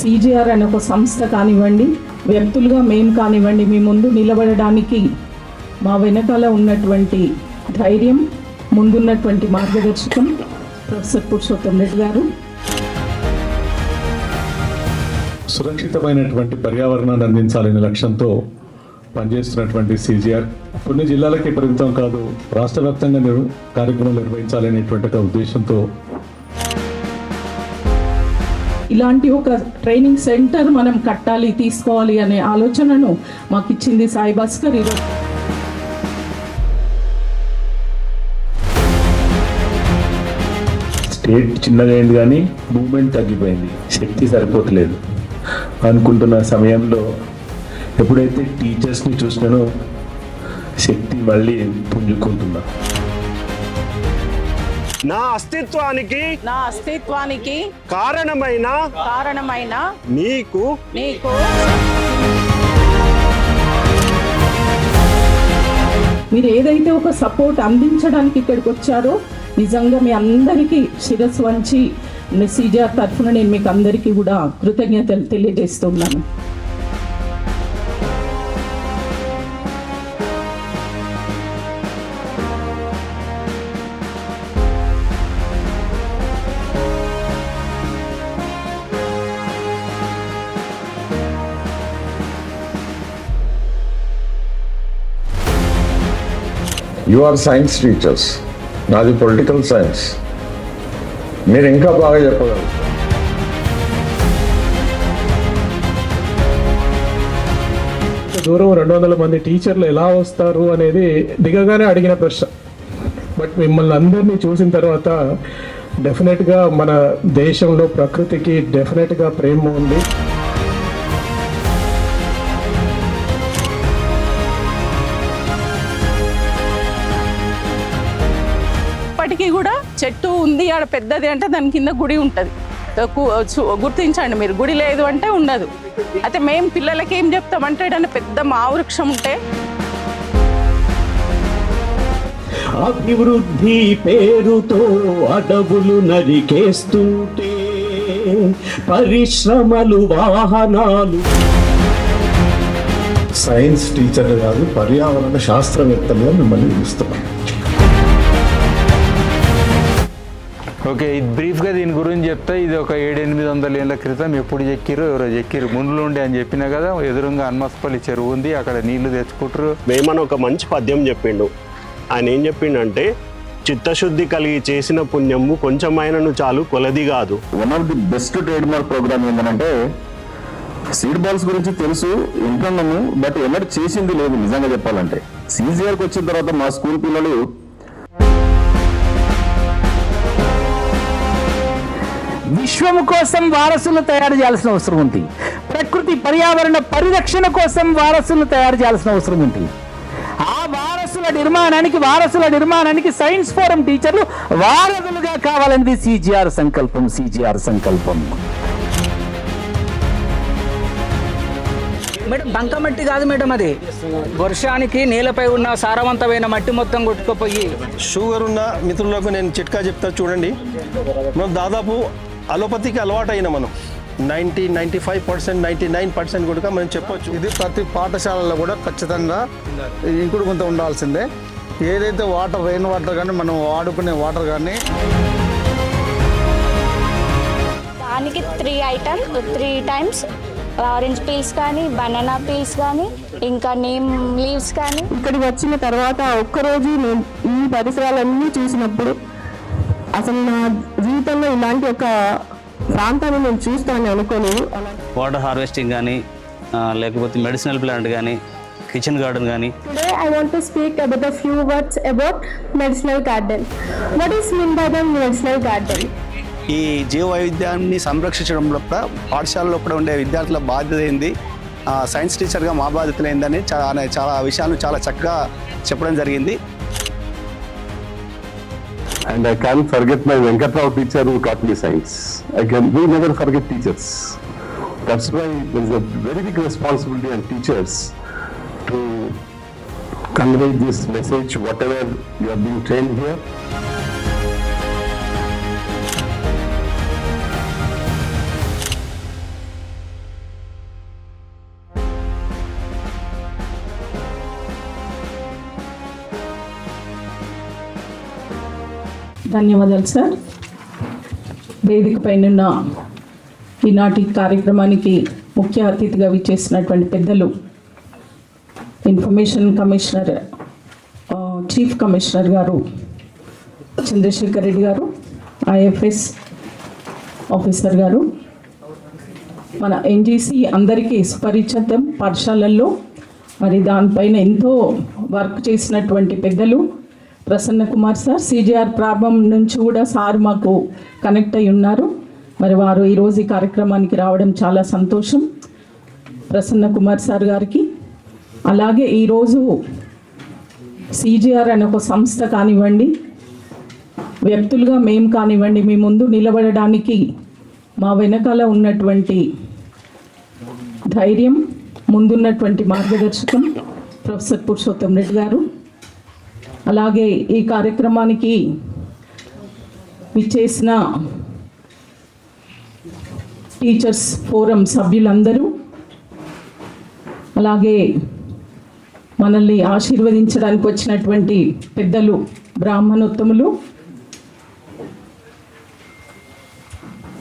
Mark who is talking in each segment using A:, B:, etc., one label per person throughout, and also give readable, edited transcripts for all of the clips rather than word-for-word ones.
A: CGR అనే ఒక సంస్థ కానివ్వండి, వ్యక్తులుగా మేము కానివ్వండి, మీ ముందు నిలబడడానికి మా వెనకాల ఉన్నటువంటి ధైర్యం, ముందున్నటువంటి మార్గదర్శకం ప్రొఫెసర్ పురుషోత్తం రెడ్డి గారు.
B: సురక్షితమైనటువంటి పర్యావరణాన్ని అందించాలనే లక్ష్యంతో పనిచేస్తున్నటువంటి CGR కొన్ని జిల్లాలకి పరిమితం కాదు, రాష్ట్ర వ్యాప్తంగా కార్యక్రమాలు నిర్వహించాలనేటువంటి ఒక ఉద్దేశంతో
A: ఇలాంటి ఒక ట్రైనింగ్ సెంటర్ మనం కట్టాలి, తీసుకోవాలి అనే ఆలోచనను మాకు ఇచ్చింది సాయి భాస్కర్. ఈరోజు
C: స్టేట్ చిన్నగా అయింది కానీ మూమెంట్ తగ్గిపోయింది, శక్తి సరిపోతలేదు అనుకుంటున్న సమయంలో ఎప్పుడైతే టీచర్స్ని చూసినానో శక్తి మళ్ళీ పుంజుకుంటున్నా.
D: నా అస్తిత్వానికి కారణమైన నీకు
A: మీరు ఏదైతే ఒక సపోర్ట్ అందించడానికి ఇక్కడికి వచ్చారో నిజంగా మీ అందరికీ శిరస్సు వంచి CGR తరఫున నేను మీకు అందరికీ కూడా కృతజ్ఞతలు తెలియజేస్తున్నాను.
E: You are science teachers, నాది పొలిటికల్ సైన్స్. మీరు ఇంకా బాగా చెప్పగలరు.
F: దూరం 200 మంది టీచర్లు ఎలా వస్తారు అనేది దిగగానే అడిగిన ప్రశ్న. బట్ మిమ్మల్ని అందరినీ చూసిన తర్వాత డెఫినెట్గా మన దేశంలో ప్రకృతికి డెఫినెట్గా ప్రేమ ఉంది.
G: ఇప్పటికీ కూడా చెట్టు ఉంది ఆడ పెద్దది అంటే దాని కింద గుడి ఉంటుంది, గుర్తించండి మీరు. గుడి లేదు అంటే ఉండదు. అయితే మేము పిల్లలకి ఏం చెప్తామంటే ఏదైనా పెద్ద మావృక్షం ఉంటే
H: అభివృద్ధి పేరుతో అడవులు నరికేస్తుంటే పరిశ్రమలు, వాహనాలు.
E: సైన్స్ టీచర్లు కాదు, పర్యావరణ శాస్త్రవేత్తలుగా మిమ్మల్ని పిలుస్తున్నాం.
I: ఓకే, ఇది బ్రీఫ్గా దీని గురించి చెప్తే ఇది ఒక 700-800 ఏళ్ళ క్రితం ఎప్పుడు చెక్కిరు, ఎవరో చెక్కిరు ముందులో ఉండి అని చెప్పినా కదా. ఎదురుగా అన్మస్పల్లి చెరువు ఉంది, అక్కడ నీళ్లు తెచ్చుకుంటారు.
D: వేమన ఒక మంచి పద్యం చెప్పిండు. ఆయన ఏం చెప్పిండంటే, చిత్తశుద్ధి కలిగి చేసిన పుణ్యము కొంచెమైనను చాలు, కొలది కాదు.
C: One of the best trade mark programme ఏంటంటే సీడ్ బాల్స్ గురించి తెలుసు వింటున్నాము, బట్ ఎన్నడూ చేసింది లేదు. నిజంగా చెప్పాలంటే CGRకి వచ్చిన తర్వాత మా స్కూల్ పిల్లలు
J: విశ్వము కోసం వారసులు తయారు చేయాల్సిన అవసరం ఉంది. ప్రకృతి పర్యావరణ పరిరక్షణ కోసం వారసులు తయారు చేయాల్సిన అవసరం ఉంది. ఆ వారసుల నిర్మాణానికి సైన్స్ ఫోరం టీచర్లు వారసులుగా కావాలనేది CGR సంకల్పం.
K: మేడం బంకమట్టి కాదు మేడం, అది వర్షానికి నేలపై ఉన్న సారవంతమైన మట్టి మొత్తం కొట్టుకుపోయి.
L: షుగర్ ఉన్న మిత్రులకు నేను చిట్కా చెప్తా చూడండి. మనం దాదాపు అలోపతికి అలవాటు అయిన మనం 95%, 99% కూడా మనం చెప్పొచ్చు.
M: ఇది ప్రతి పాఠశాలలో కూడా ఖచ్చితంగా ఇంకుడు గుంత ఉండాల్సిందే. ఏదైతే వాటర్, రెయిన్ వాటర్ కానీ మనం వాడుకునే వాటర్ కానీ
N: దానికి 3 టైమ్స్ ఆరెంజ్ పీల్స్ కానీ, బనానా పీల్స్ కానీ, ఇంకా నీమ్ లీవ్స్ కానీ.
O: ఇక్కడికి వచ్చిన తర్వాత ఒక్కరోజు నేను ఈ పరిసరాలన్నీ చూసినప్పుడు అసలు నా జీవితంలో ఇలాంటి ఒక ప్రాంతాన్ని నేను చూస్తానని అనుకోలేదు.
P: వాటర్ హార్వెస్టింగ్ కానీ, లేకపోతే మెడిసినల్ ప్లాంట్ కానీ, కిచెన్ గార్డెన్ కానీ.
O: Today I want to speak about a few words about medicinal garden. What is meant by the medicinal garden?
Q: ఈ జీవ వైవిధ్యాన్ని సంరక్షించడంలో పాఠశాలలో కూడా ఉండే విద్యార్థుల బాధ్యత ఏంది, సైన్స్ టీచర్గా మా బాధ్యతలు ఏందని చాలా విషయాలు చాలా చక్కగా చెప్పడం జరిగింది.
C: And I can't forget my Venkatrao teacher who taught me science. We never forget teachers. That's why there is a very big responsibility on teachers to convey this message, whatever you are being trained here.
A: ధన్యవాదాలు sir. వేదిక పైన ఈనాటి కార్యక్రమానికి ముఖ్య అతిథిగా విచ్చేసినటువంటి పెద్దలు information commissioner chief commissioner గారు చంద్రశేఖర్ రెడ్డి గారు, ఐఎఫ్ఎస్ ఆఫీసర్ గారు, మన ఎన్జీసీ అందరికీ సుపరిచితం పాఠశాలల్లో, మరి దానిపైన ఎంతో వర్క్ చేసినటువంటి పెద్దలు ప్రసన్న కుమార్ సార్, సిజిఆర్ ప్రారంభం నుంచి కూడా సార్ మాకు కనెక్ట్ అయి ఉన్నారు. మరి వారు ఈరోజు ఈ కార్యక్రమానికి రావడం చాలా సంతోషం. ప్రసన్న కుమార్ సార్ గారికి, అలాగే ఈరోజు సిజిఆర్ అనే ఒక సంస్థ కానివ్వండి, వ్యక్తులుగా మేము కానివ్వండి, మీ ముందు నిలబడడానికి మా వెనకాల ఉన్నటువంటి ధైర్యం, ముందున్నటువంటి మార్గదర్శకం ప్రొఫెసర్ పురుషోత్తం రెడ్డి గారు, అలాగే ఈ కార్యక్రమానికి విచ్చేసిన టీచర్స్ ఫోరం సభ్యులందరూ, అలాగే మనల్ని ఆశీర్వదించడానికి వచ్చినటువంటి పెద్దలు బ్రాహ్మణోత్తములు,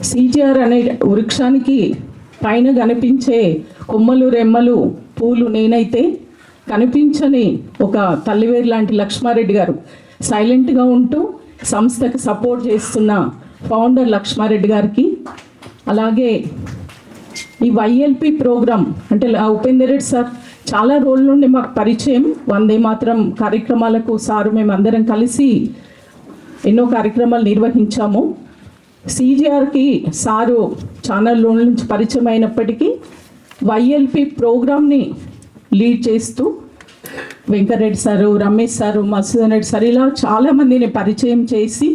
A: సిజిఆర్ అనే వృక్షానికి పైన కనిపించే కొమ్మలు రెమ్మలు పూలు నేనైతే, కనిపించని ఒక తల్లివేరు లాంటి లక్ష్మారెడ్డి గారు సైలెంట్గా ఉంటూ సంస్థకు సపోర్ట్ చేస్తున్న ఫౌండర్ లక్ష్మారెడ్డి గారికి, అలాగే ఈ వైఎల్పి ప్రోగ్రామ్ అంటే ఉపేందర్ రెడ్డి సార్ చాలా రోజుల నుండి మాకు పరిచయం. వందే మాత్రం కార్యక్రమాలకు సారు మేము అందరం కలిసి ఎన్నో కార్యక్రమాలు నిర్వహించాము. సిజిఆర్కి సారు చాలా రోజుల నుంచి పరిచయం అయినప్పటికీ వైఎల్పి ప్రోగ్రామ్ని లీడ్ చేస్తూ Venkatareddy sir, Ramesh sir, Masudan Reddy sir ఇలా చాలామందిని పరిచయం చేసి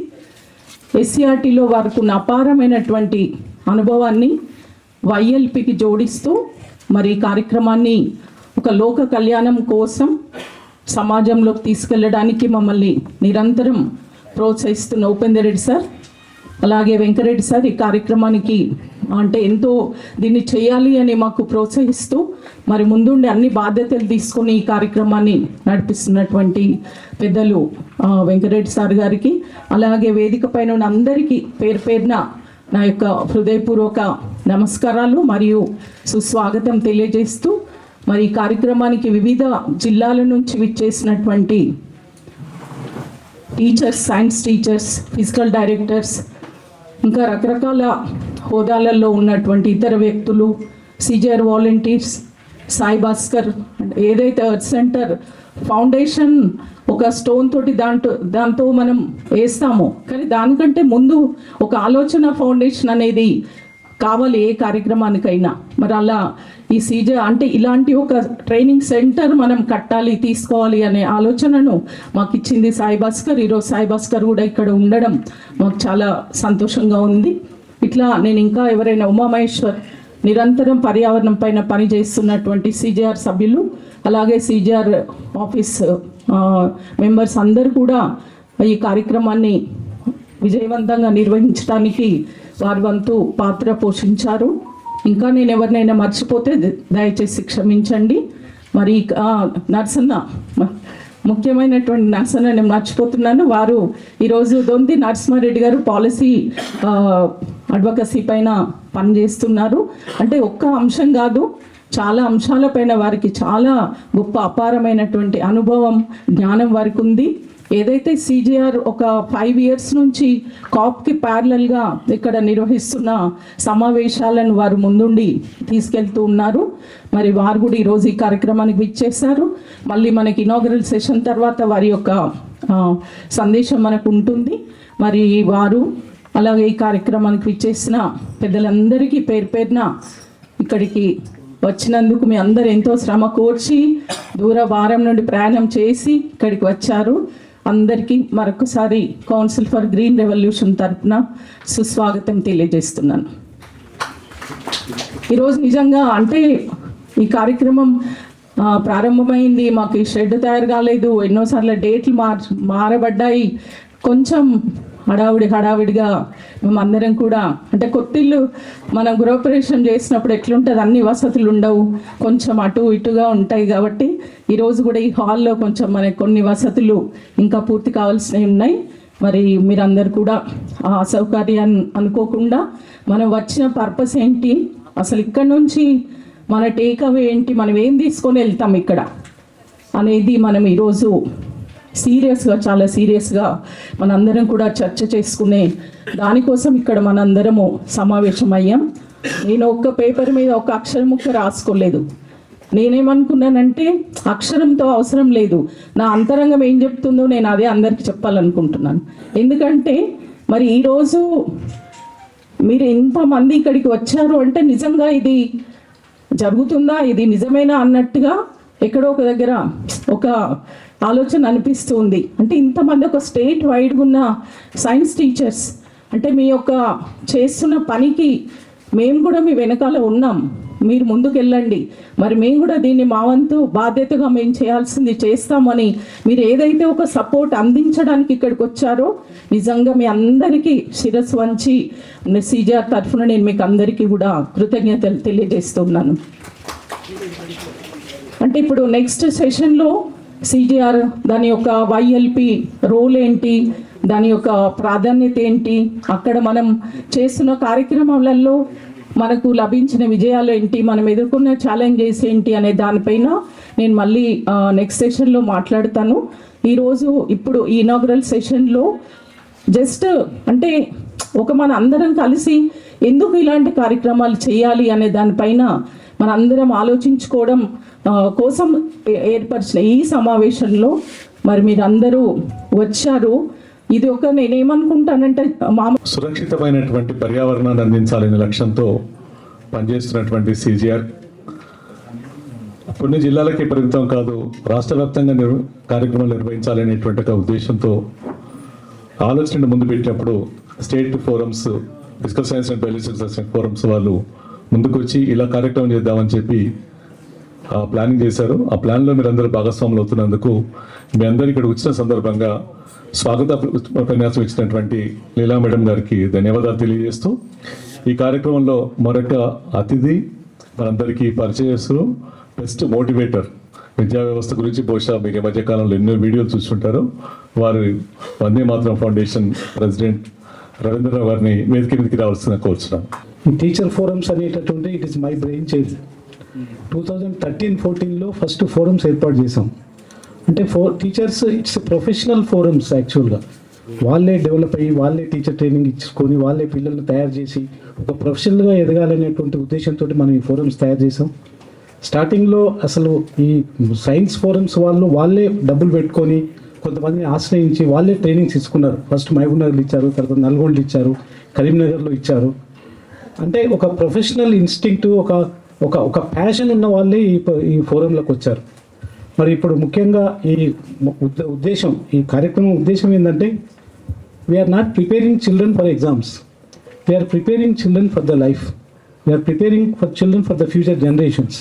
A: ఎస్సీఆర్టీలో వారికి ఉన్న అపారమైనటువంటి అనుభవాన్ని వైఎల్పికి జోడిస్తూ మరి ఈ కార్యక్రమాన్ని ఒక లోక కళ్యాణం కోసం సమాజంలోకి తీసుకెళ్ళడానికి మమ్మల్ని నిరంతరం ప్రోత్సహిస్తున్న ఉపేందర్ రెడ్డి సార్, అలాగే వెంకరెడ్డి సార్ ఈ కార్యక్రమానికి అంటే ఎంతో దీన్ని చేయాలి అని మాకు ప్రోత్సహిస్తూ మరి ముందుండి అన్ని బాధ్యతలు తీసుకొని ఈ కార్యక్రమాన్ని నడిపిస్తున్నటువంటి పెద్దలు వెంకరెడ్డి సార్ గారికి, అలాగే వేదిక పైన ఉన్న అందరికీ పేరు పేరున నా యొక్క హృదయపూర్వక నమస్కారాలు మరియు సుస్వాగతం తెలియజేస్తూ మరి ఈ కార్యక్రమానికి వివిధ జిల్లాల నుంచి విచ్చేసినటువంటి teachers, science teachers, physical directors, ఇంకా రకరకాల హోదాలలో ఉన్నటువంటి ఇతర వ్యక్తులు, సిజిఆర్ వాలంటీర్స్, సాయి భాస్కర్, ఏదైతే ఎర్త్ సెంటర్ ఫౌండేషన్ ఒక స్టోన్ తోటి దాంతో మనం వేస్తామో, కానీ దానికంటే ముందు ఒక ఆలోచన ఫౌండేషన్ అనేది కావాలి ఏ కార్యక్రమానికైనా. మరి అలా ఈ సిజిఆర్ అంటే ఇలాంటి ఒక ట్రైనింగ్ సెంటర్ మనం కట్టాలి, తీసుకోవాలి అనే ఆలోచనను మాకు ఇచ్చింది సాయి భాస్కర్. ఈరోజు సాయి భాస్కర్ కూడా ఇక్కడ ఉండడం మాకు చాలా సంతోషంగా ఉంది. ఇట్లా నేను ఇంకా ఎవరైనా ఉమామహేశ్వర్ నిరంతరం పర్యావరణం పైన పనిచేస్తున్నటువంటి సిజిఆర్ సభ్యులు, అలాగే సిజిఆర్ ఆఫీస్ మెంబర్స్ అందరూ కూడా ఈ కార్యక్రమాన్ని విజయవంతంగా నిర్వహించడానికి వారి వంతు పాత్ర పోషించారు. ఇంకా నేను ఎవరినైనా మర్చిపోతే దయచేసి క్షమించండి. మరి నర్సన్న, ముఖ్యమైనటువంటి నర్సన్న నేను మర్చిపోతున్నాను. వారు ఈరోజు దొంతి నరసింహారెడ్డి గారు పాలసీ అడ్వకసీ పైన పనిచేస్తున్నారు. అంటే ఒక్క అంశం కాదు, చాలా అంశాలపైన వారికి చాలా గొప్ప అపారమైనటువంటి అనుభవం, జ్ఞానం వారికి ఉంది. ఏదైతే సిజిఆర్ ఒక 5 years నుంచి కాప్కి ప్యారలల్గా ఇక్కడ నిర్వహిస్తున్న సమావేశాలను వారు ముందుండి తీసుకెళ్తూ ఉన్నారు. మరి వారు కూడా ఈరోజు ఈ కార్యక్రమానికి విచ్చేశారు. మళ్ళీ మనకి ఇనాగరల్ సెషన్ తర్వాత వారి యొక్క సందేశం మనకు ఉంటుంది. మరి వారు అలాగే ఈ కార్యక్రమానికి విచ్చేసిన పెద్దలందరికీ పేరు పేరున ఇక్కడికి వచ్చినందుకు మీ అందరు ఎంతో శ్రమ కోర్చి దూర భారం నుండి ప్రయాణం చేసి ఇక్కడికి వచ్చారు. అందరికీ మరొకసారి కౌన్సిల్ ఫర్ గ్రీన్ రెవల్యూషన్ తరఫున సుస్వాగతం తెలియజేస్తున్నాను. ఈరోజు నిజంగా అంటే ఈ కార్యక్రమం ప్రారంభమైంది, మాకు ఈ షెడ్ తయారు కాలేదు, ఎన్నోసార్లు డేట్లు మారబడ్డాయి. కొంచెం హడావిడిగా మేమందరం కూడా అంటే కొత్తిల్లు మనం గృహప్రవేశం చేసినప్పుడు ఎట్లుంటుంది, అన్ని వసతులు ఉండవు, కొంచెం అటు ఇటుగా ఉంటాయి. కాబట్టి ఈరోజు కూడా ఈ హాల్లో కొంచెం మనకి కొన్ని వసతులు ఇంకా పూర్తి కావాల్సినవి ఉన్నాయి. మరి మీరందరు కూడా ఆ అసౌకర్యాన్ని అనుకోకుండా మనం వచ్చిన పర్పస్ ఏంటి, అసలు ఇక్కడ నుంచి మన టేక్ అవే ఏంటి, మనం ఏం తీసుకొని వెళ్తాం ఇక్కడ అనేది మనం ఈరోజు సీరియస్గా, చాలా సీరియస్గా మనందరం కూడా చర్చ చేసుకునే దానికోసం ఇక్కడ మనందరము సమావేశమయ్యాం. నేను ఒక్క పేపర్ మీద ఒక అక్షరం ముక్క రాసుకోలేదు. నేనేమనుకున్నానంటే అక్షరంతో అవసరం లేదు, నా అంతరంగం ఏం చెప్తుందో నేను అదే అందరికీ చెప్పాలనుకుంటున్నాను. ఎందుకంటే మరి ఈరోజు మీరు ఇంతమంది ఇక్కడికి వచ్చారు అంటే నిజంగా ఇది జరుగుతుందా, ఇది నిజమేనా అన్నట్టుగా ఎక్కడో ఒక దగ్గర ఒక ఆలోచన అనిపిస్తుంది. అంటే ఇంతమంది ఒక స్టేట్ వైడ్గా ఉన్న సైన్స్ టీచర్స్ అంటే మీ యొక్క చేస్తున్న పనికి మేము కూడా మీ వెనకాల ఉన్నాం, మీరు ముందుకు వెళ్ళండి, మరి మేము కూడా దీన్ని మా వంతు బాధ్యతగా మేము చేయాల్సింది చేస్తామని మీరు ఏదైతే ఒక సపోర్ట్ అందించడానికి ఇక్కడికి వచ్చారో నిజంగా మీ అందరికీ శిరస్సు వంచి సిజిఆర్ తరఫున నేను మీకు అందరికీ కూడా కృతజ్ఞతలు తెలియజేస్తున్నాను. అంటే ఇప్పుడు నెక్స్ట్ సెషన్లో సిజిఆర్ దాని యొక్క వైఎల్పి రోల్ ఏంటి, దాని యొక్క ప్రాధాన్యత ఏంటి, అక్కడ మనం చేస్తున్న కార్యక్రమాలలో మనకు లభించిన విజయాలు ఏంటి, మనం ఎదుర్కొన్న ఛాలెంజెస్ ఏంటి అనే దానిపైన నేను మళ్ళీ నెక్స్ట్ సెషన్లో మాట్లాడతాను. ఈరోజు ఇప్పుడు ఈ ఇనాగ్రల్ సెషన్లో జస్ట్ అంటే ఒక మన అందరం కలిసి ఎందుకు ఇలాంటి కార్యక్రమాలు చేయాలి అనే దానిపైన మన అందరం ఆలోచించుకోవడం కోసం ఏర్పరిచిన ఈ సమావేశంలో మరి మీరందరూ వచ్చారు. ఇది ఒక నేనేమనుకుంటానంటే
B: సురక్షితమైనటువంటి పర్యావరణాన్ని అందించాలనే లక్ష్యంతో పనిచేస్తున్నటువంటి సిజిఆర్ కొన్ని జిల్లాలకి పరిమితం కాదు, రాష్ట్ర వ్యాప్తంగా కార్యక్రమాలు నిర్వహించాలనేటువంటి ఒక ఉద్దేశంతో ఆలోచన ముందు పెట్టినప్పుడు state forums, physical science and biological forums వాళ్ళు ముందుకు వచ్చి ఇలా కార్యక్రమం చేద్దామని చెప్పి ప్లానింగ్ చేశారు. ఆ ప్లాన్లో మీరు అందరూ భాగస్వాములు అవుతున్నందుకు మీ అందరూ ఇక్కడ వచ్చిన సందర్భంగా స్వాగత ఉపన్యాసం ఇచ్చినటువంటి లీలా మేడం గారికి ధన్యవాదాలు తెలియజేస్తూ ఈ కార్యక్రమంలో మరొక అతిథి మనందరికీ పరిచయస్తూ బెస్ట్ మోటివేటర్, విద్యా వ్యవస్థ గురించి బహుశా మీరు ఈ మధ్యకాలంలో ఎన్నో వీడియోలు చూస్తుంటారు, వారు వందే మాతరం ఫౌండేషన్ ప్రెసిడెంట్ రవీంద్రరావు గారిని వేదిక మీదకి రావాల్సిన కోరుచున్నాను.
R: ఈ టీచర్ ఫోరమ్స్ అనేటటువంటి it is my brain change. 2013-14లో first forums ఏర్పాటు చేసాం. అంటే టీచర్స్ ఇట్స్ ప్రొఫెషనల్ ఫోరమ్స్ యాక్చువల్గా. వాళ్ళే డెవలప్ అయ్యి వాళ్ళే టీచర్ ట్రైనింగ్ ఇచ్చుకొని వాళ్ళే పిల్లల్ని తయారు చేసి ఒక ప్రొఫెషనల్గా ఎదగాలనేటువంటి ఉద్దేశంతో మనం ఈ ఫోరమ్స్ తయారు చేసాం. స్టార్టింగ్లో అసలు ఈ సైన్స్ ఫోరమ్స్ వాళ్ళే డబ్బులు పెట్టుకొని కొంతమందిని ఆశ్రయించి వాళ్ళే ట్రైనింగ్స్ ఇచ్చుకున్నారు. ఫస్ట్ మహబూబ్నగర్లో ఇచ్చారు, తర్వాత నల్గొండలో ఇచ్చారు, కరీంనగర్లో ఇచ్చారు. అంటే ఒక ప్రొఫెషనల్ ఇన్స్టింక్ట్, ఒక ప్యాషన్ ఉన్న వాళ్ళే ఈ ఫోరంలోకి వచ్చారు. మరి ఇప్పుడు ముఖ్యంగా ఈ ఉద్దేశం, ఈ కార్యక్రమం ఉద్దేశం ఏంటంటే we are not preparing children for exams, we are preparing children for the life, we are preparing for children for the future generations.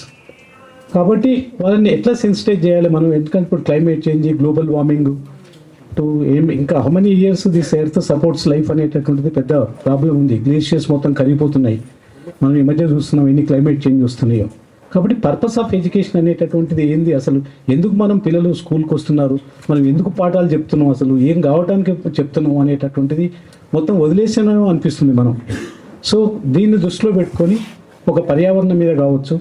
R: కాబట్టి వాళ్ళని ఎట్లా సెన్సిటైజ్ చేయాలి మనం, ఎందుకంటే ఇప్పుడు క్లైమేట్ చేంజ్, గ్లోబల్ వార్మింగ్ ఇంకా how many years this earth supports life అనేటటువంటిది పెద్ద ప్రాబ్లం ఉంది. గ్లేషియర్స్ మొత్తం కరిగిపోతున్నాయి, మనం ఈ మధ్య చూస్తున్నాం ఎన్ని క్లైమేట్ చేంజ్ వస్తున్నాయో. కాబట్టి పర్పస్ ఆఫ్ ఎడ్యుకేషన్ అనేటటువంటిది ఏంది, అసలు ఎందుకు మనం పిల్లలు స్కూల్కి వస్తున్నారు, మనం ఎందుకు పాఠాలు చెప్తున్నాం, అసలు ఏం కావడానికి చెప్తున్నాం అనేటటువంటిది మొత్తం వదిలేసానో అనిపిస్తుంది మనం. సో దీన్ని దృష్టిలో పెట్టుకొని ఒక పర్యావరణం మీద కావచ్చు,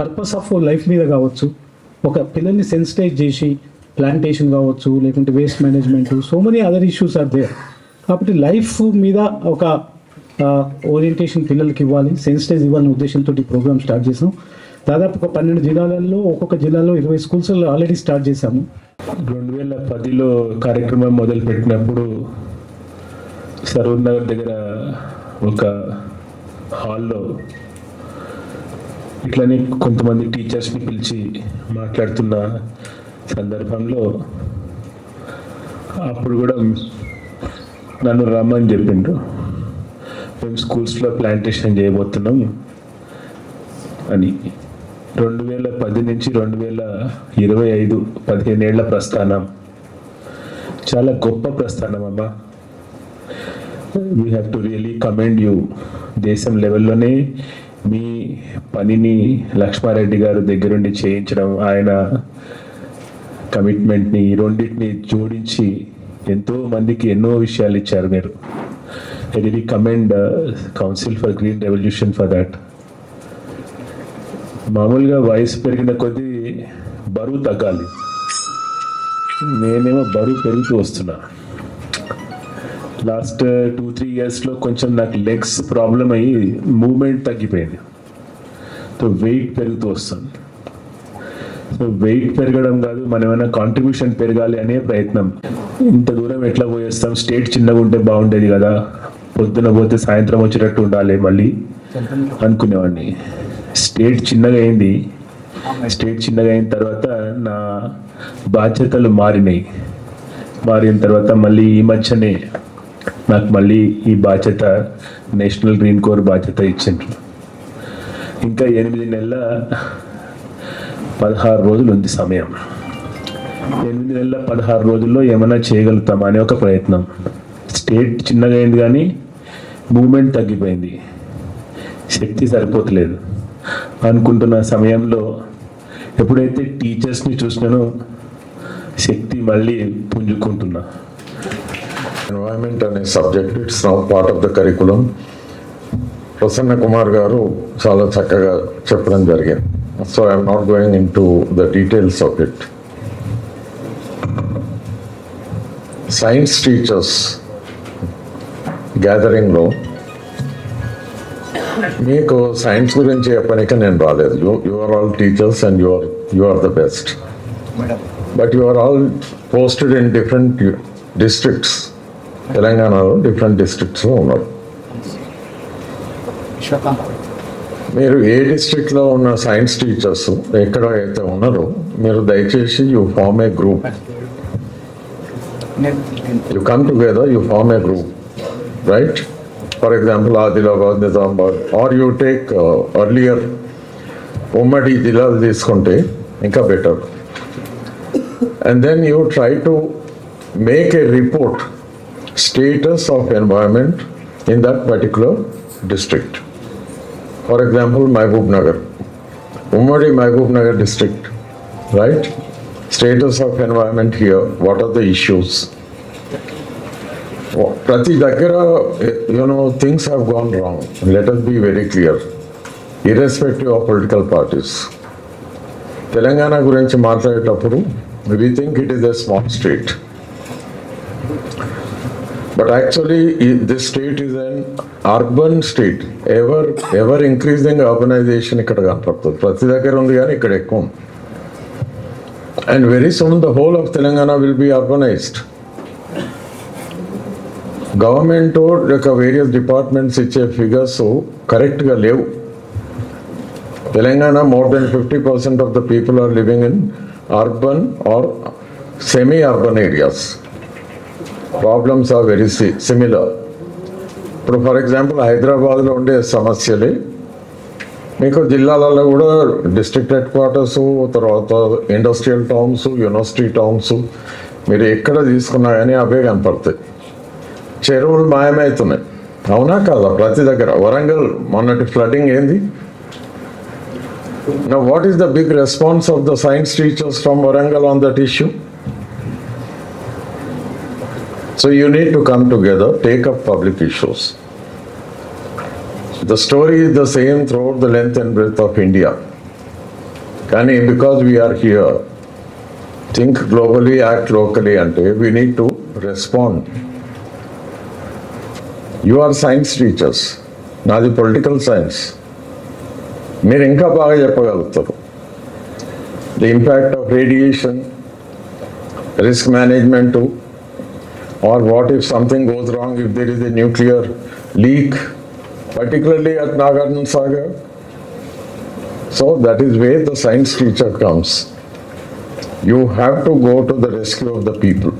R: పర్పస్ ఆఫ్ లైఫ్ మీద కావచ్చు, ఒక పిల్లల్ని సెన్సిటైజ్ చేసి ప్లాంటేషన్ కావచ్చు, లేకుంటే waste management, so many other issues are there. కాబట్టి లైఫ్ మీద ఒక ఓరియంటేషన్ పిల్లలకి ఇవ్వాలి, సెన్సిటైజ్ ఇవ్వాలనే ఉద్దేశంతో ఈ ప్రోగ్రామ్ స్టార్ట్ చేసాం. దాదాపు ఒక 12 జిల్లాలలో, ఒక్కొక్క జిల్లాలో 20 స్కూల్స్ ఆల్రెడీ స్టార్ట్ చేశాము.
B: 2010లో కార్యక్రమం మొదలుపెట్టినప్పుడు సరూర్ నగర్ దగ్గర ఒక హాల్లో ఇట్లనే కొంతమంది టీచర్స్ని పిలిచి మాట్లాడుతున్న సందర్భంలో అప్పుడు కూడా నన్ను రమ్మని చెప్పిండ్రు, మేము స్కూల్స్లో ప్లాంటేషన్ చేయబోతున్నాం అని. 2010 నుంచి 2025 15 ఏళ్ల ప్రస్థానం, చాలా గొప్ప ప్రస్థానం అమ్మా. We have to really commend you. దేశం లెవెల్లోనే మీ పనిని లక్ష్మారెడ్డి గారు దగ్గరుండి చేయించడం, ఆయన కమిట్మెంట్ని, ఈ రెండింటిని జోడించి ఎంతో మందికి ఎన్నో విషయాలు ఇచ్చారు మీరు. I really commend council for green revolution for that. మామూలుగా వయసు పెరిగిన కొద్దీ బరువు తగ్గాలి, నేనేమో బరువు పెరుగుతూ వస్తున్నా. లాస్ట్ 2-3 ఇయర్స్లో కొంచెం నాకు లెగ్స్ ప్రాబ్లం అయ్యి మూమెంట్ తగ్గిపోయింది. సో వెయిట్ పెరుగుతూ వస్తుంది. సో వెయిట్ పెరగడం కాదు, మనం ఏమైనా కాంట్రిబ్యూషన్ పెరగాలి అనే ప్రయత్నం. ఇంత దూరం ఎట్లా పోయేస్తాం, స్టేట్ చిన్నగా ఉంటే బాగుండేది కదా, పొద్దున పోతే సాయంత్రం వచ్చేటట్టు ఉండాలి మళ్ళీ అనుకునేవాడిని. స్టేట్ చిన్నగా అయింది. స్టేట్ చిన్నగా అయిన తర్వాత నా బాధ్యతలు మారినాయి. మారిన తర్వాత మళ్ళీ ఈ మధ్యనే నాకు మళ్ళీ ఈ బాధ్యత, నేషనల్ గ్రీన్ కోర్ బాధ్యత ఇచ్చిండ్రు. ఇంకా 8 నెలల 16 రోజులు ఉంది సమయం. 8 నెలల 16 రోజుల్లో ఏమైనా చేయగలుగుతామా అనే ఒక ప్రయత్నం. స్టేట్ చిన్నగా అయింది కానీ మూమెంట్ తగ్గిపోయింది, శక్తి సరిపోతలేదు అనుకుంటున్న సమయంలో ఎప్పుడైతే టీచర్స్ని చూసినానో శక్తి మళ్ళీ పుంజుకుంటున్నా.
E: ఎన్వైరన్మెంట్ అనే subject it's now part of the curriculum. Prasanna Kumar garu చాలా చక్కగా చెప్పడం జరిగింది. So I'm not going into the details of it. Science teachers గ్యాదరింగ్లో మీకు సైన్స్ గురించి చెప్పడానికి నేను రాలేదు. You are all teachers and you are the best. But you are all posted in different districts. తెలంగాణలో డిఫరెంట్ డిస్ట్రిక్ట్స్లో ఉన్నారు. మీరు ఏ డిస్ట్రిక్ట్లో ఉన్న సైన్స్ టీచర్స్ ఎక్కడ అయితే ఉన్నారో మీరు దయచేసి you form a group. You come together, you form a group, right? For example Adilabad, Nizamabad, or you take earlier ఉమ్మడి జిల్లాలు తీసుకుంటే ఇంకా better. And then you try to make a report, status of environment in that particular district. For example, Mahbub Nagar, Ummadi Mahbub Nagar district, right? Status of environment here, what are the issues? Prati Daggara, things have gone wrong. Let us be very clear, irrespective of political parties. Telangana gurinchi maatladetappudu, we think it is a small state. But actually, this state is an urban state. Ever increasing urbanization ikkada kanapడుతుంది. ప్రతి దగ్గర ఉంది కానీ ఇక్కడ ఎక్కువ. And very soon the whole of Telangana will be urbanized. Government various departments ఇచ్చే figures కరెక్ట్గా లేవు. Telangana, more than 50% of the people are living in urban or semi-urban areas. Problems are very similar. ఇప్పుడు for example హైదరాబాద్లో ఉండే సమస్యలే మీకు జిల్లాలలో కూడా డిస్ట్రిక్ట్ హెడ్ క్వార్టర్స్, తర్వాత ఇండస్ట్రియల్ టౌన్స్, యూనివర్సిటీ టౌన్స్, మీరు ఎక్కడ తీసుకున్నా కానీ అవే కనపడతాయి. చెరువులు మాయమవుతున్నాయి, అవునా కాదా? ప్రతి దగ్గర. వరంగల్ మొన్నటి ఫ్లడ్డింగ్ ఏంది? Now what is the big response of the science teachers from Warangal on that issue? So you need to come together, take up public issues. The story is the same throughout the length and breadth of India. Kani, because we are here, think globally, act locally, and we need to respond. You are science teachers, నాది political science. మీరు ఇంకా బాగా చెప్పగలుగుతారు. The impact of radiation, risk management, or what if something goes wrong, if there is a nuclear leak, particularly at Nagarjuna Sagar. So that is where the science teacher comes. You have to go to the rescue of the people.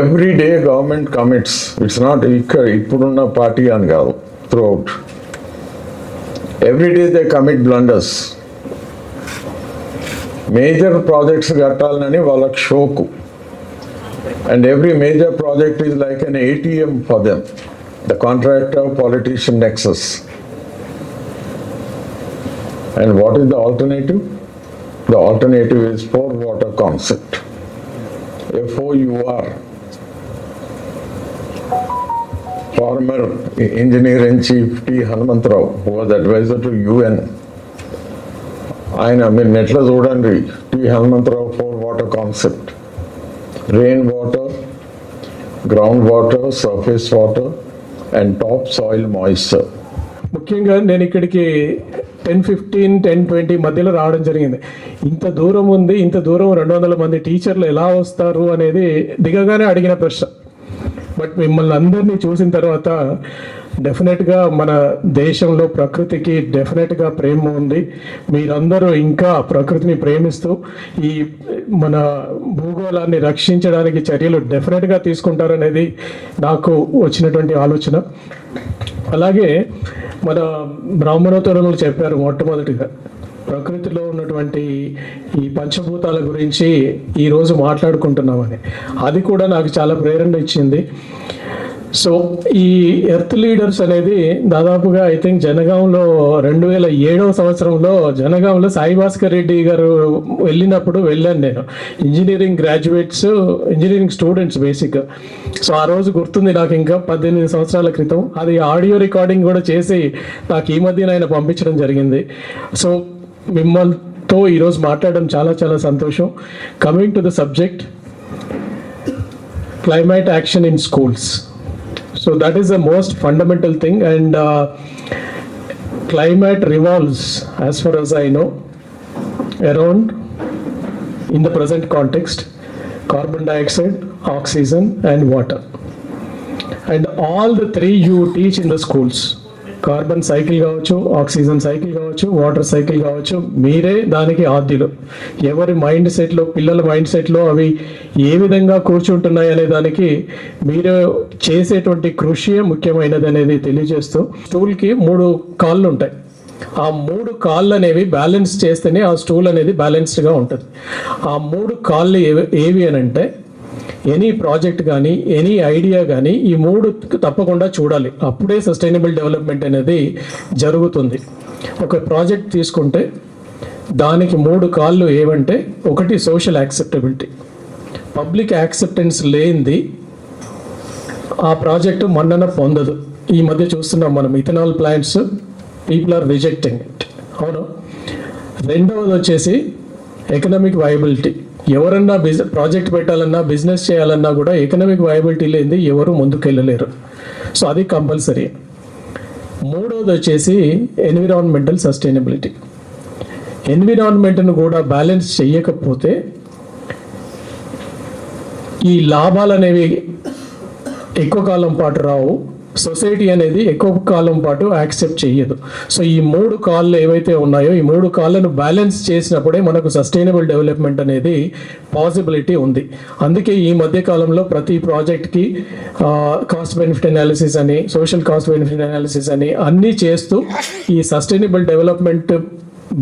E: Every day government commits, it's not ippudunna party and gaadu, throughout. Every day they commit blunders. Major projects kattalani vallaku shoku. And every major project is like an ATM for them, the contractor-politician nexus. And what is the alternative? The alternative is pour water concept. FOUR, former engineer-in-chief T. Hanumantrao, who was advisor to UN. ఆయన మీరు నెట్లో చూడండి, T Hanumantharao 4 water concept: rain water, ground water, surface water and top soil moisture.
F: ముఖ్యంగా నేను ఇక్కడికి 10-15, 10-20 మధ్యలో రావడం జరిగింది. ఇంత దూరం ఉంది, ఇంత దూరం 200 మంది టీచర్లు ఎలా వస్తారు అనేది దిగగానే అడిగిన ప్రశ్న. బట్ మిమ్మల్ని అందరినీ చూసిన తర్వాత డెఫినెట్గా మన దేశంలో ప్రకృతికి డెఫినెట్గా ప్రేమ ఉంది. మీరందరూ ఇంకా ప్రకృతిని ప్రేమిస్తూ ఈ మన భూగోళాన్ని రక్షించడానికి చర్యలు డెఫినెట్గా తీసుకుంటారనేది నాకు వచ్చినటువంటి ఆలోచన. అలాగే మన బ్రాహ్మణోత్తరులు చెప్పారు మొట్టమొదటిగా ప్రకృతిలో ఉన్నటువంటి ఈ పంచభూతాల గురించి ఈరోజు మాట్లాడుకుంటున్నామని. అది కూడా నాకు చాలా ప్రేరణ ఇచ్చింది. సో ఈ ఎర్త్ లీడర్స్ అనేది దాదాపుగా ఐ థింక్ జనగాంలో 2007వ సంవత్సరంలో జనగాంలో సాయిభాస్కర్ రెడ్డి గారు వెళ్ళినప్పుడు వెళ్ళాను నేను. ఇంజనీరింగ్ గ్రాడ్యుయేట్స్, ఇంజనీరింగ్ స్టూడెంట్స్ బేసిక్గా. సో ఆ రోజు గుర్తుంది నాకు, ఇంకా 18 సంవత్సరాల క్రితం. అది ఆడియో రికార్డింగ్ కూడా చేసి నాకు ఈ మధ్యన ఆయన పంపించడం జరిగింది. సో మిమ్మల్తో ఈరోజు మాట్లాడడం చాలా చాలా సంతోషం. Coming to the subject, climate action in schools. So that is the most fundamental thing, and climate revolves, as far as I know, around, in the present context, carbon dioxide, oxygen and water. And all the three you teach in the schools. Carbon cycle కావచ్చు, oxygen cycle కావచ్చు, water cycle కావచ్చు, మీరే దానికి ఆద్యులు. ఎవరి mind సెట్లో, పిల్లల mind సెట్లో అవి ఏ విధంగా కూర్చుంటున్నాయి అనే దానికి మీరు చేసేటువంటి కృషి ముఖ్యమైనది అనేది తెలియజేస్తూ, స్టూల్కి 3 కాళ్ళు ఉంటాయి. ఆ 3 కాళ్ళు అనేవి బ్యాలెన్స్ చేస్తేనే ఆ స్టూల్ అనేది బ్యాలెన్స్డ్గా ఉంటుంది. ఆ 3 కాళ్ళు ఏవి అని అంటే, ఎనీ ప్రాజెక్ట్ కానీ ఎనీ ఐడియా కానీ ఈ 3 తప్పకుండా చూడాలి. అప్పుడే సస్టైనబుల్ డెవలప్మెంట్ అనేది జరుగుతుంది. ఒక ప్రాజెక్ట్ తీసుకుంటే దానికి 3 కాళ్ళు ఏవంటే, ఒకటి సోషల్ యాక్సెప్టబిలిటీ. పబ్లిక్ యాక్సెప్టెన్స్ లేనిది ఆ ప్రాజెక్టు మన్నన పొందదు. ఈ మధ్య చూస్తున్నాం మనం, ethanol plants, people are rejecting it. అవును. రెండవది వచ్చేసి ఎకనామిక్ వయబిలిటీ. ఎవరన్నా ప్రాజెక్ట్ పెట్టాలన్నా, బిజినెస్ చేయాలన్నా కూడా ఎకనామిక్ వయబిలిటీ లేనిది ఎవరు ముందుకెళ్ళలేరు. సో అది కంపల్సరీ. మూడవది వచ్చేసి ఎన్విరాన్మెంటల్ సస్టైనబిలిటీ. ఎన్విరాన్మెంట్ను కూడా బ్యాలెన్స్ చేయకపోతే ఈ లాభాలు అనేవి ఎక్కువ కాలం పాటు రావు, సొసైటీ అనేది ఎక్కువ కాలం పాటు యాక్సెప్ట్ చేయదు. సో ఈ 3 కాళ్ళు ఏవైతే ఉన్నాయో, ఈ 3 కాళ్ళను బ్యాలెన్స్ చేసినప్పుడే మనకు సస్టైనబుల్ డెవలప్మెంట్ అనేది పాసిబిలిటీ ఉంది. అందుకే ఈ మధ్య కాలంలో ప్రతి ప్రాజెక్ట్కి కాస్ట్ బెనిఫిట్ అనాలిసిస్ అని, సోషల్ కాస్ట్ బెనిఫిట్ అనాలిసిస్ అని అన్నీ చేస్తూ ఈ సస్టైనబుల్ డెవలప్మెంట్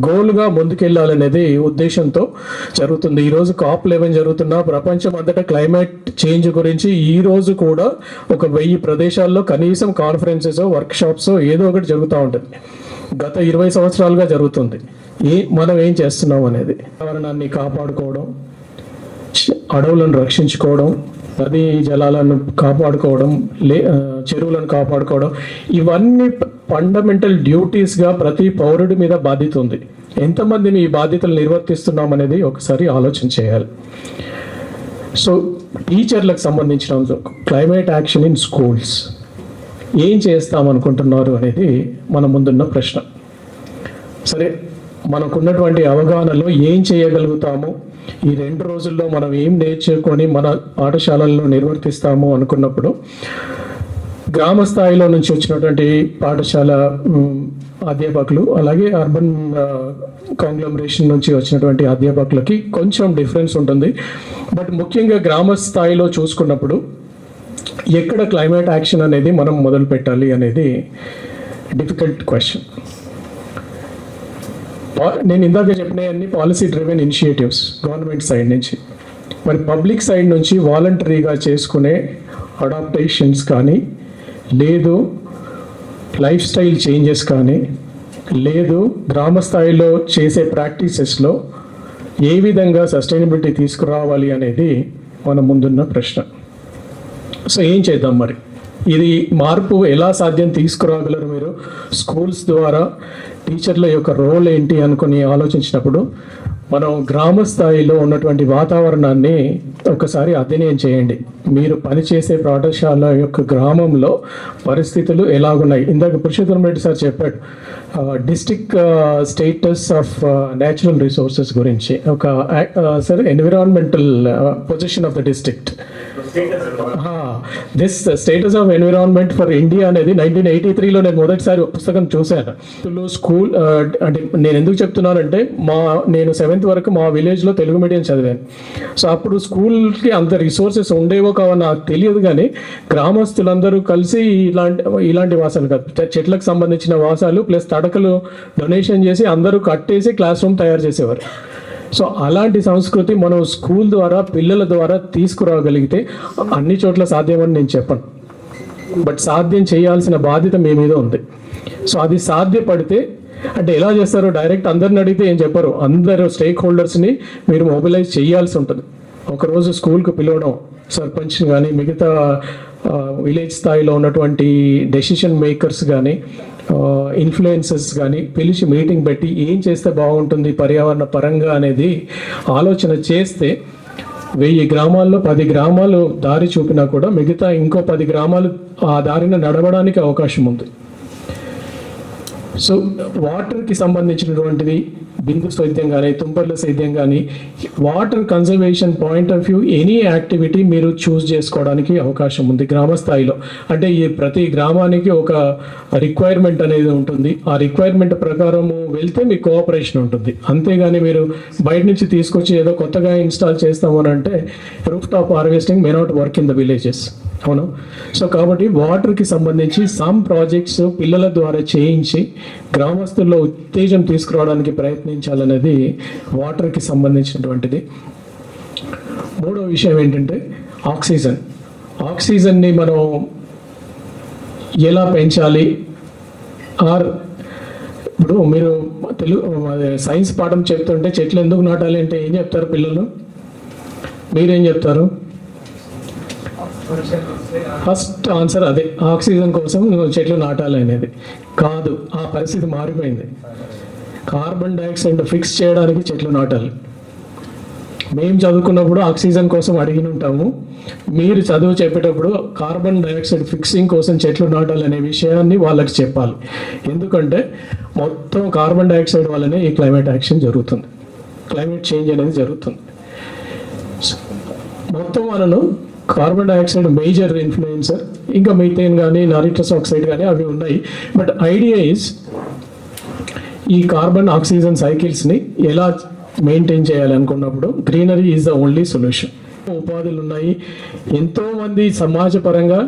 F: గోల్గా ముందుకెళ్ళాలనేది ఉద్దేశంతో జరుగుతుంది. ఈరోజు COP11 జరుగుతున్న ప్రపంచం అంతటా క్లైమేట్ చేంజ్ గురించి ఈరోజు కూడా ఒక 1000 ప్రదేశాల్లో కనీసం కాన్ఫరెన్సెస్, వర్క్షాప్స్ ఏదో ఒకటి జరుగుతూ ఉంటుంది. గత 20 సంవత్సరాలుగా జరుగుతుంది. మనం ఏం చేస్తున్నాం అనేది, పర్యావరణాన్ని కాపాడుకోవడం, అడవులను రక్షించుకోవడం, నదీ జలాలను కాపాడుకోవడం, చెరువులను కాపాడుకోవడం, ఇవన్నీ ఫండమెంటల్ డ్యూటీస్గా ప్రతి పౌరుడి మీద బాధ్యత ఉంది. ఎంతమంది మీ బాధ్యతలు నిర్వర్తిస్తున్నాం అనేది ఒకసారి ఆలోచన చేయాలి. సో టీచర్లకు సంబంధించిన క్లైమేట్ యాక్షన్ ఇన్ స్కూల్స్ ఏం చేస్తామనుకుంటున్నారు అనేది మన ముందున్న ప్రశ్న. సరే, మనకున్నటువంటి అవగాహనలో ఏం చేయగలుగుతాము, ఈ 2 రోజుల్లో మనం ఏం నేర్చుకొని మన పాఠశాలల్లో నిర్వర్తిస్తాము అనుకున్నప్పుడు, గ్రామ స్థాయిలో నుంచి వచ్చినటువంటి పాఠశాల అధ్యాపకులు, అలాగే అర్బన్ కాంగ్లమరేషన్ నుంచి వచ్చినటువంటి అధ్యాపకులకి కొంచెం డిఫరెన్స్ ఉంటుంది. బట్ ముఖ్యంగా గ్రామ స్థాయిలో చూసుకున్నప్పుడు ఎక్కడ క్లైమేట్ యాక్షన్ అనేది మనం మొదలు పెట్టాలి అనేది డిఫికల్ట్ క్వశ్చన్. నేను ఇందాక చెప్పిన అన్ని policy driven initiatives government side నుంచి, మరి పబ్లిక్ సైడ్ నుంచి వాలంటరీగా చేసుకునే అడాప్టేషన్స్ కానీ, లేదు లైఫ్ స్టైల్ చేంజెస్ కానీ, లేదు గ్రామ స్థాయిలో చేసే ప్రాక్టీసెస్లో ఏ విధంగా సస్టైనబిలిటీ తీసుకురావాలి అనేది మన ముందున్న ప్రశ్న. సో ఏం చేద్దాం మరి? ఇది మార్పు ఎలా సాధ్యం తీసుకురాగలరు మీరు? స్కూల్స్ ద్వారా టీచర్ల యొక్క రోల్ ఏంటి అనుకుని ఆలోచించినప్పుడు మనం గ్రామ స్థాయిలో ఉన్నటువంటి వాతావరణాన్ని ఒకసారి అధ్యయనం చేయండి. మీరు పనిచేసే పాఠశాల యొక్క గ్రామంలో పరిస్థితులు ఎలాగున్నాయి. ఇందాక పురుషోత్తమ రెడ్డి సార్ చెప్పాడు district status of natural resources గురించి, ఒక sir environmental position of the district. This status of environment for India అనేది 1983లో నేను మొదటిసారి పుస్తకం చూశాను. స్కూల్ అంటే నేను ఎందుకు చెప్తున్నానంటే నేను 7th వరకు మా విలేజ్లో తెలుగు మీడియం చదివాను. సో అప్పుడు స్కూల్కి అంత రిసోర్సెస్ ఉండేవో కావో నాకు తెలియదు, కానీ గ్రామస్తులందరూ కలిసి ఇలాంటి వాసాలు కాదు, చెట్లకు సంబంధించిన వాసాలు ప్లస్ తడకలు డొనేషన్ చేసి అందరూ కట్టేసి క్లాస్ రూమ్ తయారు చేసేవారు. సో అలాంటి సంస్కృతి మనం స్కూల్ ద్వారా పిల్లల ద్వారా తీసుకురాగలిగితే అన్ని చోట్ల సాధ్యమని నేను చెప్పను, బట్ సాధ్యం చేయాల్సిన బాధ్యత మీ మీద ఉంది. సో అది సాధ్యపడితే అంటే ఎలా చేస్తారో డైరెక్ట్ అందరిని అడిగితే ఏం చెప్పరు. అందరూ స్టేక్ హోల్డర్స్ని మీరు మొబిలైజ్ చేయాల్సి ఉంటుంది. ఒకరోజు స్కూల్కి పిలవడం, సర్పంచ్ కానీ మిగతా విలేజ్ స్థాయిలో ఉన్నటువంటి డెసిషన్ మేకర్స్ కానీ ఇన్ఫ్లుయెన్సర్స్ కానీ పిలిచి మీటింగ్ పెట్టి ఏం చేస్తే బాగుంటుంది పర్యావరణ పరంగా అనేది ఆలోచన చేస్తే 1000 గ్రామాల్లో 10 గ్రామాలు దారి చూపినా కూడా మిగతా ఇంకో 10 గ్రామాలు ఆ దారిన నడవడానికి అవకాశం ఉంది. సో వాటర్కి సంబంధించినటువంటిది బిందు సేద్యం కానీ తుంపర్ల సేద్యం కానీ water conservation point of view any activity మీరు చూస్ చేసుకోవడానికి అవకాశం ఉంది గ్రామ స్థాయిలో. అంటే ఈ ప్రతి గ్రామానికి ఒక రిక్వైర్మెంట్ అనేది ఉంటుంది. ఆ రిక్వైర్మెంట్ ప్రకారము వెళ్తే మీకు కోఆపరేషన్ ఉంటుంది. అంతేగాని మీరు బయట నుంచి తీసుకొచ్చి ఏదో కొత్తగా ఇన్స్టాల్ చేస్తాము అని అంటే roof top harvesting may not work in the villages. అవును. సో కాబట్టి వాటర్కి సంబంధించి సమ్ ప్రాజెక్ట్స్ పిల్లల ద్వారా చేయించి గ్రామస్తుల్లో ఉత్తేజం తీసుకురావడానికి ప్రయత్నించాలనేది వాటర్కి సంబంధించినటువంటిది. మూడో విషయం ఏంటంటే ఆక్సిజన్ని మనం ఎలా పెంచాలి. ఇప్పుడు మీరు సైన్స్ పాఠం చెప్తుంటే చెట్లు ఎందుకు నాటాలి అంటే ఏం చెప్తారు పిల్లలు? మీరేం చెప్తారు? ఫస్ట్ ఆన్సర్ అదే, ఆక్సిజన్ కోసం చెట్లు నాటాలి అనేది కాదు. ఆ పరిస్థితి మారిపోయింది. కార్బన్ డైఆక్సైడ్ ఫిక్స్ చేయడానికి చెట్లు నాటాలి. మేము చదువుకున్నప్పుడు ఆక్సిజన్ కోసం అడిగి ఉంటాము. మీరు చదువు చెప్పేటప్పుడు కార్బన్ డైఆక్సైడ్ ఫిక్సింగ్ కోసం చెట్లు నాటాలి అనే విషయాన్ని వాళ్ళకి చెప్పాలి. ఎందుకంటే మొత్తం కార్బన్ డైఆక్సైడ్ వల్లనే ఈ క్లైమేట్ యాక్షన్ జరుగుతుంది, క్లైమేట్ చేంజ్ అనేది జరుగుతుంది. మొత్తం మనను కార్బన్ డైఆక్సైడ్ మేజర్ ఇన్ఫ్లుయెన్సర్, ఇంకా మీథేన్ కానీ నైట్రస్ ఆక్సైడ్ కానీ అవి ఉన్నాయి. బట్ ఐడియా ఈజ్ ఈ కార్బన్ ఆక్సిజన్ సైకిల్స్ని ఎలా మెయింటైన్ చేయాలి అనుకున్నప్పుడు greenery is the only solution. ఉపాధులు ఉన్నాయి ఎంతోమంది సమాజపరంగా.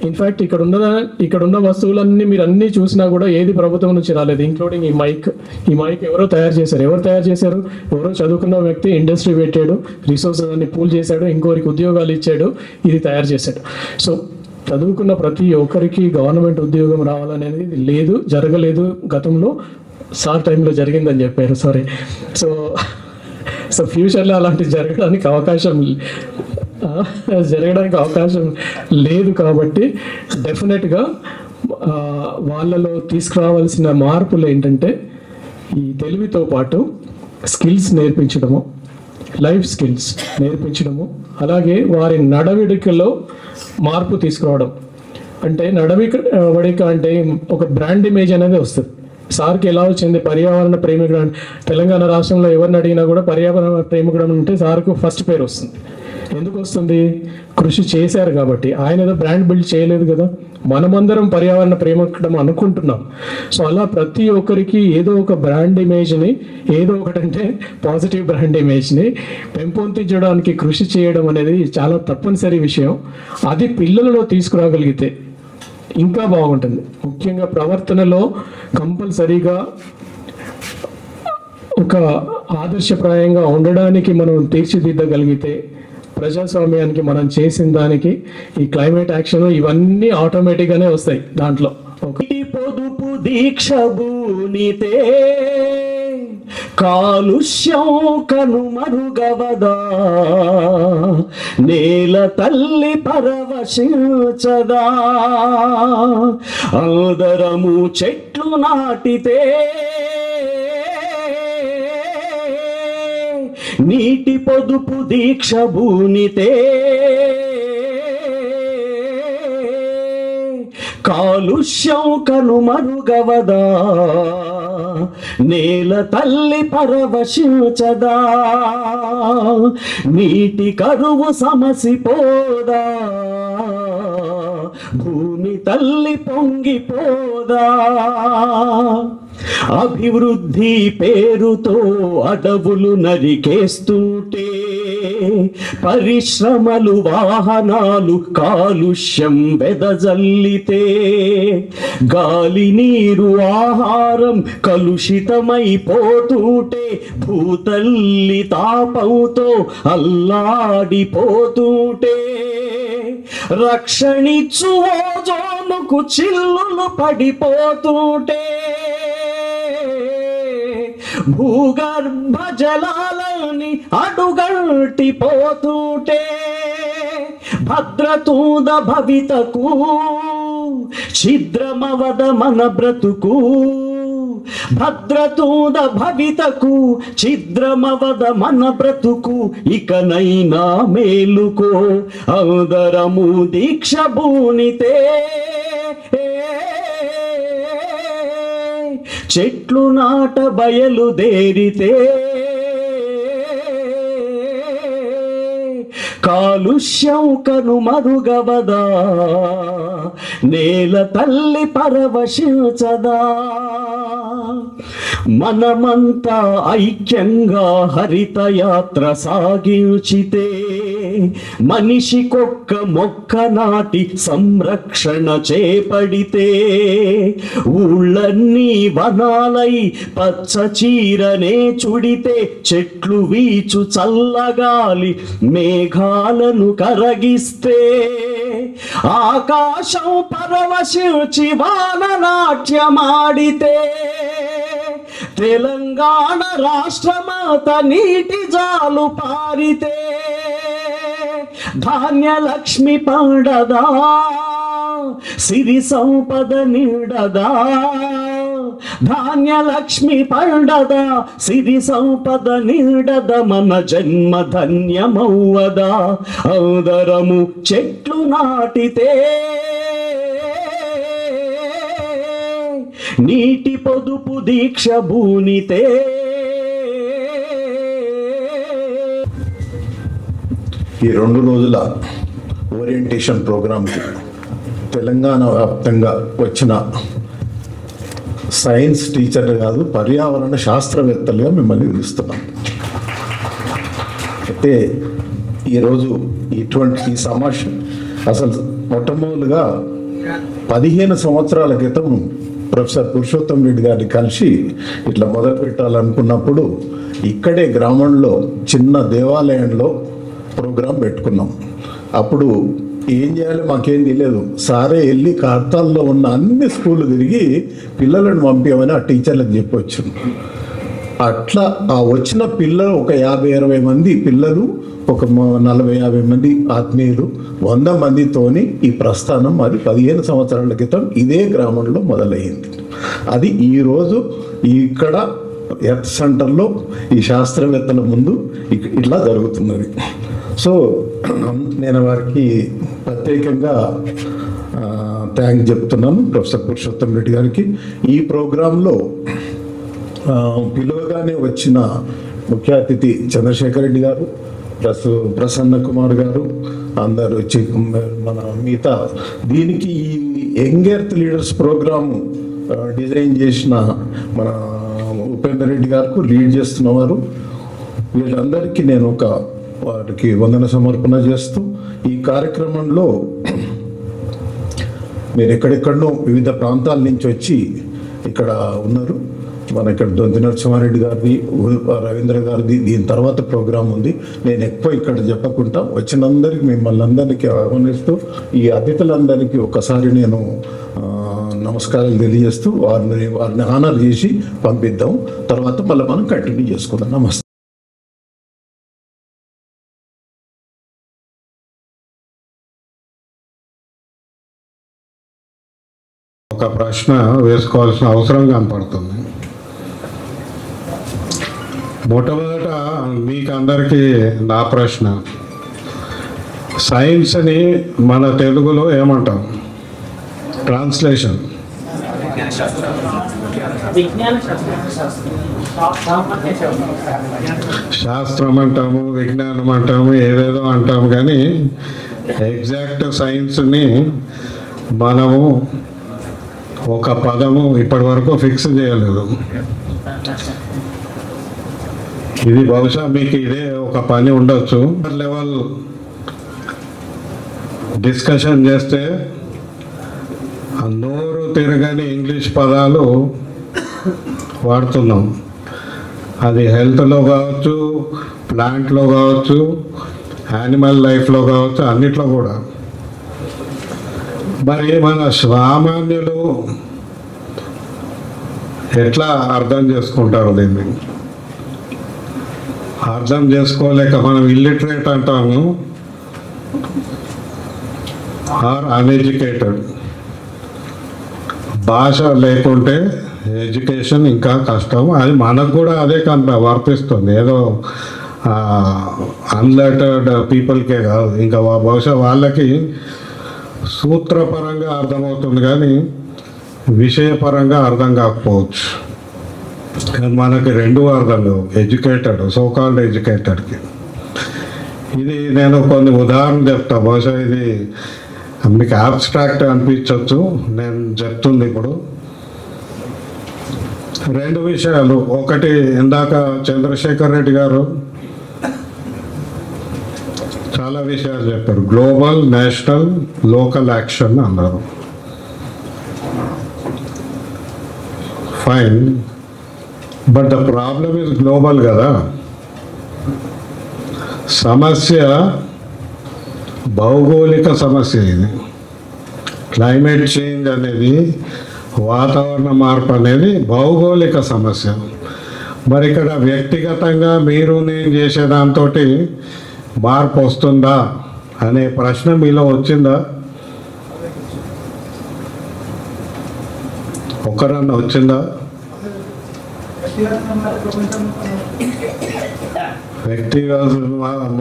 F: ఇన్ఫ్యాక్ట్ ఇక్కడ ఉన్న వస్తువులన్నీ మీరు అన్నీ చూసినా కూడా ఏది ప్రభుత్వం నుంచి రాలేదు, ఇంక్లూడింగ్ ఈ మైక్ ఎవరో తయారు చేశారు. ఎవరో చదువుకున్న వ్యక్తి ఇండస్ట్రీ పెట్టాడు, రిసోర్సెస్ అన్ని పూల్ చేశాడు, ఇంకోరికి ఉద్యోగాలు ఇచ్చాడు, ఇది తయారు చేశాడు. సో చదువుకున్న ప్రతి ఒక్కరికి గవర్నమెంట్ ఉద్యోగం రావాలనేది లేదు, జరగలేదు. గతంలో సార్ టైంలో జరిగిందని చెప్పారు. సారీ. సో ఫ్యూచర్లో అలాంటివి జరగడానికి అవకాశం లేదు. కాబట్టి డెఫినెట్గా వాళ్ళలో తీసుకురావాల్సిన మార్పులు ఏంటంటే ఈ తెలివితో పాటు స్కిల్స్ నేర్పించడము, లైఫ్ స్కిల్స్ నేర్పించడము, అలాగే వారి నడవడికలో మార్పు తీసుకురావడం. అంటే నడవడిక అంటే ఒక బ్రాండ్ ఇమేజ్ అనేది వస్తుంది. సార్కి ఎలా వచ్చింది పర్యావరణ ప్రేమికుడు? తెలంగాణ రాష్ట్రంలో ఎవరిని అడిగినా కూడా పర్యావరణ ప్రేమికుడు అంటే సార్కు ఫస్ట్ పేరు వస్తుంది. ఎందుకు వస్తుంది? కృషి చేశారు కాబట్టి. ఆయన ఏదో బ్రాండ్ బిల్డ్ చేయలేదు కదా, మనమందరం పర్యావరణ ప్రేమికుడు అనుకుంటున్నాం. సో అలా ప్రతి ఒక్కరికి ఏదో ఒక బ్రాండ్ ఇమేజ్ని, ఏదో ఒకటంటే పాజిటివ్ బ్రాండ్ ఇమేజ్ని పెంపొందించడానికి కృషి చేయడం అనేది చాలా తప్పనిసరి విషయం. అది పిల్లలలో తీసుకురాగలిగితే ఇంకా బాగుంటుంది. ముఖ్యంగా ప్రవర్తనలో కంపల్సరీగా ఒక ఆదర్శప్రాయంగా ఉండడానికి మనం తీర్చిదిద్దగలిగితే ప్రజాస్వామ్యానికి మనం చేసిన దానికి ఈ క్లైమేట్ యాక్షన్ ఇవన్నీ ఆటోమేటిక్గానే వస్తాయి దాంట్లో.
H: పొదుపు దీక్ష భూనితే కాలుష్యం కనుమరుగవదా, నేల తల్లి పరవశించదా, ఆదరము చెట్లు నాటితే నీటి పొదుపు దీక్ష బూనితే కాలుష్యం కనుమరుగవదా, నేల తల్లి పరవశించదా, నీటి కరువు సమసిపోదా, భూమి తల్లి పొంగిపోదా, అభివృద్ధి పేరుతో అడవులు నరికేస్తుంటే, పరిశ్రమలు వాహనాలు కాలుష్యం వెదజల్లితే, గాలి నీరు ఆహారం కలుషితమైపోతుంటే, భూతల్లి తాపంతో అల్లాడిపోతుంటే, రక్షణిచ్చు ఓజోనుకు చిల్లులు పడిపోతుంటే, భూగర్భ జలాలని అడుగంటిపోతుంటే, భద్రతూద భవితకు ఛిద్రమవద మన బ్రతుకు, భద్రతూద భవితకు ఛిద్రమవద మన బ్రతుకు, ఇకనైనా మేలుకో అందరము దీక్ష బూనితే, చెట్లు నాట బయలుదేరితే, కాలుష్యం కనుమరుగవదా, నేల తల్లి పరవశించదా, మనమంతా ఐక్యంగా హరితయాత్ర సాగించితే, మనిషికొక్క మొక్క నాటి సంరక్షణ చేపడితే, ఊళ్ళన్నీ వనాలై పచ్చ చీరనే చుడితే, చెట్లు వీచు చల్లగాలి మేఘాలను కరగిస్తే, ఆకాశం పరవశించి వాన నాట్యమాడితే, తెలంగాణ రాష్ట్రమాత నీటి జాలు పారితే, ధాన్యలక్ష్మి పండదా, సిరి సంపద నీడదా, ధాన్యలక్ష్మి పండదా, సిరి సంపద నీడద, మన జన్మ ధన్యమవ్వదా, అందరము చెట్లు నాటితే, నీటి పొదుపు దీక్ష బూనితే.
S: ఈ 2 రోజుల ఓరియంటేషన్ ప్రోగ్రాంకి తెలంగాణ వ్యాప్తంగా వచ్చిన సైన్స్ టీచర్లు కాదు, పర్యావరణ శాస్త్రవేత్తలుగా మిమ్మల్ని పిలుస్తున్నాం. అయితే ఈరోజు ఇటువంటి ఈ సమస్య అసలు మొట్టమొదలుగా 15 సంవత్సరాల క్రితం ప్రొఫెసర్ పురుషోత్తం రెడ్డి గారిని కలిసి ఇట్లా మొదలు పెట్టాలనుకున్నప్పుడు ఇక్కడే గ్రామంలో చిన్న దేవాలయంలో ప్రోగ్రాం పెట్టుకున్నాం. అప్పుడు ఏం చేయాలో మాకేం తెలియదు. సారే వెళ్ళి కార్తాల్లో ఉన్న అన్ని స్కూళ్ళు తిరిగి పిల్లలను పంపించమని ఆ టీచర్లకు చెప్పొచ్చు. అట్లా ఆ వచ్చిన పిల్లలు ఒక 50-60 మంది పిల్లలు, ఒక 40-50 మంది ఆత్మీయులు, 100 మందితోని ఈ ప్రస్థానం మరి 15 సంవత్సరాల క్రితం ఇదే గ్రామంలో మొదలయ్యింది. అది ఈరోజు ఇక్కడ ఎర్త్ సెంటర్లో ఈ శాస్త్రవేత్తల ముందు ఇట్లా జరుగుతున్నది. సో నేను వారికి ప్రత్యేకంగా థ్యాంక్స్ చెప్తున్నాను, ప్రొఫెసర్ పురుషోత్తం రెడ్డి గారికి. ఈ ప్రోగ్రాంలో పిలువగానే వచ్చిన ముఖ్య అతిథి చంద్రశేఖర్ రెడ్డి గారు, ప్రసన్న కుమార్ గారు అందరూ వచ్చి మన మిగతా దీనికి ఈ young earth leaders programme design చేసిన మన ఉపేందర్ రెడ్డి గారికి లీడ్ చేస్తున్నవారు, వీళ్ళందరికీ నేను వారికి వందన సమర్పణ చేస్తూ ఈ కార్యక్రమంలో మీరు ఎక్కడెక్కడో వివిధ ప్రాంతాల నుంచి వచ్చి ఇక్కడ ఉన్నారు. మన ఇక్కడ దొంతి నరసింహారెడ్డి గారిది, రవీంద్ర గారిది, దీని తర్వాత ప్రోగ్రాం ఉంది. నేను ఎక్కువ ఇక్కడ చెప్పకుండా వచ్చినందరికీ మిమ్మల్ని అందరికీ ఆహ్వానిస్తూ ఈ అతిథులందరికీ ఒకసారి నేను నమస్కారాలు తెలియజేస్తూ వారిని ఆనర్ చేసి పంపిద్దాం. తర్వాత మళ్ళీ మనం కంటిన్యూ చేసుకుందాం. నమస్తే.
T: ఒక ప్రశ్న వేసుకోవాల్సిన అవసరం కనపడుతుంది. మొట్టమొదట మీకు అందరికీ నా ప్రశ్న, సైన్స్ని మన తెలుగులో ఏమంటాం? ట్రాన్స్లేషన్ శాస్త్రం అంటాము, విజ్ఞానం అంటాము, ఏదేదో అంటాము, కానీ ఎగ్జాక్ట్ సైన్స్ని మనము ఒక పదము ఇప్పటి వరకు ఫిక్స్ చేయలేదు. ఇది బహుశా మీకు ఇదే ఒక పని ఉండొచ్చు. లెవెల్ డిస్కషన్ చేస్తే నోరు తిరగని ఇంగ్లీష్ పదాలు వాడుతున్నాం. అది హెల్త్లో కావచ్చు, ప్లాంట్లో కావచ్చు, యానిమల్ లైఫ్లో కావచ్చు, అన్నిట్లో కూడా. మరి మన సామాన్యులు ఎట్లా అర్థం చేసుకుంటారు దీన్ని? అర్థం చేసుకోలేక మనం ఇల్లిటరేట్ అంటాము ఆర్ అన్ఎడ్యుకేటెడ్. భాష లేకుంటే ఎడ్యుకేషన్ ఇంకా కష్టం. అది మనకు కూడా అదే వర్తిస్తుంది. ఏదో అన్లర్టెడ్ పీపుల్కే కాదు, ఇంకా బహుశా వాళ్ళకి సూత్రపరంగా అర్థమవుతుంది కానీ విషయపరంగా అర్థం కాకపోవచ్చు. కానీ మనకి రెండు అర్థం లేవు, ఎడ్యుకేటెడ్, సోకాల్డ్ ఎడ్యుకేటెడ్కి. ఇది నేను కొన్ని ఉదాహరణలు చెప్తా. బహుశా ఇది మీకు ఆబ్స్ట్రాక్ట్ అనిపించవచ్చు నేను చెప్తుంది ఇప్పుడు. రెండు విషయాలు. ఒకటి, ఇందాక చంద్రశేఖర్ రెడ్డి గారు చాలా విషయాలు చెప్పారు. గ్లోబల్, నేషనల్, లోకల్ యాక్షన్ అన్నారు. Fine, but the problem is global కదా. సమస్య భౌగోళిక సమస్య. ఇది క్లైమేట్ చేంజ్ అనేది, వాతావరణ మార్పు అనేది భౌగోళిక సమస్య. మరి ఇక్కడ వ్యక్తిగతంగా మీరు నేను చేసే దాంతో మార్పు వస్తుందా అనే ప్రశ్న మీలో వచ్చిందా? ఒక్కరన్నా వచ్చిందా? వ్యక్తిగత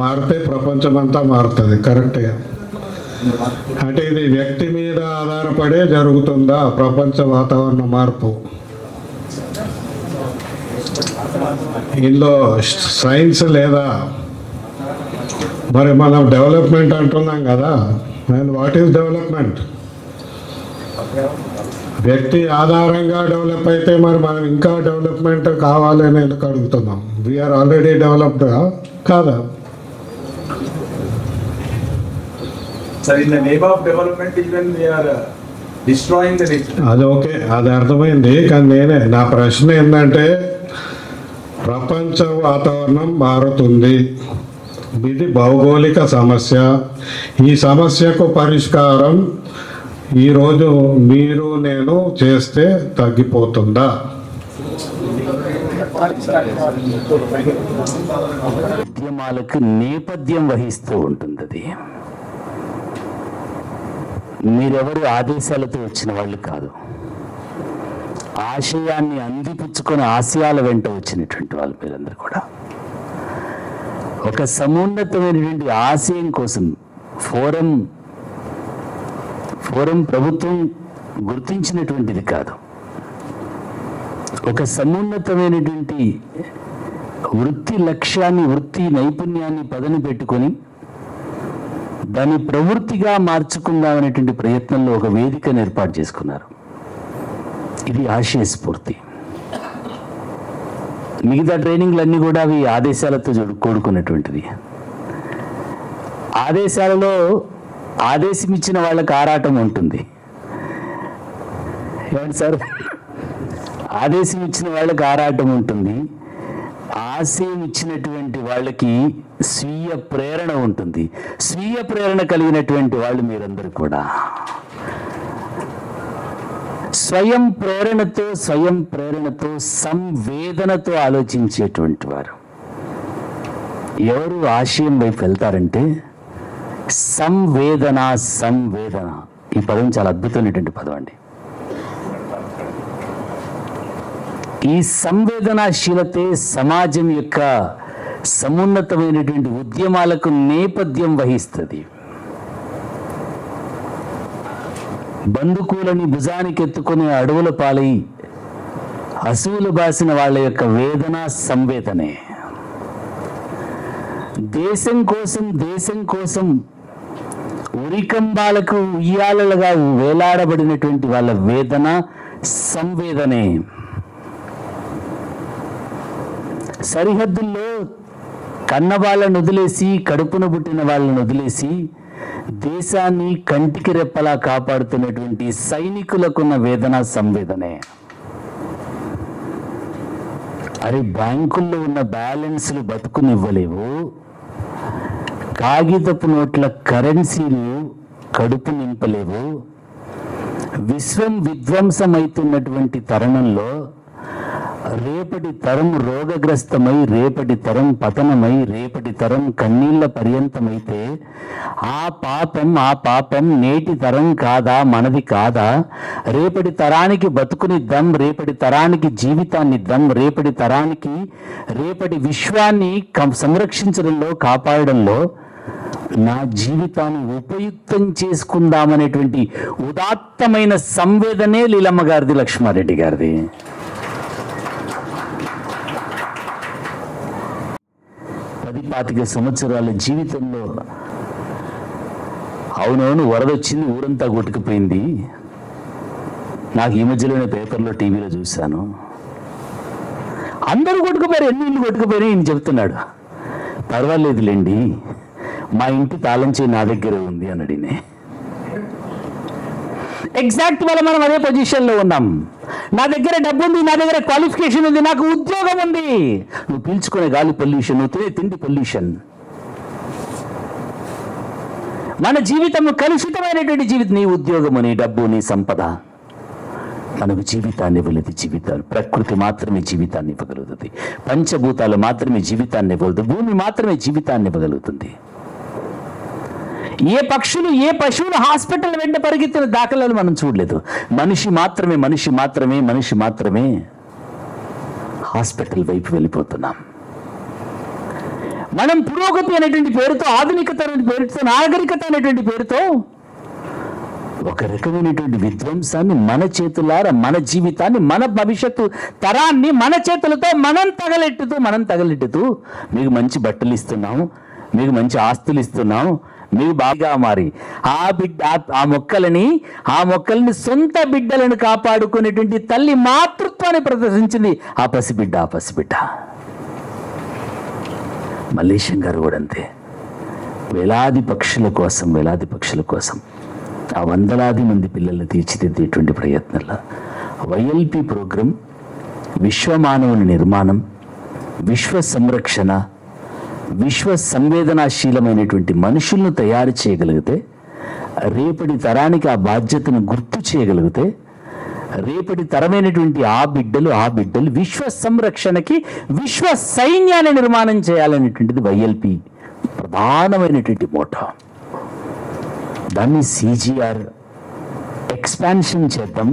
T: మారితే ప్రపంచం అంతా మారుతుంది. కరెక్ట్గా. అంటే ఇది వ్యక్తి మీద ఆధారపడే జరుగుతుందా ప్రపంచ వాతావరణ మార్పు? ఇందులో సైన్స్ లేదా? మరి మనం డెవలప్మెంట్ అంటున్నాం కదా, అండ్ వాట్ ఈస్ డెవలప్మెంట్? వ్యక్తి ఆధారంగా డెవలప్ అయితే మరి మనం ఇంకా డెవలప్మెంట్ కావాలని ఎందుకు అడుగుతున్నాం? వీఆర్ ఆల్రెడీ డెవలప్డ్ కాదా? అది ఓకే, అది అర్థమైంది. కానీ నా ప్రశ్న ఏంటంటే, ప్రపంచ వాతావరణం మారుతుంది, ఇది భౌగోళిక సమస్య. ఈ సమస్యకు పరిష్కారం ఈరోజు మీరు నేను చేస్తే తగ్గిపోతుందా?
J: ఉద్యమాలకు నేపథ్యం వహిస్తూ ఉంటుంది అది. మీరెవరు ఆదేశాలతో వచ్చిన వాళ్ళు కాదు, ఆశయాన్ని అందిపుచ్చుకొని ఆశయాల వెంట వచ్చినటువంటి వాళ్ళు మీరందరూ కూడా. ఒక సమున్నతమైనటువంటి ఆశయం కోసం ఫోరం ప్రభుత్వం గుర్తించినటువంటిది కాదు. ఒక సమున్నతమైనటువంటి వృత్తి లక్ష్యాన్ని, వృత్తి నైపుణ్యాన్ని పదను పెట్టుకొని దాన్ని ప్రవృత్తిగా మార్చుకుందామనేటువంటి ప్రయత్నంలో ఒక వేదికను ఏర్పాటు చేసుకున్నారు. ఇది ఆశయ స్ఫూర్తి. మిగతా ట్రైనింగ్లన్నీ కూడా అవి ఆదేశాలతో కూడుకున్నటువంటిది. ఆదేశాలలో ఆదేశం ఇచ్చిన వాళ్ళకి ఆరాటం ఉంటుంది. ఏమండి సార్? ఆదేశం ఇచ్చిన వాళ్ళకి ఆరాటం ఉంటుంది, ఆశయం ఇచ్చినటువంటి వాళ్ళకి స్వీయ ప్రేరణ ఉంటుంది. స్వీయ ప్రేరణ కలిగినటువంటి వాళ్ళు మీరందరూ కూడా. స్వయం ప్రేరణతో సంవేదనతో ఆలోచించేటువంటి వారు ఎవరు ఆశయం వైపు వెళ్తారంటే సంవేదన. ఈ పదం చాలా అద్భుతమైనటువంటి పదం అండి. ఈ సంవేదనాశీలతే సమాజం యొక్క సమున్నతమైనటువంటి ఉద్యమాలకు నేపథ్యం వహిస్తుంది. బందుకూలని భుజానికి ఎత్తుకునే అడవుల పాలై అసువులు బాసిన వాళ్ళ యొక్క వేదన సంవేదనే. దేశం కోసం ఉరికంబాలకు ఉయ్యాలలుగా వేలాడబడినటువంటి వాళ్ళ వేదన సంవేదనే. సరిహద్దుల్లో కన్న వాళ్ళను వదిలేసి కడుపున పుట్టిన వాళ్ళను వదిలేసి దేశాన్ని కంటికి రెప్పలా కాపాడుతున్నటువంటి సైనికులకున్న వేదన సంవేదనే. అరే బ్యాంకుల్లో ఉన్న బ్యాలెన్స్లు బతుకునివ్వలేవు, కాగితపు నోట్ల కరెన్సీలు కడుపు నింపలేవు. విశ్వం విధ్వంసమైతున్నటువంటి తరుణంలో రేపటి తరం రోగగ్రస్తమై, రేపటి తరం పతనమై, రేపటి తరం కన్నీళ్ల పర్యంతమైతే ఆ పాపం నేటి తరం కాదా, మనది కాదా? రేపటి తరానికి బతుకునిద్దాం, రేపటి తరానికి జీవితాన్నిద్దాం, రేపటి తరానికి రేపటి విశ్వాన్ని సంరక్షించడంలో కాపాడడంలో నా జీవితాన్ని ఉపయుక్తం చేసుకుందామనేటువంటి ఉదాత్తమైన సంవేదనే లీలమ్మ గారిది, లక్ష్మారెడ్డి గారిది. పాతిక సంవత్సరాల జీవితంలో అవునవును వరద వచ్చింది, ఊరంతా కొట్టుకుపోయింది. నాకు ఈ మధ్యలోనే పేపర్లో టీవీలో చూశాను, అందరూ కొట్టుకుపోయారు, ఎన్ని ఇల్లు కొట్టుకుపోయారు ఈయన చెప్తున్నాడు. పర్వాలేదులేండి, మా ఇంటి తాళం చేయి నా దగ్గరే ఉంది అన్నాడు. ఎగ్జాక్ట్ వల్ల మనం అదే పొజిషన్లో ఉన్నాం. నా దగ్గర డబ్బు ఉంది, నా దగ్గర క్వాలిఫికేషన్ ఉంది, నాకు ఉద్యోగం ఉంది. నువ్వు పీల్చుకునే గాలి పొల్యూషన్, నువ్వు తినే తిండి పొల్యూషన్. మన జీవితం కలుషితమైనటువంటి జీవితం. నీ ఉద్యోగము, నీ డబ్బు, నీ సంపద మనకు జీవితాన్ని ఇవ్వలేదు. జీవితాలు ప్రకృతి మాత్రమే జీవితాన్ని ఇవ్వగలుగుతుంది, పంచభూతాలు మాత్రమే జీవితాన్ని ఇవ్వగలుగుతుంది, భూమి మాత్రమే జీవితాన్ని ఇవ్వగలుగుతుంది. ఏ పక్షులు ఏ పశువులు హాస్పిటల్ వెంట పరిగెత్తిన దాఖలాలు మనం చూడలేదు. మనిషి మాత్రమే హాస్పిటల్ వైపు వెళ్ళిపోతున్నాం. మనం పురోగతి అనేటువంటి పేరుతో, ఆధునికత అనే పేరుతో, నాగరికత అనేటువంటి పేరుతో ఒక రకమైనటువంటి విధ్వంసాన్ని మన చేతులారా, మన జీవితాన్ని, మన భవిష్యత్తు తరాన్ని మన చేతులతో మనం తగలెట్టుతూ మీకు మంచి బట్టలు ఇస్తున్నాం, మీకు మంచి ఆస్తులు ఇస్తున్నాం, మీకు బాగా మారి ఆ మొక్కలని సొంత బిడ్డలను కాపాడుకునేటువంటి తల్లి మాతృత్వాన్ని ప్రదర్శించింది ఆ పసిబిడ్డ. మల్లేశం గారు కూడా అంతే. వేలాది పక్షుల కోసం ఆ వందలాది మంది పిల్లల్ని తీర్చిదిద్దేటువంటి ప్రయత్నంలో వైఎల్పి ప్రోగ్రాం విశ్వమానవుని నిర్మాణం, విశ్వ సంరక్షణ, విశ్వ సంవేదనాశీలమైనటువంటి మనుషులను తయారు చేయగలిగితే, రేపటి తరానికి ఆ బాధ్యతను గుర్తు చేయగలిగితే, రేపటి తరమైనటువంటి ఆ బిడ్డలు విశ్వ సంరక్షణకి విశ్వ సైన్యాన్ని నిర్మాణం చేయాలనేటువంటిది వైఎల్పి ప్రధానమైనటువంటి మోటో. దాన్ని సిజిఆర్ ఎక్స్పాన్షన్ చేద్దాం.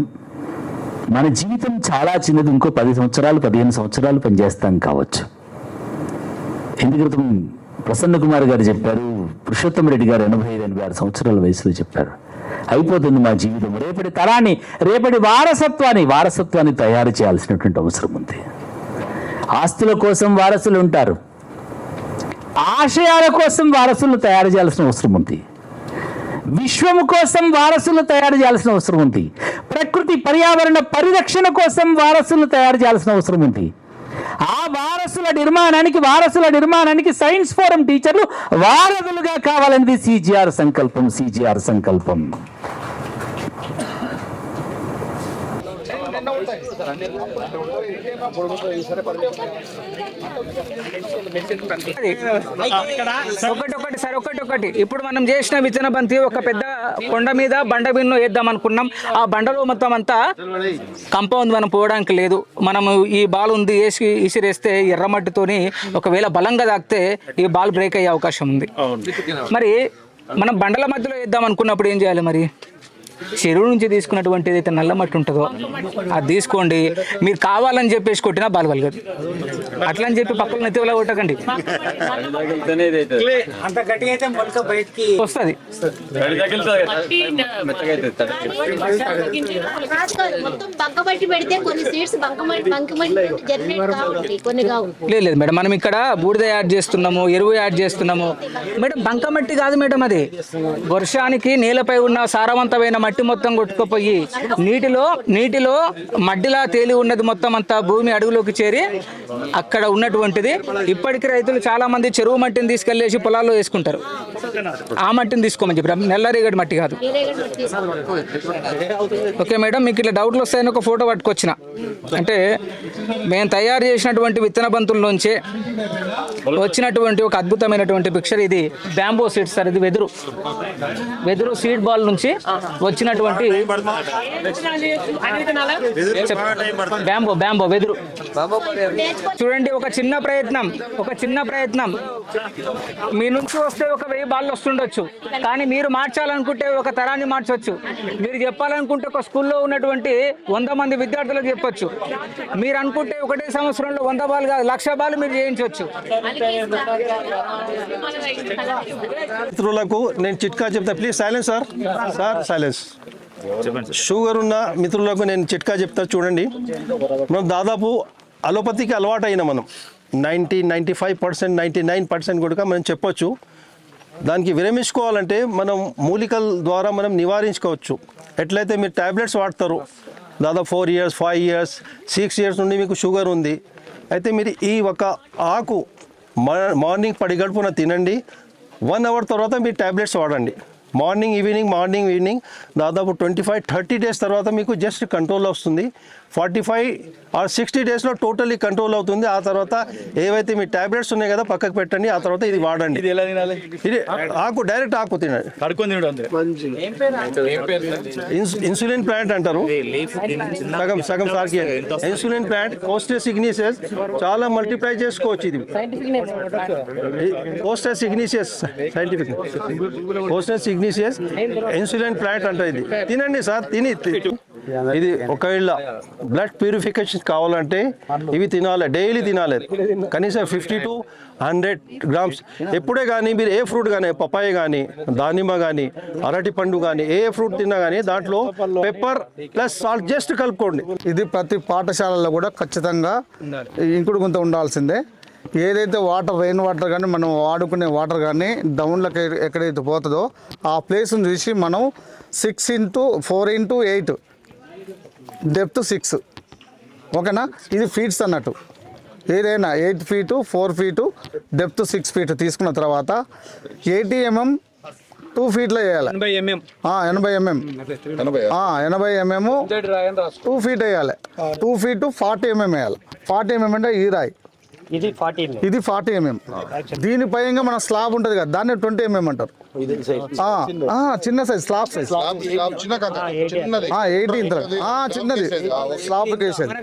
J: మన జీవితం చాలా చిన్నది, ఇంకో 10 సంవత్సరాలు 15 సంవత్సరాలు పనిచేస్తాం కావచ్చు. ఎందుకు ప్రసన్న కుమార్ గారు చెప్పారు, పురుషోత్తమ రెడ్డి గారు 85-86 సంవత్సరాల వయసులో చెప్పారు, అయిపోతుంది మా జీవితం. రేపటి వారసత్వాన్ని తయారు చేయాల్సినటువంటి అవసరం ఉంది. ఆస్తుల కోసం వారసులు ఉంటారు, ఆశయాల కోసం వారసులు తయారు చేయాల్సిన అవసరం ఉంది. విశ్వము కోసం వారసులు తయారు చేయాల్సిన అవసరం ఉంది. ప్రకృతి పర్యావరణ పరిరక్షణ కోసం వారసులు తయారు చేయాల్సిన అవసరం ఉంది. ఆ వారసుల నిర్మాణానికి సైన్స్ ఫోరం టీచర్లు వారధులుగా కావాలనేది సిజిఆర్ సంకల్పం.
K: ఒకటి ఇప్పుడు మనం చేసిన విత్తన బంతి ఒక పెద్ద కొండ మీద బండ బిన్ను వేద్దాం అనుకున్నాం. ఆ బండలో మొత్తం అంతా కంపౌండ్ మనం పోవడానికి లేదు. మనం ఈ బాల్ ఉంది వేసి ఇసిరేస్తే ఎర్రమట్టితోని ఒకవేళ బలంగా తాకితే ఈ బాల్ బ్రేక్ అయ్యే అవకాశం ఉంది. మరి మనం బండల మధ్యలో వేద్దాం అనుకున్నప్పుడు ఏం చేయాలి? మరి చెరువు నుంచి తీసుకున్నటువంటి ఏదైతే నల్ల మట్టి ఉంటుందో అది తీసుకోండి. మీరు కావాలని చెప్పేసి కొట్టినా బాల్ కలగదు. అట్లా అని చెప్పి పక్కన నెత్తివలా కొట్టకండి, వస్తుంది. లేదు మేడం, మనం ఇక్కడ బూడిద యాడ్ చేస్తున్నాము, ఎరువు యాడ్ చేస్తున్నాము మేడం. బంకమట్టి కాదు మేడం, అది వర్షానికి నేలపై ఉన్న సారవంతమైన మట్టి మొత్తం కొట్టుకుపోయి నీటిలో మడ్డిలా తేలి ఉన్నది మొత్తం అంతా భూమి అడుగులోకి చేరి అక్కడ ఉన్నటువంటిది. ఇప్పటికీ రైతులు చాలా మంది చెరువు మట్టిని తీసుకెళ్లేసి పొలాల్లో వేసుకుంటారు. ఆ మట్టిని తీసుకోమని చెప్పి, నల్లరేగడి మట్టి కాదు. ఓకే మేడం, మీకు ఇట్లా డౌట్లు వస్తాయని ఒక ఫోటో పట్టుకొచ్చిన. అంటే మేము తయారు చేసినటువంటి విత్తన బంతుల్లోంచే వచ్చినటువంటి ఒక అద్భుతమైనటువంటి పిక్చర్. ఇది బ్యాంబో సీడ్స్ సార్. ఇది వెదురు సీడ్ బాల్ నుంచి వచ్చినటువంటి బ్యాంబో వెదురు. చూడండి, ఒక చిన్న ప్రయత్నం మీ నుంచి వస్తే ఒక 1000 బాళ్ళు వస్తుండొచ్చు, కానీ మీరు మార్చాలనుకుంటే ఒక తరాన్ని మార్చవచ్చు. మీరు చెప్పాలనుకుంటే ఒక స్కూల్లో ఉన్నటువంటి 100 మంది విద్యార్థులకు చెప్పొచ్చు. మీరు అనుకుంటే ఒకటే సంవత్సరంలో 100 బాల్ కాదు 1,00,000 బాల్ మీరు చేయించవచ్చు.
L: మిత్రులకు నేను చిట్కా చెప్తా, please silence sir. Silence. Sugar ఉన్న మిత్రులకు నేను చిట్కా చెప్తా చూడండి. మనం దాదాపు అలోపతికి అలవాటు అయినా మనం 95%, 99% కూడా మనం చెప్పొచ్చు. దానికి విరమించుకోవాలంటే మనం మూలికల ద్వారా మనం నివారించుకోవచ్చు. ఎట్లయితే మీరు ట్యాబ్లెట్స్ వాడతారు, దాదాపు 4 years, 5 years, 6 years నుండి మీకు షుగర్ ఉంది, అయితే మీరు ఈ ఒక ఆకు మార్నింగ్ 10 గడుపున తినండి. 1 hour తర్వాత మీరు ట్యాబ్లెట్స్ వాడండి. మార్నింగ్ ఈవినింగ్ దాదాపు 25-30 days తర్వాత మీకు జస్ట్ కంట్రోల్ వస్తుంది. 45 or 60 daysలో టోటల్లీ కంట్రోల్ అవుతుంది. ఆ తర్వాత ఏవైతే మీ ట్యాబ్లెట్స్ ఉన్నాయి కదా పక్కకు పెట్టండి, ఆ తర్వాత ఇది వాడండి. ఇది ఆకు డైరెక్ట్ ఆకు తినండి. ఇన్సులిన్ ప్లాంట్ అంటారు, సగం సార్కి ఇన్సులిన్ ప్లాంట్. కోస్టస్ ఇగ్నిసియస్ చాలా మల్టిప్లై చేసుకోవచ్చు. ఇది కోస్టస్ ఇగ్నిసియస్ సైంటిఫిక్ కోస్టస్ ఇగ్నిసియస్ ఇన్సులిన్ ప్లాంట్ అంటారు. ఇది తినండి సార్. ఇది ఒకవేళ బ్లడ్ ప్యూరిఫికేషన్ కావాలంటే ఇవి తినాలి, డైలీ తినాలి, కనీసం 50 to 100 grams. ఎప్పుడే కానీ మీరు ఏ ఫ్రూట్ కానీ, పపాయ కానీ, దానిమ్మ కానీ, అరటి పండు కానీ, ఏ ఫ్రూట్ తిన్నా కానీ దాంట్లో పెప్పర్ ప్లస్ సాల్ట్ జస్ట్ కలుపుకోండి.
M: ఇది ప్రతి పాఠశాలలో కూడా ఖచ్చితంగా ఇంకుడు గుంత ఉండాల్సిందే. ఏదైతే రెయిన్ వాటర్ కానీ మనం వాడుకునే వాటర్ కానీ డౌన్లోకి ఎక్కడైతే పోతుందో ఆ ప్లేస్ని చూసి మనం 6 into 4 into 8 డెప్త్ 6, ఓకేనా? ఇది ఫీట్స్ అన్నట్టు. ఏదైనా 8 feet 4 feet డెప్త్ 6 feet తీసుకున్న తర్వాత 80 mm 2 feet వేయాలి. 80 mm 2 feet వేయాలి. 2 feet 40 mm వేయాలి. 40 mm అంటే ఈ రాయి, ఇది 40 mm. దీనిపైగా మన స్లాబ్ ఉంటుంది కదా, దాన్ని 20 mm అంటారు. చిన్న సైజ్ స్లాబ్ సైజ్ 18 చిన్నది స్లాబ్ వేసేది.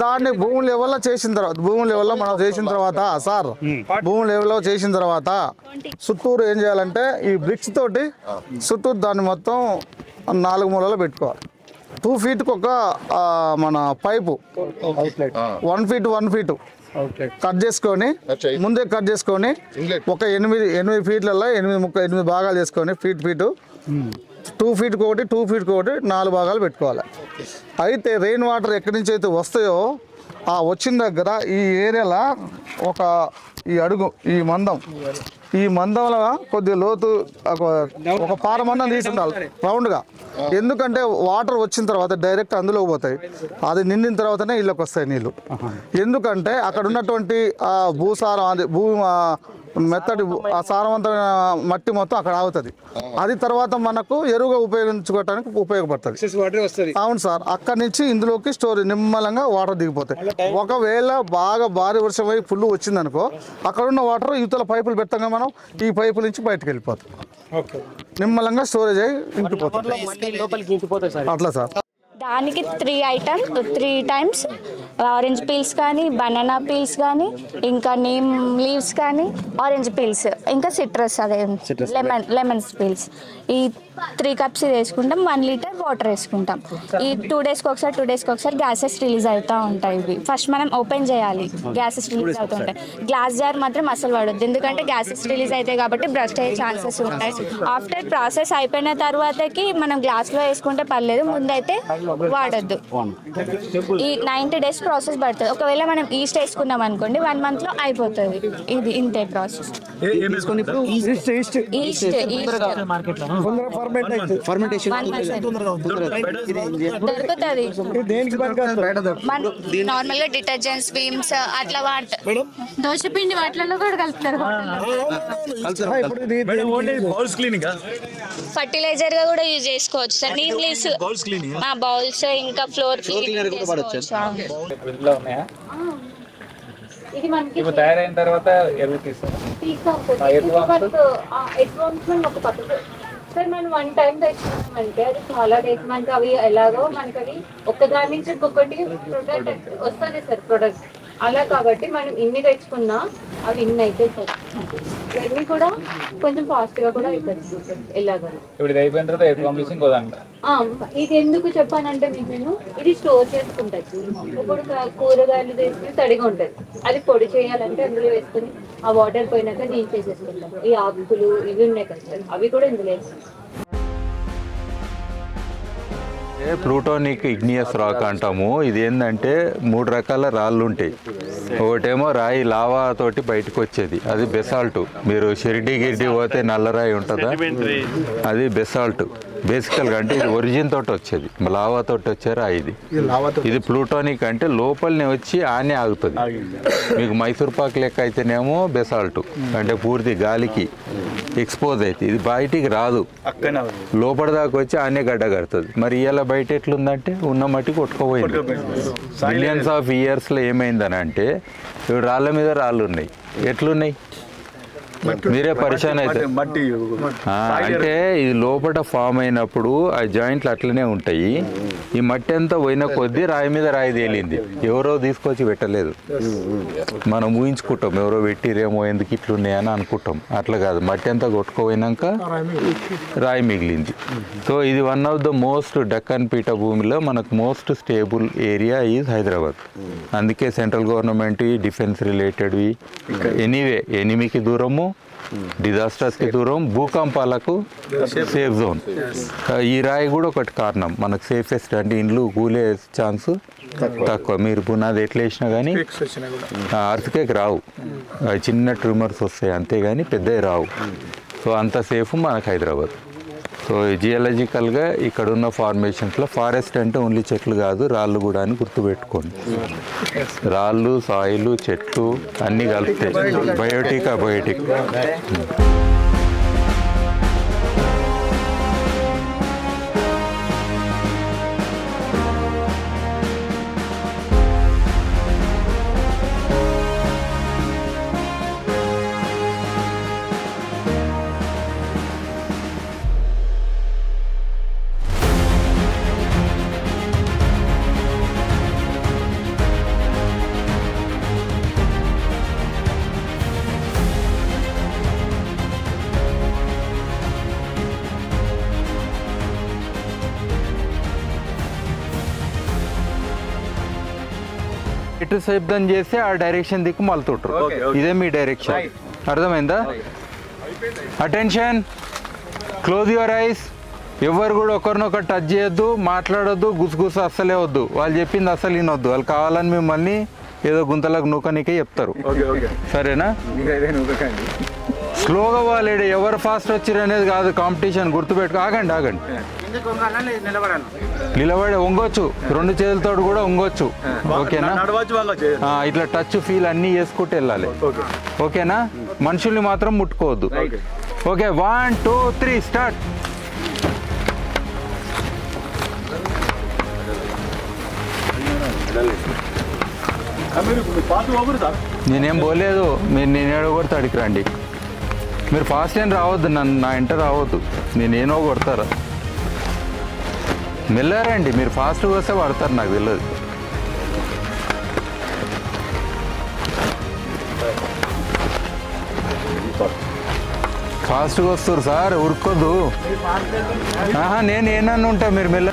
M: దాన్ని భూమి లెవెల్లో చేసిన తర్వాత చుట్టూరు ఏం చేయాలంటే ఈ బ్రిక్స్ తోటి చుట్టూరు దాన్ని మొత్తం 4 మూలలో పెట్టుకోవాలి. 2 feet ఒక మన పైపు 1 feet కట్ చేసుకొని ముందే కట్ చేసుకొని ఒక 8 feetలలో 8 భాగాలు చేసుకొని ఫీట్ 2 feet ఒకటి 2 feet ఒకటి 4 భాగాలు పెట్టుకోవాలి. అయితే రెయిన్ వాటర్ ఎక్కడి నుంచి అయితే వస్తాయో ఆ వచ్చిన దగ్గర ఈ ఏరియాలో ఈ అడుగు ఈ మందంలో కొద్దిగా లోతు ఒక పార మందం తీసి ఉండాలి రౌండ్గా. ఎందుకంటే వాటర్ వచ్చిన తర్వాత డైరెక్ట్ అందులోకి పోతాయి, అది నిండిన తర్వాతనే ఇళ్ళకి వస్తాయి నీళ్ళు. ఎందుకంటే అక్కడ ఉన్నటువంటి భూసారం మెత్తటి ఆ సారవంతమైన మట్టి మొత్తం అక్కడ ఆగుతుంది. అది తర్వాత మనకు ఎరువుగా ఉపయోగించుకోవడానికి ఉపయోగపడుతుంది. అవును సార్, అక్కడి నుంచి ఇందులోకి స్టోరేజ్ నిమ్మలంగా వాటర్ దిగిపోతాయి. ఒకవేళ బాగా భారీ వర్షం అయి ఫుల్ వచ్చిందనుకో, అక్కడ ఉన్న వాటర్ యువతల పైపులు పెట్టంగా మనం ఈ పైపుల నుంచి బయటకు వెళ్ళిపోతాం. నిమ్మలంగా స్టోరేజ్ అయ్యి ఇంటిపోతాయి. అట్లా సార్.
N: దానికి 3 టైమ్స్ ఆరెంజ్ పీల్స్ కానీ, బనానా పీల్స్ కానీ, ఇంకా నీమ్ లీవ్స్ కానీ, ఆరెంజ్ పీల్స్, ఇంకా సిట్రస్ అదే లెమన్స్ పీల్స్, ఈ 3 కప్స్ వేసుకుంటాం. 1 లీటర్ వాటర్ వేసుకుంటాం. ఈ 2 డేస్కి ఒకసారి గ్యాసెస్ రిలీజ్ అవుతూ ఉంటాయి. ఇవి ఫస్ట్ మనం ఓపెన్ చేయాలి, గ్యాసెస్ రిలీజ్ అవుతూ ఉంటాయి. గ్లాస్ జార్ మాత్రం అసలు వాడొద్దు, ఎందుకంటే గ్యాసెస్ రిలీజ్ అవుతాయి కాబట్టి బ్రస్ట్ అయ్యే ఛాన్సెస్ ఉంటాయి. ఆఫ్టర్ ప్రాసెస్ అయిపోయిన తర్వాతకి మనం గ్లాస్లో వేసుకుంటే పర్లేదు, ముందైతే వాడద్దు. ఈ 90 డేస్ ప్రాసెస్ పడుతుంది. ఒకవేళ మనం ఈస్ట్ వేసుకున్నాం అనుకోండి 1 మంత్లో అయిపోతుంది. ఇది ఇంతే ప్రాసెస్. దొరుకుతుంది. నార్మల్ గా డిటర్జెంట్స్, విమ్స్ అట్లా వాడతారు. దోశపిండి వాటిలలో కూడా కలుపుతారు. ఫర్టిలైజర్ గా కూడా యూజ్ చేసుకోవచ్చు సార్. నీమ్ లీవ్స్, బౌల్స్, ఇంకా ఫ్లోర్
J: ఇది మనకి తయారైన తర్వాత సార్ మనం 1 టైం తెచ్చుకున్నామంటే అది చాలా డేస్ మనకి అవి ఎలాగో మనకి అవి ఒక్కదాని నుంచి ఇంకొకటి ప్రొడక్ట్ వస్తుంది సార్ ప్రొడక్ట్ అలా. కాబట్టి మనం ఇన్ని తెచ్చుకున్నా అవి ఇన్ని అయితే సార్ ఇవన్నీ కూడా కొంచెం ఫాస్ట్గా కూడా అవుతుంది. ఎలాగో
U: ఇప్పుడు ఇది అయిపోయిన తర్వాత
J: ఇది ఎందుకు చెప్పానంటే మీకు నేను ఇది స్టోర్ చేసుకుంటాను. ఇప్పుడు కూరగాయలు వేసుకుని తడిగా ఉంటుంది, అది పొడి చేయాలంటే అందులో వేసుకుని ఆ వాటర్ పోయినాక నేను చేసేసుకుంటాం. ఈ ఆకులు ఇవి ఉన్నాయి కదా సార్, అవి కూడా ఇందులో వేస్తాం.
I: ప్లూటోనిక్ ఇగ్నియస్ రాక్ అంటాము. ఇది ఏంటంటే 3 రకాల రాళ్ళు ఉంటాయి. ఒకటేమో రాయి లావా తోటి బయటకు వచ్చేది, అది బెసాల్ట్. మీరు షిరిడి గిరిడి పోతే నల్లరాయి ఉంటుందా, అది బెసాల్ట్. బేసికల్గా అంటే ఇది ఒరిజిన్ తోటి వచ్చేది, లావా తోటి వచ్చే రాయి ఇది. ఇది ప్లూటోనిక్ అంటే లోపలనే వచ్చి ఆనే ఆగుతుంది. మీకు మైసూర్ పాక్ లెక్క అయితేనేమో బెసాల్ట్ అంటే పూర్తి గాలికి ఎక్స్పోజ్ అవుతుంది. ఇది బయటికి రాదు, లోపల దాకా వచ్చి ఆనే గడ్డ కడుతుంది. మరి ఇలా బయట ఎట్లుందంటే ఉన్న మట్టి కొట్టుకోపోయింది. మిలియన్స్ ఆఫ్ ఇయర్స్లో ఏమైందని అంటే ఇప్పుడు రాళ్ళ మీద రాళ్ళు ఉన్నాయి. ఎట్లున్నాయి మీరే పరిశాన్ అయితే అంటే ఇది లోపల ఫామ్ అయినప్పుడు ఆ జాయింట్లు అట్లనే ఉంటాయి. ఈ మట్టి అంతా పోయిన కొద్దీ రాయి మీద రాయి తేలింది, ఎవరో తీసుకొచ్చి పెట్టలేదు. మనం ఊహించుకుంటాం ఎవరో పెట్టిరేమో ఎందుకు ఇట్లున్నాయని అనుకుంటాం. అట్లా కాదు, మట్టి అంతా కొట్టుకుపోయినాక రాయి మిగిలింది. సో ఇది one of the most Deccan పీఠభూమిలో మనకు most stable area is Hyderabad. అందుకే సెంట్రల్ గవర్నమెంట్ డిఫెన్స్ రిలేటెడ్వి ఎనీవే ఎనిమికి దూరము, డిజాస్టర్స్కి దూరం, భూకంపాలకు సేఫ్ జోన్. ఈ రాయి కూడా ఒకటి కారణం, మనకు సేఫెస్ట్ అంటే ఇండ్లు కూలే ఛాన్స్ తక్కువ. మీరు పునాది ఎట్లా వేసినా కానీ అర్త్క్వేక్ రావు, చిన్న ట్రిమర్స్ వస్తాయి అంతేగాని పెద్దవి రావు. సో అంత సేఫ్ మనకు హైదరాబాద్. సో జియాలజికల్గా ఇక్కడ ఉన్న ఫార్మేషన్స్లో ఫారెస్ట్ అంటే ఓన్లీ చెట్లు కాదు, రాళ్ళు కూడా అని గుర్తుపెట్టుకోండి. రాళ్ళు, సాయిలు, చెట్లు అన్నీ కలుపుతాయి, బయోటిక్ అబయోటిక్. ఎటు శబ్దం చేస్తే ఆ డైరెక్షన్ దిక్కు మలుతుంటారు. ఇదే మీ డైరెక్షన్, అర్థమైందా? Attention, close your eyes. ఎవరు కూడా ఒకరినొకరు టచ్ చేయొద్దు, మాట్లాడొద్దు, గుసగుస అస్సలే వద్దు. వాళ్ళు చెప్పింది అస్సలు వినొద్దు. వాళ్ళు కావాలని మిమ్మల్ని ఏదో గుంతలకు నూకనికే చెప్తారు, సరేనా? స్లోగా వాళ్ళేడు ఎవరు ఫాస్ట్ వచ్చారు అనేది కాదు కాంపిటీషన్, గుర్తుపెట్టుకో. ఆగండి ఆగండి, నిలబడి వంగొచ్చు, 2 చేతులతో కూడా వంగొచ్చు, ఓకేనా? ఇట్లా టచ్ ఫీల్ అన్నీ చేసుకుంటూ వెళ్ళాలి, ఓకేనా? మనుషుల్ని మాత్రం ముట్టుకోవద్దు. Okay 1 2 3 start. నేనేం పోలేదు, మీరు నేనేడో కొడితే అడిగి రండి. మీరు ఫాస్ట్ ఏం రావద్దు, నా ఇంట రావద్దు, నేనేనో కొడతారా. మెల్లారండి, మీరు ఫాస్ట్గా వస్తే పడతారు, నాకు తెలియదు. ఫాస్ట్గా వస్తారు సార్, ఉరుక్కొద్దు. నేను ఏనన్నా ఉంటా, మీరు మెల్ల.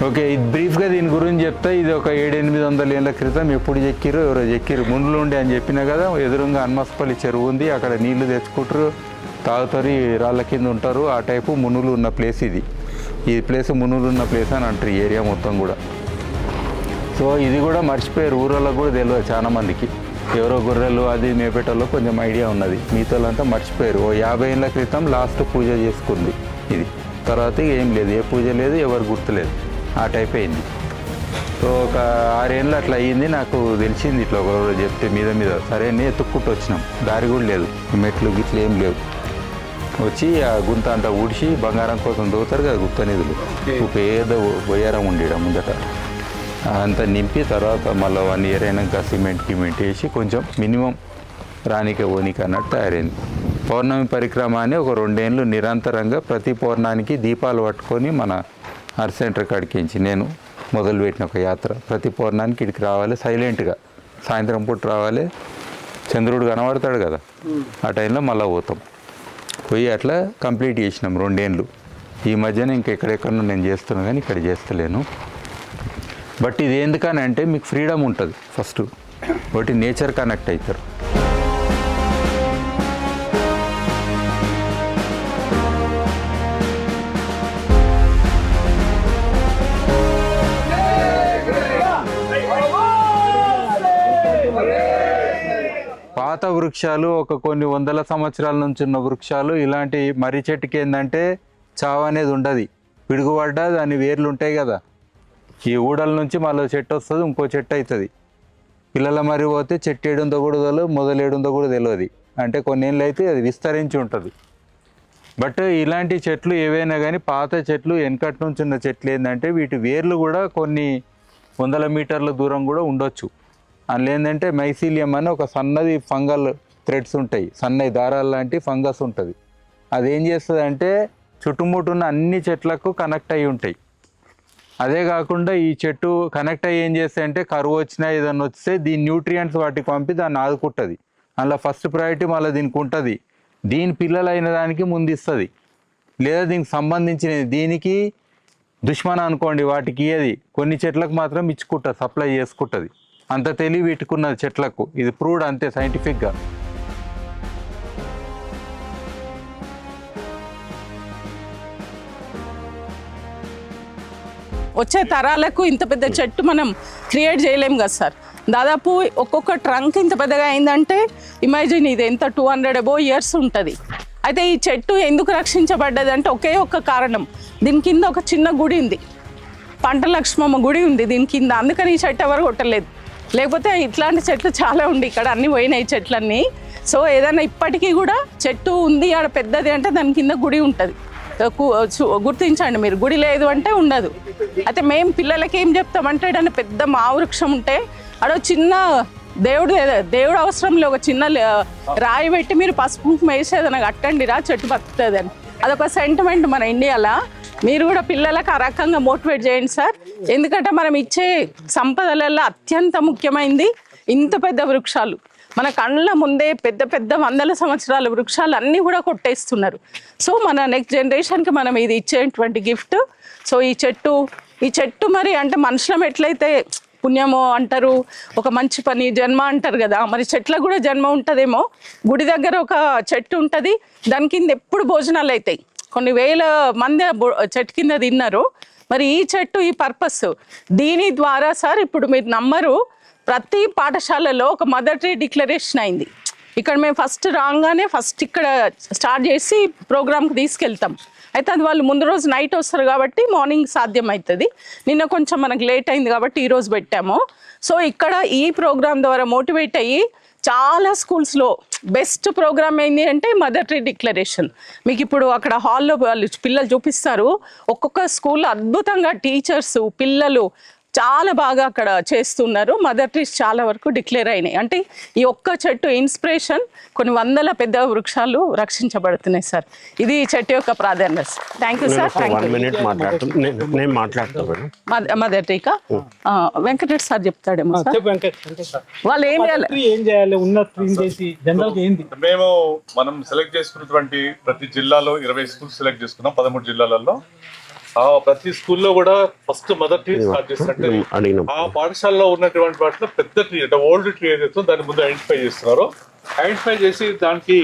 I: ఓకే, ఇది బ్రీఫ్గా దీని గురించి చెప్తా. ఇది ఒక 700-800 ఏళ్ళ క్రితం ఎప్పుడు చెక్కిరు, ఎవరో చెక్కిరు. మునులు ఉండే అని చెప్పినా కదా, ఎదురుగా అన్మస్పల్లి చెరువు ఉంది, అక్కడ నీళ్లు తెచ్చుకుంటారు, తాగుతారు, రాళ్ళ కింద ఉంటారు. ఆ టైపు మునులు ఉన్న ప్లేస్ ఇది. ఈ ప్లేస్ మునులు ఉన్న ప్లేస్ అని అంటారు ఈ ఏరియా మొత్తం కూడా. సో ఇది కూడా మర్చిపోయారు, ఊళ్ళకు కూడా తెలియదు చాలా మందికి. ఎవరో గొర్రెలు అది మేపేటలో కొంచెం ఐడియా ఉన్నది, మిగతాలంతా మర్చిపోయారు. 50 ఏళ్ళ క్రితం లాస్ట్ పూజ చేసుకుంది ఇది. తర్వాత ఏం లేదు, ఏ పూజ లేదు, ఎవరు గుర్తులేదు, ఆ టైప్ అయింది. సో ఒక 6 ఏళ్ళు అట్లా అయ్యింది. నాకు తెలిసింది ఇట్లా ఒకరోజు చెప్తే మీద సరే నేను ఎత్తుక్కుంటూ వచ్చినాం, దారి కూడా లేదు, మెట్లు గిట్లు ఏం లేవు. వచ్చి ఆ గుంత అంతా ఊడ్చి బంగారం కోసం దోతారు కదా గుప్త నిధులు, పేద బొయ్యారం ఉండేయడం ముందట అంతా నింపి, తర్వాత మళ్ళీ 1 ఇయర్ అయినాక సిమెంట్ వేసి కొంచెం మినిమం రానికే ఓనిక అన్నట్టు తయారైంది. పౌర్ణమి పరిక్రమ అని ఒక 2 ఏళ్ళు నిరంతరంగా ప్రతి పౌర్ణానికి దీపాలు పట్టుకొని మన ఆర్ట్ సెంటర్ కాడికించి నేను మొదలుపెట్టిన ఒక యాత్ర. ప్రతి పౌర్ణానికి ఇక్కడికి రావాలి, సైలెంట్గా సాయంత్రం పూట రావాలి, చంద్రుడు కనబడతాడు కదా ఆ టైంలో మళ్ళీ పోతాం. పోయి అట్లా కంప్లీట్ చేసినాం 2 ఏళ్ళు. ఈ మధ్యన ఇంకెక్కడెక్కడో నేను చేస్తున్నాను కానీ ఇక్కడ చేస్తలేను. బట్ ఇది ఎందుకని అంటే మీకు ఫ్రీడమ్ ఉంటుంది. ఫస్ట్ ఒకటి నేచర్ కనెక్ట్ అవుతారు. పాత వృక్షాలు, ఒక కొన్ని 100 సంవత్సరాల నుంచి ఉన్న వృక్షాలు, ఇలాంటి మర్రి చెట్టుకి ఏంటంటే చావు అనేది ఉండదు. పిడుగుపడ్డా దాని వేర్లు ఉంటాయి కదా, ఈ ఊడల నుంచి మళ్ళీ చెట్టు వస్తుంది, ఇంకో చెట్టు అవుతుంది. పిల్లల మర్రి పోతే చెట్టు ఏడుందో కూడా తెలియదు, మొదలు ఏడుందో కూడా తెలియదు. అంటే కొన్ని ఏళ్ళు అయితే అది విస్తరించి ఉంటుంది. బట్ ఇలాంటి చెట్లు ఏవైనా కానీ పాత చెట్లు, వెనకటి నుంచి ఉన్న చెట్లు ఏంటంటే వీటి వేర్లు కూడా కొన్ని 100 మీటర్ల దూరం కూడా ఉండొచ్చు. అందులో ఏంటంటే మైసీలియం అని ఒక సన్నది ఫంగల్ థ్రెడ్స్ ఉంటాయి, సన్నది దారాలు లాంటి ఫంగస్ ఉంటుంది. అదేం చేస్తుంది అంటే చుట్టుముట్టున్న అన్ని చెట్లకు కనెక్ట్ అయ్యి ఉంటాయి. అదే కాకుండా ఈ చెట్టు కనెక్ట్ అయ్యి ఏం చేస్తాయి అంటే కరువు వచ్చినా ఏదన్నా వస్తే దీని న్యూట్రియంట్స్ వాటికి పంపి దాన్ని ఆదుకుంటుంది. అందులో ఫస్ట్ ప్రయారిటీ మళ్ళీ దీనికి ఉంటుంది. దీని పిల్లలు అయిన దానికి ముందు ఇస్తుంది, లేదా దీనికి సంబంధించినది దీనికి దుష్మన అనుకోండి వాటికి ఇయ్యది. కొన్ని చెట్లకు మాత్రం ఇచ్చుకుంటుంది, సప్లై చేసుకుంటుంది. అంత తెలివి ఇట్టుకున్న చెట్లకు, ఇది ప్రూవ్డ్ అంతే సైంటిఫిక్గా.
A: వచ్చే తరాలకు ఇంత పెద్ద చెట్టు మనం క్రియేట్ చేయలేం కదా సార్. దాదాపు ఒక్కొక్క ట్రంక్ ఇంత పెద్దగా అయిందంటే ఇమాజిన్ ఇది ఎంత 200 above years ఉంటుంది. అయితే ఈ చెట్టు ఎందుకు రక్షించబడ్డది అంటే ఒకే ఒక్క కారణం, దీని కింద ఒక చిన్న గుడి ఉంది, పంట లక్ష్మమ్మ గుడి ఉంది దీని కింద. అందుకని ఈ చెట్టు ఎవరు కొట్టలేదు, లేకపోతే ఇట్లాంటి చెట్లు చాలా ఉండి ఇక్కడ అన్నీ పోయినాయి చెట్లన్నీ. సో ఏదైనా ఇప్పటికీ కూడా చెట్టు ఉంది ఆడ పెద్దది అంటే దాని కింద గుడి ఉంటుంది, గుర్తించండి మీరు. గుడి లేదు అంటే ఉండదు. అయితే మేము పిల్లలకి ఏం చెప్తామంటే ఏదైనా పెద్ద మావృక్షం ఉంటే ఆడ చిన్న దేవుడు అవసరం లేదు, ఒక చిన్న రాయి పెట్టి మీరు పసుపు వేసేది నాకు కట్టండి రా చెట్టు బతుకుతుంది అని.
G: అదొక సెంటిమెంట్ మన ఇండియాలో. మీరు కూడా పిల్లలకు ఆ రకంగా మోటివేట్ చేయండి సార్. ఎందుకంటే మనం ఇచ్చే సంపదలలో అత్యంత ముఖ్యమైనది ఇంత పెద్ద వృక్షాలు. మన కళ్ళ ముందే పెద్ద పెద్ద వందల సంవత్సరాల వృక్షాలు అన్నీ కూడా కొట్టేస్తున్నారు. సో మన నెక్స్ట్ జనరేషన్కి మనం ఇది ఇచ్చేటువంటి గిఫ్ట్. సో ఈ చెట్టు మరి అంటే మనుషులం ఎట్లయితే పుణ్యమో అంటారు, ఒక మంచి పని జన్మ అంటారు కదా, మరి చెట్లకు కూడా జన్మ ఉంటుందేమో. గుడి దగ్గర ఒక చెట్టు ఉంటుంది, దాని కింద ఎప్పుడు భోజనాలు అవుతాయి, కొన్ని వేల మంది చెట్టు కింద తిన్నారు. మరి ఈ చెట్టు ఈ పర్పస్ దీని ద్వారా సార్ ఇప్పుడు మీరు నమ్మరు, ప్రతి పాఠశాలలో ఒక మదర్ ట్రీ డిక్లరేషన్ అయింది. ఇక్కడ మేము ఫస్ట్ రాగానే ఫస్ట్ ఇక్కడ స్టార్ట్ చేసి ప్రోగ్రామ్కి తీసుకెళ్తాం. అయితే అది వాళ్ళు ముందు రోజు నైట్ వస్తారు కాబట్టి మార్నింగ్ సాధ్యం అవుతుంది. నిన్న కొంచెం మనకు లేట్ అయింది కాబట్టి ఈరోజు పెట్టాము. సో ఇక్కడ ఈ ప్రోగ్రామ్ ద్వారా మోటివేట్ అయ్యి చాలా స్కూల్స్లో బెస్ట్ ప్రోగ్రామ్ ఏంటి అంటే మదర్ ట్రీ డిక్లరేషన్. మీకు ఇప్పుడు అక్కడ హాల్లో వాళ్ళు పిల్లలు చూపిస్తారు. ఒక్కొక్క స్కూల్లో అద్భుతంగా టీచర్స్ పిల్లలు చాలా బాగా అక్కడ చేస్తున్నారు. మదర్ ట్రీస్ చాలా వరకు డిక్లేర్ అయినాయి. అంటే ఈ ఒక్క చెట్టు ఇన్స్పిరేషన్ కొన్ని వందల పెద్ద వృక్షాలు రక్షించబడుతున్నాయి సార్. ఇది ఈ చెట్టు యొక్క ప్రాధాన్యత. Thank you sir. Mother ట్రీకా Venkatareddy sir చెప్తాడేమో sir. వాళ్ళు ఏం
B: చేయాలి మనం సెలెక్ట్ చేసుకున్నటువంటి ప్రతి జిల్లాలో 20 స్కూల్స్ సెలెక్ట్ చేసుకున్నాం 13 జిల్లాలలో. ప్రతి స్కూల్లో కూడా ఫస్ట్ మదర్ ట్రీ స్టార్ట్ చేస్తుంటే ఆ పాఠశాలలో ఉన్నటువంటి వాటిలో పెద్ద ట్రీ అంటే ఓల్డ్ ట్రీ ఏదైతే దాని ముందు ఐడెంటిఫై చేస్తున్నారు. ఐడెంటిఫై చేసి దానికి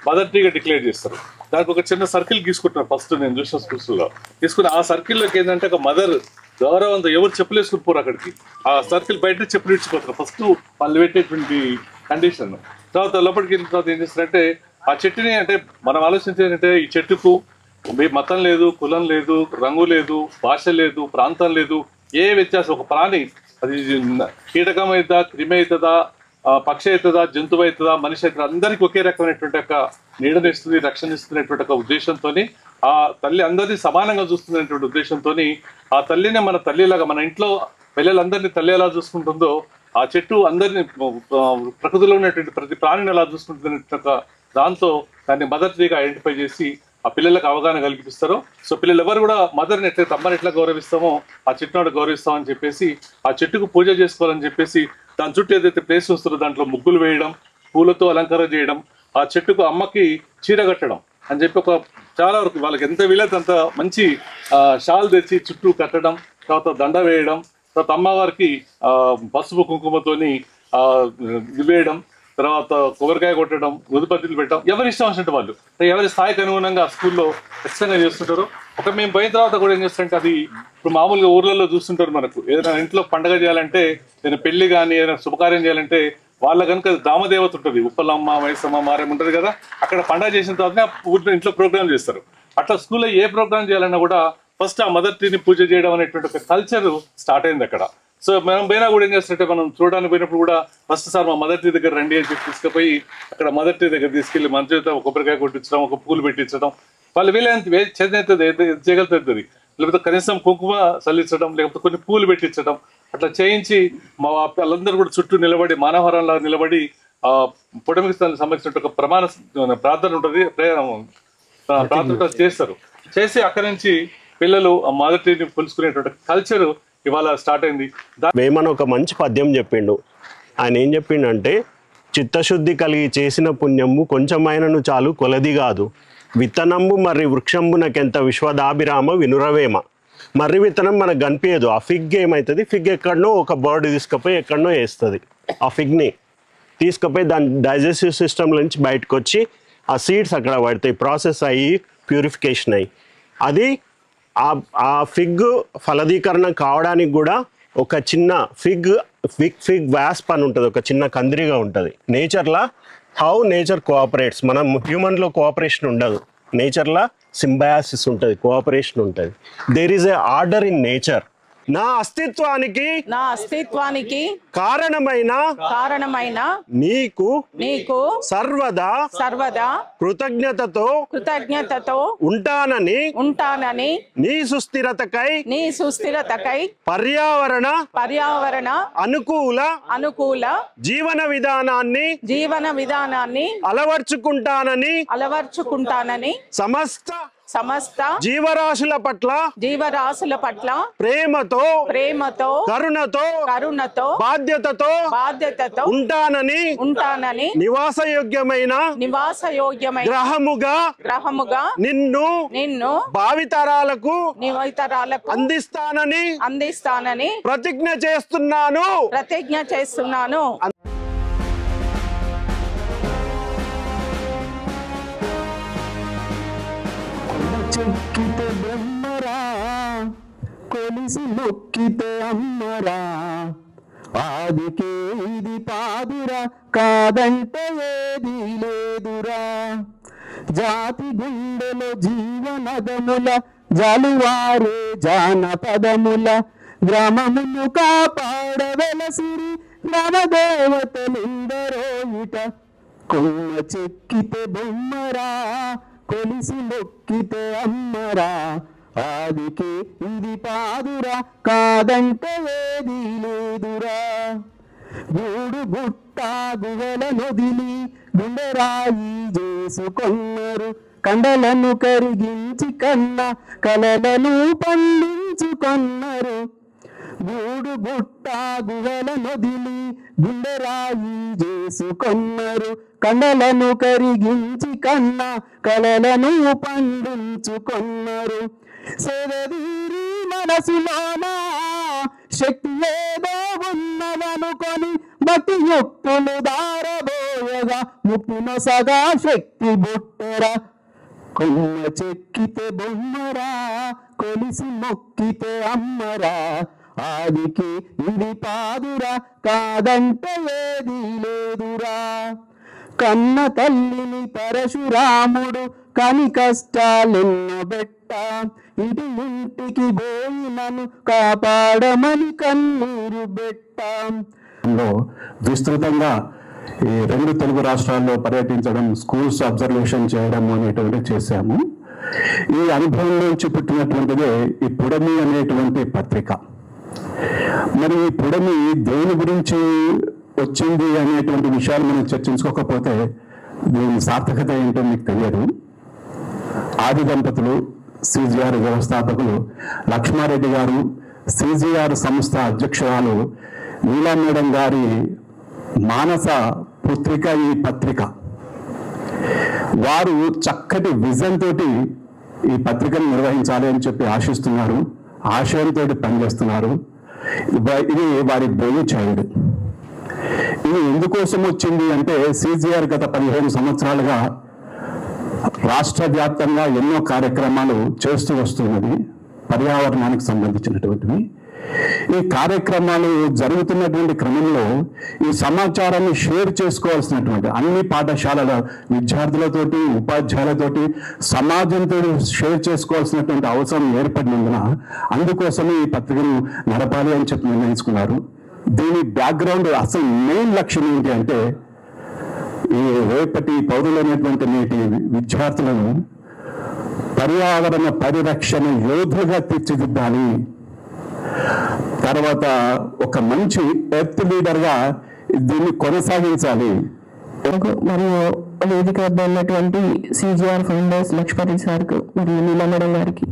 B: మదర్ ట్రీగా డిక్లేర్ చేస్తారు. దానికి ఒక చిన్న సర్కిల్ గీసుకుంటున్నారు. ఫస్ట్ నేను చూసిన స్కూల్స్ లో తీసుకుని ఆ సర్కిల్లోకి ఏంటంటే ఒక మదర్ గౌరవంతో ఎవరు చెప్పులు వేసుకుని పోరు అక్కడికి, ఆ సర్కిల్ బయట చెప్పులు ఇచ్చిపోతారు. ఫస్ట్ వాళ్ళు పెట్టేటువంటి కండిషన్. తర్వాత లోపలికి వెళ్ళిన తర్వాత ఏం చేస్తారంటే ఆ చెట్టుని అంటే మనం ఆలోచించేదంటే ఈ చెట్టుకు మతం లేదు, కులం లేదు, రంగు లేదు, భాష లేదు, ప్రాంతం లేదు, ఏ వ్యత్యాసం. ఒక ప్రాణి అది కీటకం అవుతుందా, క్రిమి అవుతుందా, పక్షి అవుతుందా, జంతువు అవుతుందా, మనిషి అవుతుందా, అందరికీ ఒకే రకమైనటువంటి ఒక నీడనిస్తుంది, రక్షణ ఇస్తున్నటువంటి ఒక ఉద్దేశంతో ఆ తల్లి అందరినీ సమానంగా చూస్తున్నటువంటి ఉద్దేశంతో ఆ తల్లిని మన తల్లిలాగా మన ఇంట్లో పిల్లలందరినీ తల్లి ఎలా చూసుకుంటుందో ఆ చెట్టు అందరినీ ప్రకృతిలో ఉన్నటువంటి ప్రతి ప్రాణిని ఎలా చూసుకుంటున్న దాంతో దాన్ని మదర్ ట్రీగా ఐడెంటిఫై చేసి ఆ పిల్లలకు అవగాహన కల్పిస్తారు. సో పిల్లలు ఎవరు కూడా మదర్ని ఎట్లయితే అమ్మని ఎట్లా గౌరవిస్తామో ఆ చెట్టును గౌరవిస్తామని చెప్పేసి ఆ చెట్టుకు పూజ చేసుకోవాలని చెప్పేసి దాని చుట్టూ ఏదైతే ప్లేస్ వస్తుందో దాంట్లో ముగ్గులు వేయడం, పూలతో అలంకారం చేయడం, ఆ చెట్టుకు అమ్మకి చీర కట్టడం అని చెప్పి ఒక చాలా వరకు వాళ్ళకి ఎంత వీలైతే అంత మంచి షాల్ తెచ్చి చుట్టూ కట్టడం, తర్వాత దండ వేయడం, తర్వాత అమ్మవారికి పసుపు కుంకుమతోని వేయడం, తర్వాత కొబ్బరికాయ కొట్టడం, ఉదుపత్తులు పెట్టడం, ఎవరి ఇష్టం వచ్చినట్టు వాళ్ళు ఎవరి స్థాయికి అనుగుణంగా స్కూల్లో ఖచ్చితంగా చేస్తుంటారు. ఒక మేము పోయిన తర్వాత కూడా ఏం చేస్తుంటే అది ఇప్పుడు మామూలుగా ఊర్లలో చూస్తుంటారు. మనకు ఏదైనా ఇంట్లో పండగ చేయాలంటే ఏదైనా పెళ్లి కానీ ఏదైనా శుభకార్యం చేయాలంటే వాళ్ళ కనుక గ్రామదేవత ఉంటుంది, ఉప్పలమ్మ, వయసమ్మ, మారేం ఉంటుంది కదా, అక్కడ పండగ చేసిన తర్వాత ఊరిలో ఇంట్లో ప్రోగ్రామ్ చేస్తారు. అట్లా స్కూల్లో ఏ ప్రోగ్రామ్ చేయాలన్నా కూడా ఫస్ట్ ఆ మదర్ ట్రీని పూజ చేయడం అనేటువంటి ఒక కల్చర్ స్టార్ట్ అయింది అక్కడ. సో మనం పోయినా కూడా ఏం చేస్తుంటే మనం చూడడానికి పోయినప్పుడు కూడా ఫస్ట్ సార్ మా మదర్ ట్రీ దగ్గర రండి అని చెప్పి తీసుకుపోయి అక్కడ మదర్ ట్రీ దగ్గర తీసుకెళ్లి మన చేత ఒక కొబ్బరికాయ కొట్టించడం, ఒక పూలు పెట్టించడం, వాళ్ళు వీలైనంత చేతనైతుంది చేయగలుగుతుంది, లేకపోతే కనీసం కుంకుమ చల్లించడం, లేకపోతే కొన్ని పూలు పెట్టించడం, అట్లా చేయించి మా వాళ్ళందరూ కూడా చుట్టూ నిలబడి మానవరంలా నిలబడి పొడమికి సంబంధించిన ఒక ప్రార్థన ఉంటుంది, ప్రార్థన చేస్తారు. చేసి అక్కడి నుంచి పిల్లలు ఆ మదర్ ట్రీని పులుసుకునేటువంటి కల్చర్ ఇవాళ స్టార్ట్ అయింది.
D: వేమన ఒక మంచి పద్యం చెప్పిండు. ఆయన ఏం చెప్పిండంటే చిత్తశుద్ధి కలిగి చేసిన పుణ్యము కొంచెమైనను చాలు కొలది కాదు, విత్తనంబు మర్రి వృక్షంబునకెంత విశ్వదాభిరామ వినురవేమ. మర్రి విత్తనం మనకు కనిపించదు, ఆ ఫిగ్ ఏమవుతుంది, ఫిగ్ ఎక్కడనో ఒక బర్డ్ తీసుకుపోయి ఎక్కడనో వేస్తుంది. ఆ ఫిగ్ని తీసుకుపోయి దాని డైజెస్టివ్ సిస్టమ్ నుంచి బయటకు వచ్చి ఆ సీడ్స్ అక్కడ పడతాయి, ప్రాసెస్ అయ్యి ప్యూరిఫికేషన్ అయ్యి అది ఆ ఫిగ్ ఫలదీకరణ కావడానికి కూడా ఒక చిన్న ఫిగ్ వ్యాస్ప్ అని ఉంటుంది, ఒక చిన్న కందిరిగా ఉంటుంది. నేచర్లో హౌ నేచర్ కోఆపరేట్స్, మనం హ్యూమన్లో కోఆపరేషన్ ఉండదు, నేచర్లో సింబయాసిస్ ఉంటుంది, కోఆపరేషన్ ఉంటుంది. There is a order in nature. నా అస్తిత్వానికి కారణమైన నీకు సర్వదా కృతజ్ఞతతో ఉంటానని నీ సుస్థిరతకై పర్యావరణ అనుకూల జీవన విధానాన్ని అలవర్చుకుంటానని సమస్త
G: సమస్త
D: జీవరాశుల పట్ల ప్రేమతో కరుణతో బాధ్యతతో ఉంటానని నివాసయోగ్యమైన గ్రహముగా నిన్ను భావితరాలకు అందిస్తానని ప్రతిజ్ఞ చేస్తున్నాను.
J: చెక్కితే బ్రహ్మరా, కొలిసి మొక్కితే అమ్మరా, ఆదికే ఇది పాదురా, కాదంటే ఏది లేదురా. జాతి గుండెలో జీవనదముల జాలువారే జానపదముల, గ్రామమును కాపాడవెలసిరి గ్రామదేవతలిందరో ఇట. కొమ్మ చెక్కితే బొమ్మరా, కొలిసి మొక్కితే అమ్మరా, ఆదికి ఇది పాదురా, కాదంటే ఏది లేదురా. గూడు గుట్ట గుహల నొదిలి గుండెరాయి చేసుకొన్నరు, కండలను కరిగించి కన్న కలలను పండించుకొన్నరు. గూడు గుట్ట గుహల నొదిలి గుండెరాయి చేసుకొన్నరు, కండలను కరిగించి కన్న కలలను పండించుకొన్నరు. సేదీరి మనసులోన శక్తి ఏదో ఉన్నదనుకొని మట్టి యుక్తులు దారబోయగా ముక్తినొసగా శక్తి బుట్టరా. కొమ్మ చెక్కితే బొమ్మరా, కొలిసి మొక్కితే అమ్మరా, ఆదికి ఇది పాదురా, కాదంటే ఏది లేదురా. కన్న తల్లిని పరశురాముడు కని కష్టాలెన్నో బెట్ట, ఇంటికి పోయినను కాపాడమని కన్నీరు బెట్ట. విస్తృతంగా ఈ 2 తెలుగు రాష్ట్రాల్లో పర్యటించడం, స్కూల్స్ అబ్జర్వేషన్ చేయడం అనేటువంటి చేశాము. ఈ అనుభవం నుంచి పుట్టినటువంటిదే ఈ పుడమి అనేటువంటి పత్రిక. మరి ఈ పుడమి దేని గురించి వచ్చింది అనేటువంటి విషయాలు మనం చర్చించుకోకపోతే దీని సార్థకత ఏంటో మీకు తెలియదు. ఆది దంపతులు, సిజిఆర్ వ్యవస్థాపకులు లక్ష్మారెడ్డి గారు, సిజిఆర్ సంస్థ అధ్యక్షురాలు నీలా మేడం గారి మానస పుత్రిక ఈ పత్రిక. వారు చక్కటి విజన్ తోటి ఈ పత్రికను నిర్వహించాలి అని చెప్పి ఆశిస్తున్నారు, ఆశయంతో పనిచేస్తున్నారు. ఇది వారి బ్రెయిన్ చైల్డ్. ఇది ఎందుకోసం వచ్చింది అంటే సిజిఆర్ గత 15 సంవత్సరాలుగా రాష్ట్ర వ్యాప్తంగా ఎన్నో కార్యక్రమాలు చేస్తూ వస్తున్నది, పర్యావరణానికి సంబంధించినటువంటివి. ఈ కార్యక్రమాలు జరుగుతున్నటువంటి క్రమంలో ఈ సమాచారాన్ని షేర్ చేసుకోవాల్సినటువంటి అన్ని పాఠశాలల విద్యార్థులతోటి, ఉపాధ్యాయులతోటి, సమాజంతో షేర్ చేసుకోవాల్సినటువంటి అవసరం ఏర్పడినందున అందుకోసమే ఈ పత్రికను నడపాలి అని చెప్పి నిర్ణయించుకున్నారు. దీని బ్యాక్గ్రౌండ్ అసలు మెయిన్ లక్ష్యం ఏంటి అంటే ఈ రేపటి పౌరులైనటువంటి నేటి విద్యార్థులను పర్యావరణ పరిరక్షణ యోధులుగా తీర్చిదిద్దాలి, తర్వాత ఒక మంచి ఎర్త్ లీడర్గా దీన్ని కొనసాగించాలి.
O: మరియు వేదిక వద్ద ఉన్నటువంటి సిజిఆర్ ఫౌండర్స్ లక్ష్మణ్ సార్కు మరియు నీలా మేడం గారికి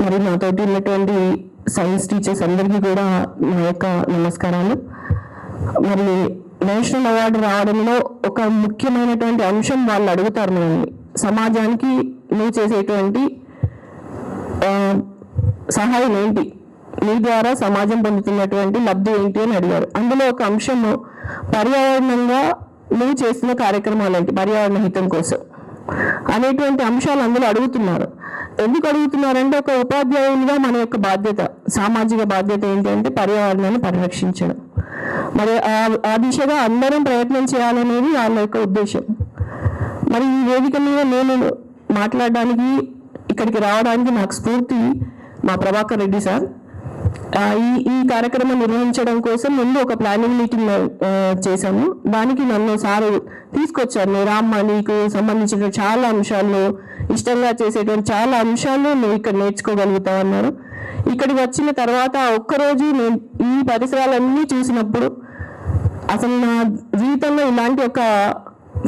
O: మరి నాతోటి ఉన్నటువంటి సైన్స్ టీచర్స్ అందరికీ కూడా నా యొక్క నమస్కారాలు. మరి నేషనల్ అవార్డు రావడంలో ఒక ముఖ్యమైనటువంటి అంశం వాళ్ళు అడుగుతారు, మనల్ని సమాజానికి నువ్వు చేసేటువంటి సహాయం ఏంటి, నీ ద్వారా సమాజం పొందుతున్నటువంటి లబ్ధి ఏంటి అని అడిగారు. అందులో ఒక అంశము పర్యావరణంగా నువ్వు చేస్తున్న కార్యక్రమాలు ఏంటి, పర్యావరణ హితం కోసం అనేటువంటి అంశాలు అందులో అడుగుతున్నారు. ఎందుకు అడుగుతున్నారంటే ఒక ఉపాధ్యాయునిగా మన యొక్క బాధ్యత, సామాజిక బాధ్యత ఏంటంటే పర్యావరణాన్ని పరిరక్షించడం. మరి ఆ దిశగా అందరం ప్రయత్నం చేయాలనేది వాళ్ళ యొక్క ఉద్దేశం. మరి ఈ వేదిక మీద నేను మాట్లాడడానికి, ఇక్కడికి రావడానికి నాకు స్ఫూర్తి మా ప్రభాకర్ రెడ్డి సార్. ఈ కార్యక్రమం నిర్వహించడం కోసం ముందు ఒక ప్లానింగ్ మీటింగ్ చేశాము. దానికి నన్ను సారు తీసుకొచ్చారు. నువ్వు రామ్మ, నీకు సంబంధించిన చాలా అంశాలు, ఇష్టంగా చేసేటువంటి చాలా అంశాలు నువ్వు ఇక్కడ నేర్చుకోగలుగుతావు అన్నారు. ఇక్కడికి వచ్చిన తర్వాత ఒక్కరోజు నేను ఈ పరిసరాలన్నీ చూసినప్పుడు అసలు నా జీవితంలో ఇలాంటి ఒక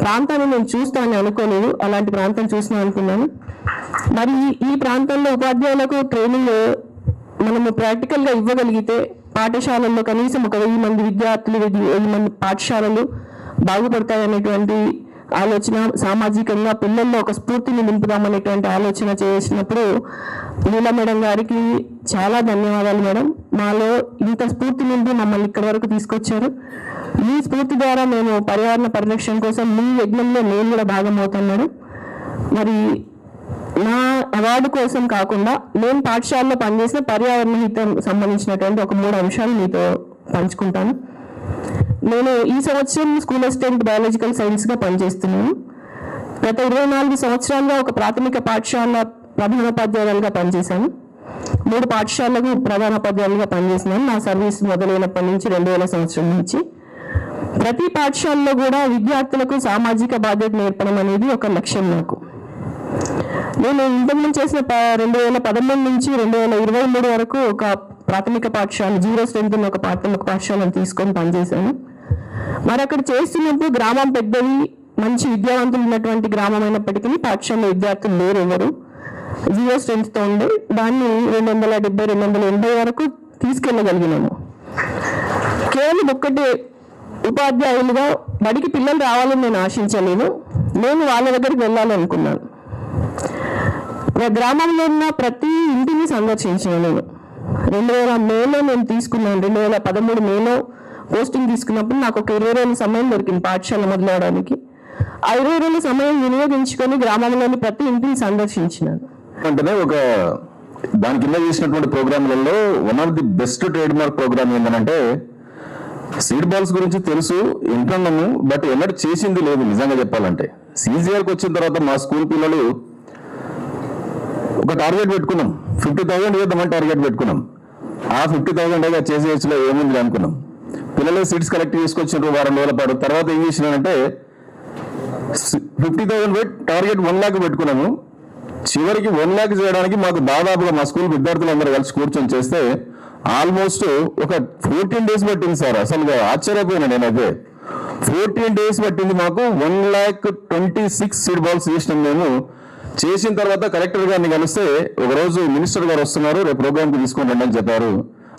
O: ప్రాంతాన్ని నేను చూస్తానని అనుకోలేదు, అలాంటి ప్రాంతం చూసినా అనుకున్నాను. మరి ఈ ప్రాంతంలో ఉపాధ్యాయులకు ట్రైనింగ్ మనము ప్రాక్టికల్గా ఇవ్వగలిగితే పాఠశాలల్లో కనీసం ఒక 1000 మంది విద్యార్థులు 1000 మంది పాఠశాలలు బాగుపడతాయనేటువంటి ఆలోచన, సామాజికంగా పిల్లల్లో ఒక స్ఫూర్తిని నింపుదామనేటువంటి ఆలోచన చేసినప్పుడు నీలా మేడం గారికి చాలా ధన్యవాదాలు మేడం. మాలో ఇంత స్ఫూర్తి నింపి మమ్మల్ని ఇక్కడి వరకు తీసుకొచ్చారు. మీ స్ఫూర్తి ద్వారా మేము పర్యావరణ పరిరక్షణ కోసం మీ యజ్ఞంలో నేను కూడా భాగమవుతాను మేడం. మరి నా అవార్డు కోసం కాకుండా నేను పాఠశాలలో పనిచేసిన పర్యావరణ హితం సంబంధించినటువంటి ఒక 3 అంశాలు మీతో పంచుకుంటాను. నేను ఈ సంవత్సరం స్కూల్ అసిస్టెంట్ బయాలజికల్ సైన్స్గా పనిచేస్తున్నాను. గత 24 సంవత్సరాలుగా ఒక ప్రాథమిక పాఠశాల ప్రధానోపాధ్యాయులుగా పనిచేశాను. 3 పాఠశాలకు ప్రధానోపాధ్యాయులుగా పనిచేసినాను నా సర్వీస్ మొదలైనప్పటి నుంచి 2000 సంవత్సరం నుంచి. ప్రతి పాఠశాలలో కూడా విద్యార్థులకు సామాజిక బాధ్యత నేర్పడం అనేది ఒక లక్ష్యం నాకు. నేను ఇంతకుముందు చేసిన 2013 నుంచి 2023 వరకు ఒక ప్రాథమిక పాఠశాల 0 స్ట్రెంత్ ఉన్న ఒక ప్రాథమిక పాఠశాలను తీసుకొని పనిచేశాను. మరి అక్కడ చేస్తున్నప్పుడు గ్రామం పెద్దది, మంచి విద్యావంతులు ఉన్నటువంటి గ్రామం అయినప్పటికీ పాఠశాలలో విద్యార్థులు లేరు, ఎవరు 0 స్ట్రెంత్తో ఉండే దాన్ని 270-280 వరకు తీసుకెళ్ళగలిగినాము. కేవలం ఒక్కటే ఉపాధ్యాయులుగా బడికి పిల్లలు రావాలని నేను ఆశించలేను, నేను వాళ్ళ దగ్గరికి వెళ్ళాలనుకున్నాను. గ్రామంలో ఉన్న ప్రతి ఇంటిని సందర్శించాను నేను. 2000 మేలో నేను తీసుకున్నాను. 2013 మేలో పోస్టింగ్ తీసుకున్నప్పుడు నాకు ఒక 20 రోజుల సమయం దొరికింది పాఠశాల మొదలవడానికి. ఆ 20 రోజుల సమయం వినియోగించుకొని గ్రామంలోని ప్రతి ఇంటిని సందర్శించినాను.
P: అంటేనే ఒక దాని కింద చేసినటువంటి ప్రోగ్రాంలలో one of the best trade mark programme ఏంటంటే సీడ్ బాల్స్ గురించి తెలుసు వింటున్నాము, బట్ ఎన్నడూ చేసింది లేదు. నిజంగా చెప్పాలంటే సీజీఆర్కి వచ్చిన తర్వాత మా స్కూల్ పిల్లలు ఒక టార్గెట్ పెట్టుకున్నాం, 50,000 చేద్దామని టార్గెట్ పెట్టుకున్నాం. ఆ 50,000 చేసేయచ్చులో ఏముంది అనుకున్నాం. పిల్లలు సీట్స్ కలెక్ట్ చేసుకొచ్చారు వారం రోజుల పాటు. తర్వాత ఏం చేసినానంటే 50,000 టార్గెట్ 1 lakh పెట్టుకున్నాము. చివరికి 1 lakh చేయడానికి మాకు దాదాపుగా మా స్కూల్ విద్యార్థులందరూ కలిసి కూర్చొని చేస్తే ఆల్మోస్ట్ ఒక 14 days పట్టింది సార్. అసలు ఆశ్చర్యపోయినా నేనైతే. 14 days పట్టింది మాకు. 1,26,000 సీడ్ బాల్స్ చేసినాం మేము. చేసిన తర్వాత కలెక్టర్ గారిని కలిస్తే ఒకరోజు మినిస్టర్ గారు వస్తున్నారు, రేపు ప్రోగ్రామ్కి తీసుకొని రండి అని చెప్పారు.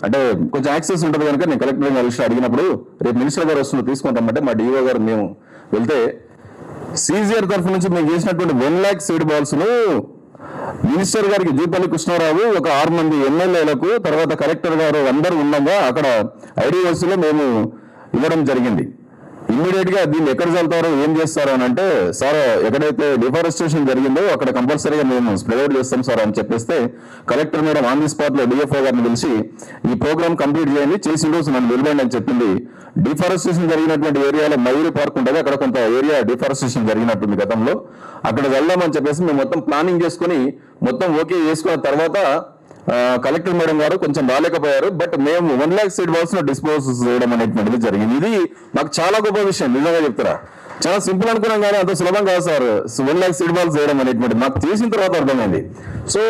P: అంటే కొంచెం యాక్సెస్ ఉంటుంది కనుక నేను కలెక్టర్ గారిని కలిసి అడిగినప్పుడు రేపు మినిస్టర్ గారు వస్తున్నారు తీసుకుంటామంటే మా డిఓ గారు మేము వెళ్తే సీజీఆర్ తరఫు నుంచి మేము చేసినటువంటి 1 lakh సీడ్ బాల్స్ ను మినిస్టర్ గారికి జూపల్లి కృష్ణారావు, ఒక 6 మంది ఎమ్మెల్యేలకు, తర్వాత కలెక్టర్ గారు అందరూ ఉండగా అక్కడ ఐడిఓసీలో మేము ఇవ్వడం జరిగింది. ఇమ్మీడియట్ గా దీన్ని ఎక్కడ చల్లుతారో ఏం చేస్తారో అని అంటే, సార్ ఎక్కడైతే డిఫారెస్టేషన్ జరిగిందో అక్కడ కంపల్సరీగా మేము స్ప్రెడ్ అవుట్ చేస్తాం సార్ అని చెప్పేస్తే collector madam on the spot లో డిఎఫ్ఓ గారిని పిలిచి ఈ ప్రోగ్రామ్ కంప్లీట్ చేయండి, చేసిన రోజు నన్ను వెళ్ళండి అని చెప్పింది. డిఫారెస్టేషన్ జరిగినటువంటి ఏరియాలో మయూరి పార్క్ ఉంటుంది, అక్కడ కొంత ఏరియా డిఫారెస్టేషన్ జరిగినట్టుంది గతంలో, అక్కడ వెళ్దామని చెప్పేసి మేము మొత్తం ప్లానింగ్ చేసుకుని మొత్తం ఓకే చేసుకున్న తర్వాత కలెక్టర్ మేడం గారు కొంచెం రాలేకపోయారు. బట్ మేము 1 lakh సీడ్ బాల్స్ ను డిస్పోజ్ చేయడం అనేటువంటిది జరిగింది. ఇది మాకు చాలా గొప్ప విషయం. నిజంగా చెప్తారా, చాలా సింపుల్ అనుకున్నాం కానీ అంత సులభం కాదు సార్ 1 lakh సీడ్ బాల్స్ చేయడం అనేటువంటిది. మాకు చేసిన తర్వాత అర్థమైంది. సో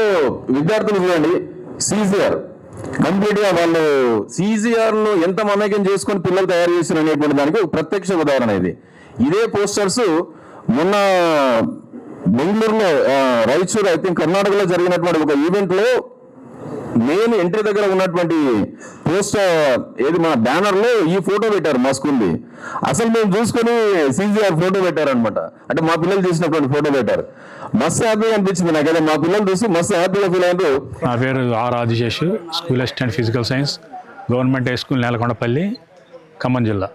P: విద్యార్థులు చూడండి, సీజీఆర్ కంప్లీట్ గా వాళ్ళు సీజీఆర్ ను ఎంత మమేకం చేసుకుని పిల్లలు తయారు చేసిన అనేటువంటి దానికి ఒక ప్రత్యక్ష ఉదాహరణ ఇది. ఇదే పోస్టర్స్ మొన్న బెంగళూరులో రాయచూర్ ఐ థింక్ కర్ణాటకలో జరిగినటువంటి ఒక ఈవెంట్ లో మెయిన్ ఎంట్రీ దగ్గర ఉన్నటువంటి పోస్టర్ ఏది మన బ్యానర్ లో ఈ ఫోటో పెట్టారు మా స్కూల్ది. అసలు మేము చూసుకొని సీజీఆర్ ఫోటో పెట్టారనమాట. అంటే మా పిల్లలు చేసినటువంటి ఫోటో పెట్టారు. మస్తు హ్యాపీగా అనిపించింది నాకైతే. మా పిల్లలు చూసి మస్తు హ్యాపీగా ఫీల్ అయ్యారు.
V: నా పేరు R Adiseshu, school assistant physical science, government high school Nelakondapalli, Khammam జిల్లా.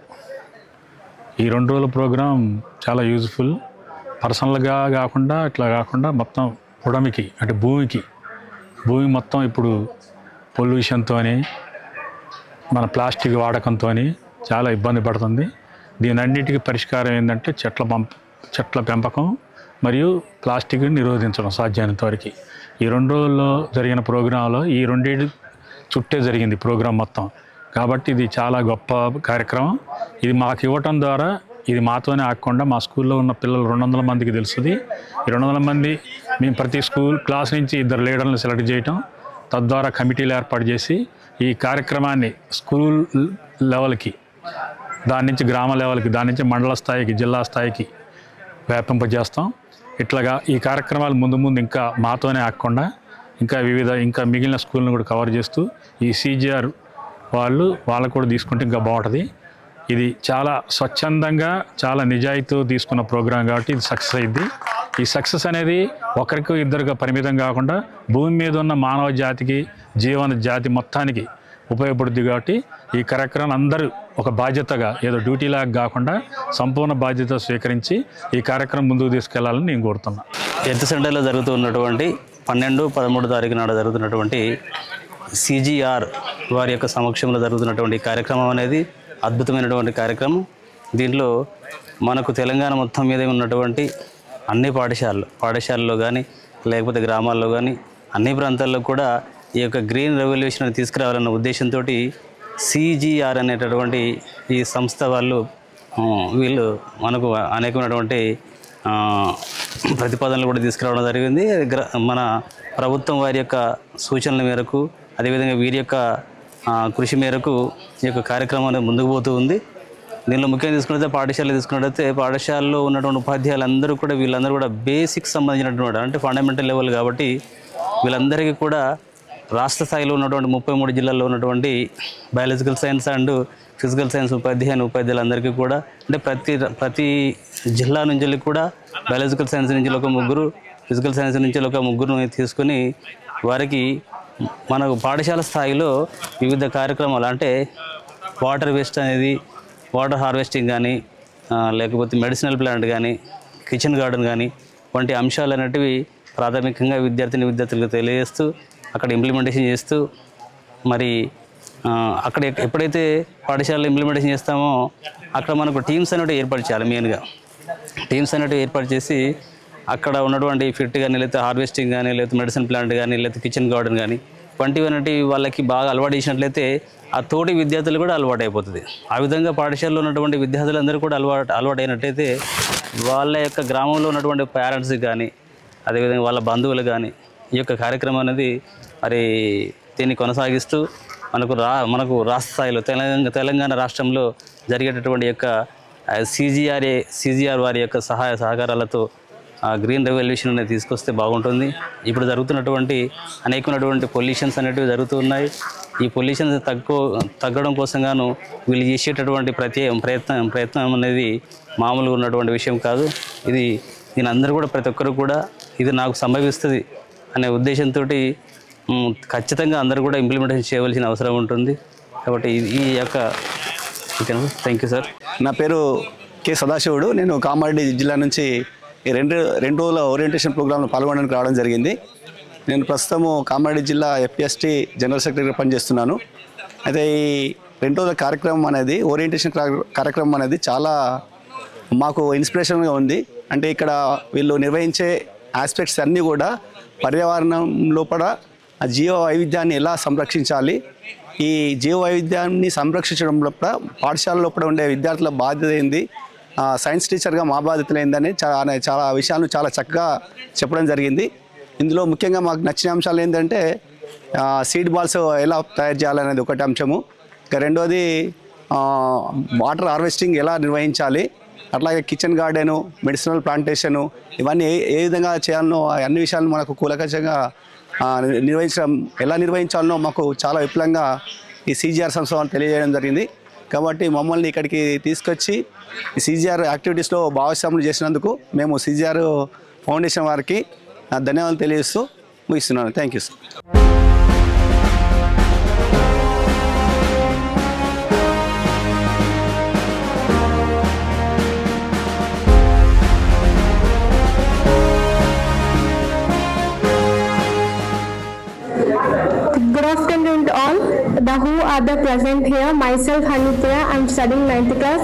V: ఈ 2 రోజుల ప్రోగ్రాం చాలా యూజ్ఫుల్. పర్సనల్గా కాకుండా ఇట్లా కాకుండా మొత్తం ఉడమికి అంటే భూమి మొత్తం ఇప్పుడు పొల్యూషన్తో మన ప్లాస్టిక్ వాడకంతో చాలా ఇబ్బంది పడుతుంది. దీనన్నిటికీ పరిష్కారం ఏంటంటే చెట్ల పెంపకం మరియు ప్లాస్టిక్ నిరోధించడం సాధ్యమైనంత వరకు. ఈ 2 రోజుల్లో జరిగిన ప్రోగ్రాంలో ఈ 2 చుట్టే జరిగింది ప్రోగ్రాం మొత్తం. కాబట్టి ఇది చాలా గొప్ప కార్యక్రమం. ఇది మాకు ఇవ్వటం ద్వారా ఇది మాతోనే ఆగకుండా మా స్కూల్లో ఉన్న పిల్లలు 200 మందికి తెలుస్తుంది. ఈ 200 మంది మేము ప్రతి స్కూల్ క్లాస్ నుంచి 2 లీడర్లను సెలెక్ట్ చేయటం, తద్వారా కమిటీలు ఏర్పాటు చేసి ఈ కార్యక్రమాన్ని స్కూల్ లెవెల్కి, దాని నుంచి గ్రామ లెవెల్కి, దాని నుంచి మండల స్థాయికి, జిల్లా స్థాయికి వ్యాపింపజేస్తాం. ఇట్లాగా ఈ కార్యక్రమాలు ముందు ముందు ఇంకా మాతోనే ఆగకుండా ఇంకా మిగిలిన స్కూళ్ళను కూడా కవర్ చేస్తూ ఈ CGR వాళ్ళకు కూడా తీసుకుంటే ఇంకా బాగుంటుంది. ఇది చాలా స్వచ్ఛందంగా చాలా నిజాయితీతో తీసుకున్న ప్రోగ్రాం కాబట్టి ఇది సక్సెస్ అయింది. ఈ సక్సెస్ అనేది ఒకరికి ఇద్దరికి పరిమితం కాకుండా భూమి మీద ఉన్న మానవ జాతికి జీవన జాతి మొత్తానికి ఉపయోగపడుతుంది. కాబట్టి ఈ కార్యక్రమం అందరూ ఒక బాధ్యతగా ఏదో డ్యూటీలాగా కాకుండా సంపూర్ణ బాధ్యత స్వీకరించి ఈ కార్యక్రమం ముందుకు తీసుకెళ్లాలని నేను కోరుతున్నా.
C: ఎర్త్ సెంటర్లో జరుగుతున్నటువంటి 12-13 తారీఖు నాడు జరుగుతున్నటువంటి CGR వారి యొక్క సమక్షంలో జరుగుతున్నటువంటి కార్యక్రమం అనేది అద్భుతమైనటువంటి కార్యక్రమం. దీంట్లో మనకు తెలంగాణ మొత్తం మీద ఉన్నటువంటి అన్ని పాఠశాలలో కానీ లేకపోతే గ్రామాల్లో కానీ అన్ని ప్రాంతాల్లో కూడా ఈ యొక్క గ్రీన్ రెవల్యూషన్ తీసుకురావాలన్న ఉద్దేశంతో CGR అనేటటువంటి ఈ సంస్థ వీళ్ళు మనకు అనేకమైనటువంటి ప్రతిపాదనలు కూడా తీసుకురావడం జరిగింది. మన ప్రభుత్వం వారి యొక్క సూచనల మేరకు అదేవిధంగా వీరి యొక్క కృషి మేరకు ఈ యొక్క కార్యక్రమం అనేది ముందుకు పోతూ ఉంది. దీనిలో ముఖ్యంగా తీసుకున్నట్లయితే పాఠశాలలో ఉన్నటువంటి ఉపాధ్యాయులందరూ కూడా వీళ్ళందరూ కూడా బేసిక్ సంబంధించినటువంటి అంటే ఫండమెంటల్ లెవెల్ కాబట్టి వీళ్ళందరికీ కూడా రాష్ట్ర స్థాయిలో ఉన్నటువంటి 33 జిల్లాల్లో ఉన్నటువంటి biological science and physical science ఉపాధ్యాయులందరికీ కూడా అంటే ప్రతి జిల్లా నుంచి కూడా బయాలజికల్ సైన్స్ నుంచి ఒక ముగ్గురు, ఫిజికల్ సైన్స్ నుంచి ఒక ముగ్గురు తీసుకొని వారికి మనకు పాఠశాల స్థాయిలో వివిధ కార్యక్రమాలు అంటే వాటర్ వేస్ట్ అనేది వాటర్ హార్వెస్టింగ్ కానీ లేకపోతే మెడిసినల్ ప్లాంట్ కానీ కిచెన్ గార్డెన్ కానీ వంటి అంశాలు అనేటివి ప్రాథమికంగా విద్యార్థులకు తెలియజేస్తూ అక్కడ ఇంప్లిమెంటేషన్ చేస్తూ మరి అక్కడ ఎప్పుడైతే పాఠశాలలో ఇంప్లిమెంటేషన్ చేస్తామో అక్కడ మనకు టీమ్స్ అనేవి ఏర్పాటు చేయాలి. మెయిన్గా టీమ్స్ అనేవి ఏర్పాటు చేసి అక్కడ ఉన్నటువంటి ఫిట్ కానీ లేకపోతే హార్వెస్టింగ్ కానీ లేకపోతే మెడిసిన్ ప్లాంట్ కానీ లేకపోతే కిచెన్ గార్డెన్ కానీ వంటివి వాళ్ళకి బాగా అలవాటు చేసినట్లయితే ఆ తోటి విద్యార్థులు కూడా అలవాటు అయిపోతుంది. ఆ విధంగా పాఠశాలలో ఉన్నటువంటి విద్యార్థులందరూ కూడా అలవాటు అయినట్టయితే వాళ్ళ యొక్క గ్రామంలో ఉన్నటువంటి పేరెంట్స్కి కానీ అదేవిధంగా వాళ్ళ బంధువులు కానీ ఈ యొక్క కార్యక్రమం అనేది మరి దీన్ని కొనసాగిస్తూ మనకు రాష్ట్ర స్థాయిలో తెలంగాణ రాష్ట్రంలో జరిగేటటువంటి యొక్క CGR వారి యొక్క సహాయ సహకారాలతో గ్రీన్ రెవల్యూషన్ అనేది తీసుకొస్తే బాగుంటుంది. ఇప్పుడు జరుగుతున్నటువంటి అనేకమైనటువంటి పొల్యూషన్స్ అనేటివి జరుగుతున్నాయి. ఈ పొల్యూషన్ తగ్గడం కోసం గాను వీళ్ళు చేసేటటువంటి ప్రయత్నం అనేది మామూలుగా ఉన్నటువంటి విషయం కాదు. దీని అందరూ కూడా ప్రతి ఒక్కరు కూడా ఇది నాకు సంభవిస్తుంది అనే ఉద్దేశంతో ఖచ్చితంగా అందరూ కూడా ఇంప్లిమెంటేషన్ చేయవలసిన అవసరం ఉంటుంది. కాబట్టి ఈ యొక్క థ్యాంక్ యూ సార్.
Q: నా పేరు కె సదాశివుడు. నేను కామారెడ్డి జిల్లా నుంచి ఈ రెండు రోజుల ఓరియంటేషన్ ప్రోగ్రాంలో పాల్గొనడానికి రావడం జరిగింది. నేను ప్రస్తుతము కామారెడ్డి జిల్లా FPST జనరల్ సెక్రటరీగా పనిచేస్తున్నాను. అయితే ఈ 2 రోజుల కార్యక్రమం అనేది ఓరియంటేషన్ కార్యక్రమం అనేది చాలా మాకు ఇన్స్పిరేషన్గా ఉంది. అంటే ఇక్కడ వీళ్ళు నిర్వహించే ఆస్పెక్ట్స్ అన్నీ కూడా పర్యావరణం లోపల ఆ జీవ వైవిధ్యాన్ని ఎలా సంరక్షించాలి, ఈ జీవ వైవిధ్యాన్ని సంరక్షించడం లోపల పాఠశాల లోపల ఉండే విద్యార్థుల బాధ్యత ఏంది, సైన్స్ టీచర్గా మా బాధ్యతలు ఏందని చాలా విషయాలను చాలా చక్కగా చెప్పడం జరిగింది. ఇందులో ముఖ్యంగా మాకు నచ్చిన అంశాలు ఏంటంటే సీడ్ బాల్స్ ఎలా తయారు చేయాలనేది ఒకటి అంశము. ఇక రెండోది వాటర్ హార్వెస్టింగ్ ఎలా నిర్వహించాలి, అట్లాగే కిచెన్ గార్డెను, మెడిసినల్ ప్లాంటేషను ఇవన్నీ ఏ విధంగా చేయాలనో అన్ని విషయాలను మనకు కూలంకషంగా ఎలా నిర్వహించాలనో మాకు చాలా విపులంగా ఈ CGR సంస్థ తెలియజేయడం జరిగింది. కాబట్టి మమ్మల్ని ఇక్కడికి తీసుకొచ్చి ఈ CGR యాక్టివిటీస్లో భాగస్వాములు చేసినందుకు మేము CGR ఫౌండేషన్ వారికి ధన్యవాదాలు తెలియజేస్తూ ముగిస్తున్నాను. Thank you sir.
W: Good afternoon to all who are present here. Myself Hanipriya, I am studying 9th class.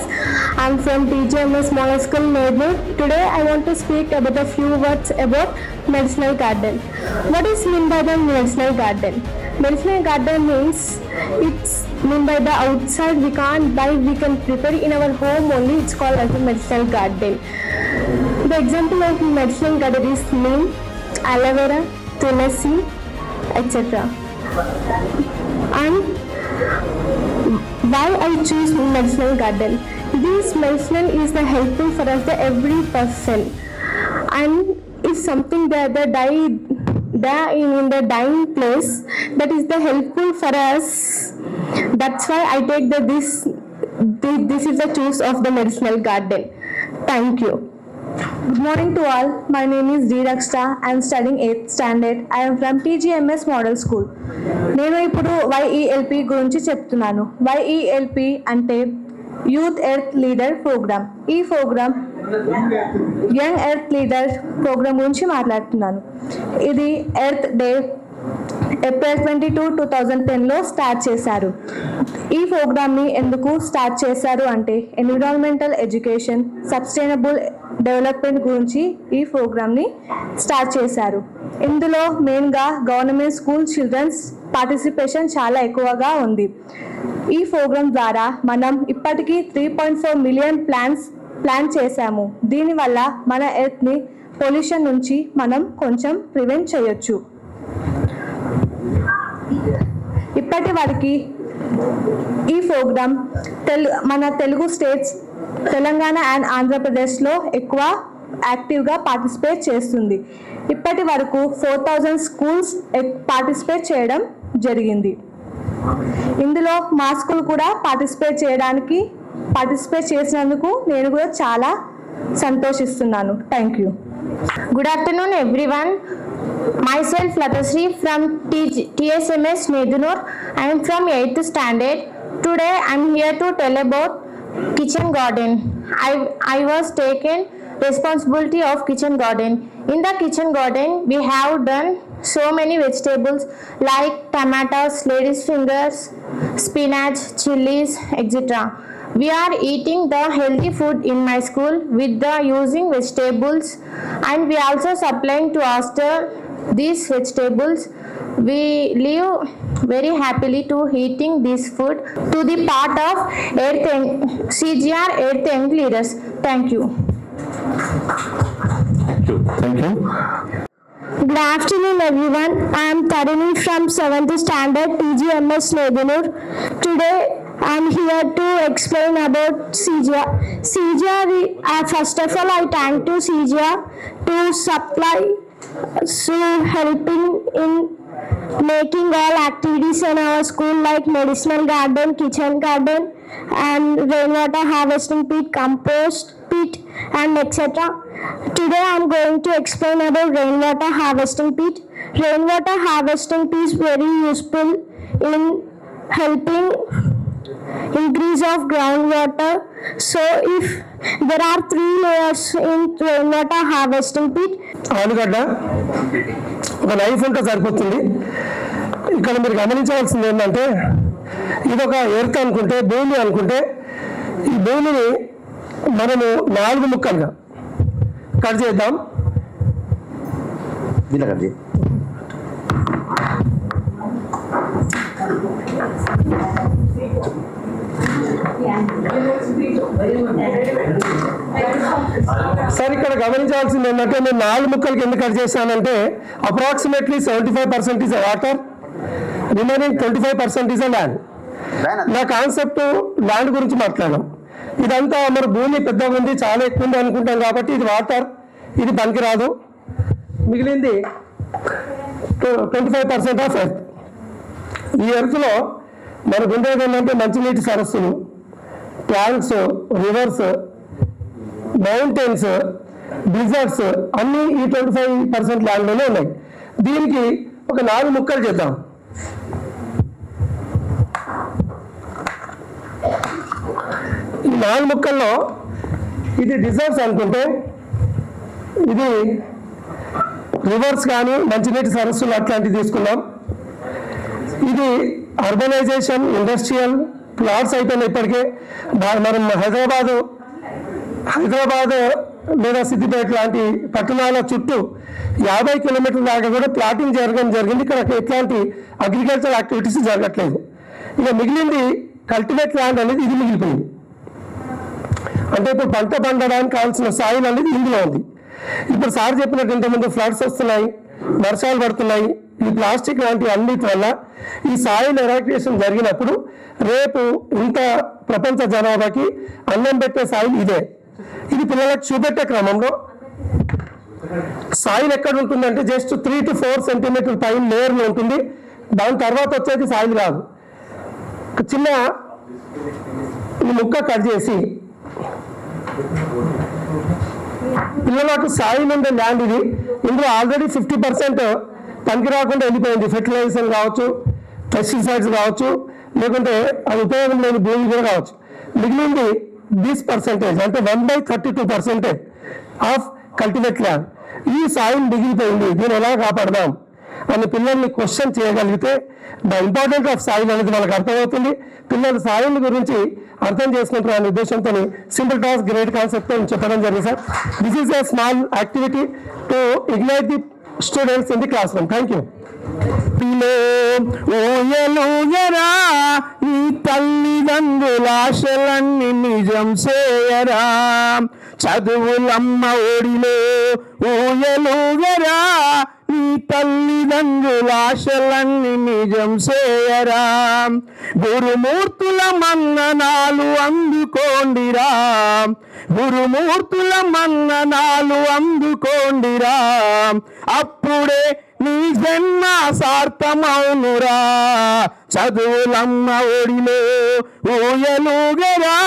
W: I am from TGMS Model School, Neighbor. Today I want to speak about a few words about medicinal garden. What is meant by the medicinal garden? Medicinal garden means it's mean by the outside we can't buy, we can prepare in our home only. It's called as a medicinal garden. The example of medicinal garden is neem, aloe vera, tulasi, etc. And why I choose medicinal garden? This medicinal is the helpful for us, the every person, and if something that the in the dying place, that is the helpful for us. That's why I take this is the choice of the medicinal garden. Thank you. Good morning to all. My name is D. Rakshita. I am studying 8th standard. I am from TGMS Model School. నేను ఇప్పుడు YELP గురించి చెప్తున్నాను. YELP అంటే youth earth leader programme. ఈ programme young earth leader programme గురించి మాట్లాడుతున్నాను. ఇది Earth Day April 22, 2010లో స్టార్ట్ చేశారు. ఈ ప్రోగ్రామ్ని ఎందుకు స్టార్ట్ చేశారు అంటే ఎన్విరాన్మెంటల్ ఎడ్యుకేషన్, సస్టైనబుల్ డెవలప్మెంట్ గురించి ఈ ప్రోగ్రామ్ని స్టార్ట్ చేశారు. ఇందులో మెయిన్గా గవర్నమెంట్ స్కూల్ చిల్డ్రన్స్ పార్టిసిపేషన్ చాలా ఎక్కువగా ఉంది. ఈ ప్రోగ్రామ్ ద్వారా మనం ఇప్పటికీ 3.4 మిలియన్ ప్లాన్ చేశాము. దీనివల్ల మన ఎర్త్ని పొల్యూషన్ నుంచి మనం కొంచెం ప్రివెంట్ చేయొచ్చు. ఇప్పటి వరకు ఈ ప్రోగ్రామ్ మన తెలుగు స్టేట్స్ తెలంగాణ అండ్ ఆంధ్రప్రదేశ్లో ఎక్కువ యాక్టివ్గా పార్టిసిపేట్ చేస్తుంది. ఇప్పటి వరకు 4000 స్కూల్స్ పార్టిసిపేట్ చేయడం జరిగింది. ఇందులో మా స్కూల్ కూడా పార్టిసిపేట్ చేసినందుకు నేను కూడా చాలా సంతోషిస్తున్నాను. Thank you.
N: Good afternoon everyone. Myself Latasri from TSMS Nedunur. I am from 8th standard. Today I am here to tell about kitchen garden. I was taken responsibility of kitchen garden. In the kitchen garden we have done so many vegetables like tomatoes, lady's fingers, spinach, chilies, etc. We are eating the healthy food in my school with the using vegetables, and we also supplying to hostel these vegetables. We live very happily to eating this food to the part of CGR Earth Young Leaders. Thank you.
P: Thank you.
W: Good afternoon everyone. I am Tarini from 7th standard TGMS Nedunur. Today I am here to explain about CGR. CGR, first of all I thank to CGR to supply, so helping in making all activities in our school like medicinal garden, kitchen garden, and rainwater harvesting pit, compost pit, and etc. Today I am going to explain about rainwater harvesting pit. Rainwater harvesting pit is very useful in helping increase of groundwater. So if there are 3 layers in rainwater harvesting pit.
E: ఆలుగడ్డ ఒక knife ఉంటే సరిపోతుంది. ఇక్కడ మీరు గమనించవలసింది ఏంటంటే ఇది ఒక earth అనుకుంటే, భూమి అనుకుంటే, ఈ భూమిని మనము 4 ముక్కలుగా కట్ చేద్దాం. సార్ ఇక్కడ గమనించాల్సింది ఏంటంటే నేను 4 ముక్కలకి ఎందుకు కట్ చేశానంటే approximately 75% is water, remaining 25% is land. నా కాన్సెప్ట్ ల్యాండ్ గురించి మాట్లాడాం. ఇదంతా మన భూమి పెద్దగా ఉంది, చాలా ఎక్కువ ఉంది అనుకుంటాం కాబట్టి ఇది వాటర్, ఇది పనికిరాదు. మిగిలింది 25% ఆఫ్ ఎర్త్. ఈ ఎర్త్లో మనకు ఉండేది ఏంటంటే మంచినీటి సరస్సులు, ట్యాంక్స్, రివర్స్, మౌంటైన్స్, డిజర్ట్స్ అన్నీ ఈ 25% ల్యాండ్లోనే ఉన్నాయి. దీనికి ఒక 4 ముక్కలు చేద్దాం. ఈ 4 ముక్కల్లో ఇది డిజర్ట్స్ అనుకుంటే, ఇది రివర్స్ కానీ మంచినీటి సరస్సులు అట్లాంటివి తీసుకున్నాం. ఇది అర్బనైజేషన్, ఇండస్ట్రియల్ ప్లాట్స్ అయిపోయినాయి ఇప్పటికే. మనం హైదరాబాద్ లేదా సిద్దిపేట లాంటి పట్టణాల చుట్టూ 50 కిలోమీటర్ల దాకా కూడా ప్లాటింగ్ జరగడం జరిగింది. ఇక్కడ ఎట్లాంటి అగ్రికల్చర్ యాక్టివిటీస్ జరగట్లేదు. ఇక మిగిలింది కల్టివేట్ ల్యాండ్ అనేది ఇది మిగిలిపోయింది. అంటే ఇప్పుడు పంట పండడానికి కావాల్సిన సాయిల్ అనేది ఇందులో ఉంది. ఇప్పుడు సార్ చెప్పినట్టు ఇంతకుముందు ఫ్లడ్స్ వస్తున్నాయి, వర్షాలు పడుతున్నాయి, ఈ ప్లాస్టిక్ లాంటి అన్నిటి వల్ల ఈ సాయిల్ ఎరాక్యులేషన్ జరిగినప్పుడు రేపు ఇంత ప్రపంచ జనాభాకి అన్నం పెట్టే సాయిల్ ఇదే. ఇది పిల్లలకు చూపెట్టే క్రమంలో సాయిల్ ఎక్కడ ఉంటుందంటే జస్ట్ 3 to 4 సెంటీమీటర్ పైన లేయర్లో ఉంటుంది. దాని తర్వాత వచ్చేది సాయిల్ కాదు. చిన్న ఈ ముక్క కట్ చేసి పిల్లలకు సాయిల్ ఉండే ల్యాండ్ ఇది. ఇందులో ఆల్రెడీ 50% పనికి రాకుండా వెళ్ళిపోయింది. ఫెర్టిలైజేషన్ కావచ్చు, పెస్టిసైడ్స్ కావచ్చు, లేకుంటే అది ఉపయోగం లేని భూమి కూడా కావచ్చు. మిగిలింది this percentage అంటే 1/32% ఆఫ్ కల్టివేట్ ల్యాండ్. ఈ సాయిల్ మిగిలిపోయింది, దీన్ని ఎలా కాపాడదాం అని పిల్లల్ని క్వశ్చన్ చేయగలిగితే ద ఇంపార్టెంట్ ఆఫ్ సాయిల్ అనేది వాళ్ళకి అర్థమవుతుంది. పిల్లలు సాయిల్ గురించి అర్థం చేసుకుంటారు అనే ఉద్దేశంతో సింపుల్ టాస్క్ గ్రేట్ కాన్సెప్ట్ చెప్పడం జరిగింది sir. This is a small activity to ignite the students in the classroom. Thank you.
J: ఊయలుగరా నీ తల్లిదండ్రుల ఆశలన్నీ నిజం చేయరా, చదువులమ్మ ఒడిలో ఊయలుగరా నీ తల్లిదండ్రుల ఆశలన్నీ నిజం చేయరా, గురుమూర్తుల మన్ననాలు అందుకోండిరా, గురుమూర్తుల మన్ననాలు అందుకోండిరా, అప్పుడే నీ జన్మ సార్థమౌనురా, చదువులమ్మ ఒడిలో ఊయలుగరా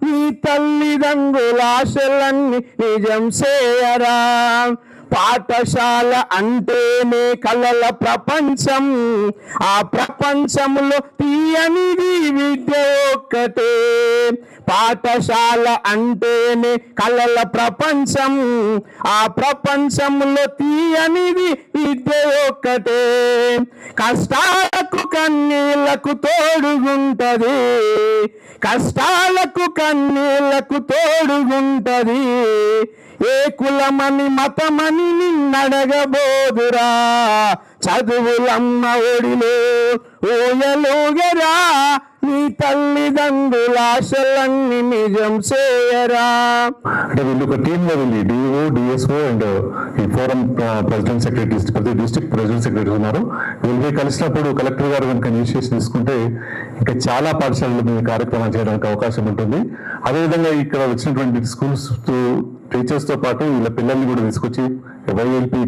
J: నీ తల్లిదండ్రుల ఆశలన్నీ నిజం చేయరా. పాఠశాల అంటేనే కలల ప్రపంచం, ఆ ప్రపంచంలో తీయనిది విద్య ఒక్కటే. పాఠశాల అంటేనే కలల ప్రపంచం, ఆ ప్రపంచంలో తీయనిది విద్య ఒక్కటే. కష్టాలకు కన్నీళ్లకు తోడుగుంటది, కష్టాలకు కన్నీళ్లకు తోడుగుంటది, ఏ కులమని మతమని నిన్నడగబోదురా, చదువులమ్మ ఒడిలో ఊయలుగరా నీ తల్లిదండ్రుల ఆశలన్నీ నిజం చేయరా.
B: అంటే వీళ్ళు ఒక team level DO, DSO and ఈ ఫోరం ప్రెసిడెంట్ సెక్రటరీస్, ప్రతి డిస్ట్రిక్ట్ ప్రెసిడెంట్ సెక్రటరీస్ ఉన్నారు. వీళ్ళు కలిసినప్పుడు కలెక్టర్ గారు కనుక ఇనిషియేషన్ తీసుకుంటే ఇంకా చాలా పాఠశాలలు మీ కార్యక్రమాలు చేయడానికి అవకాశం ఉంటుంది. అదేవిధంగా ఇక్కడ వచ్చినటువంటి స్కూల్స్ టీచర్స్తో పాటు వీళ్ళ పిల్లల్ని కూడా తీసుకొచ్చి వైఎల్పి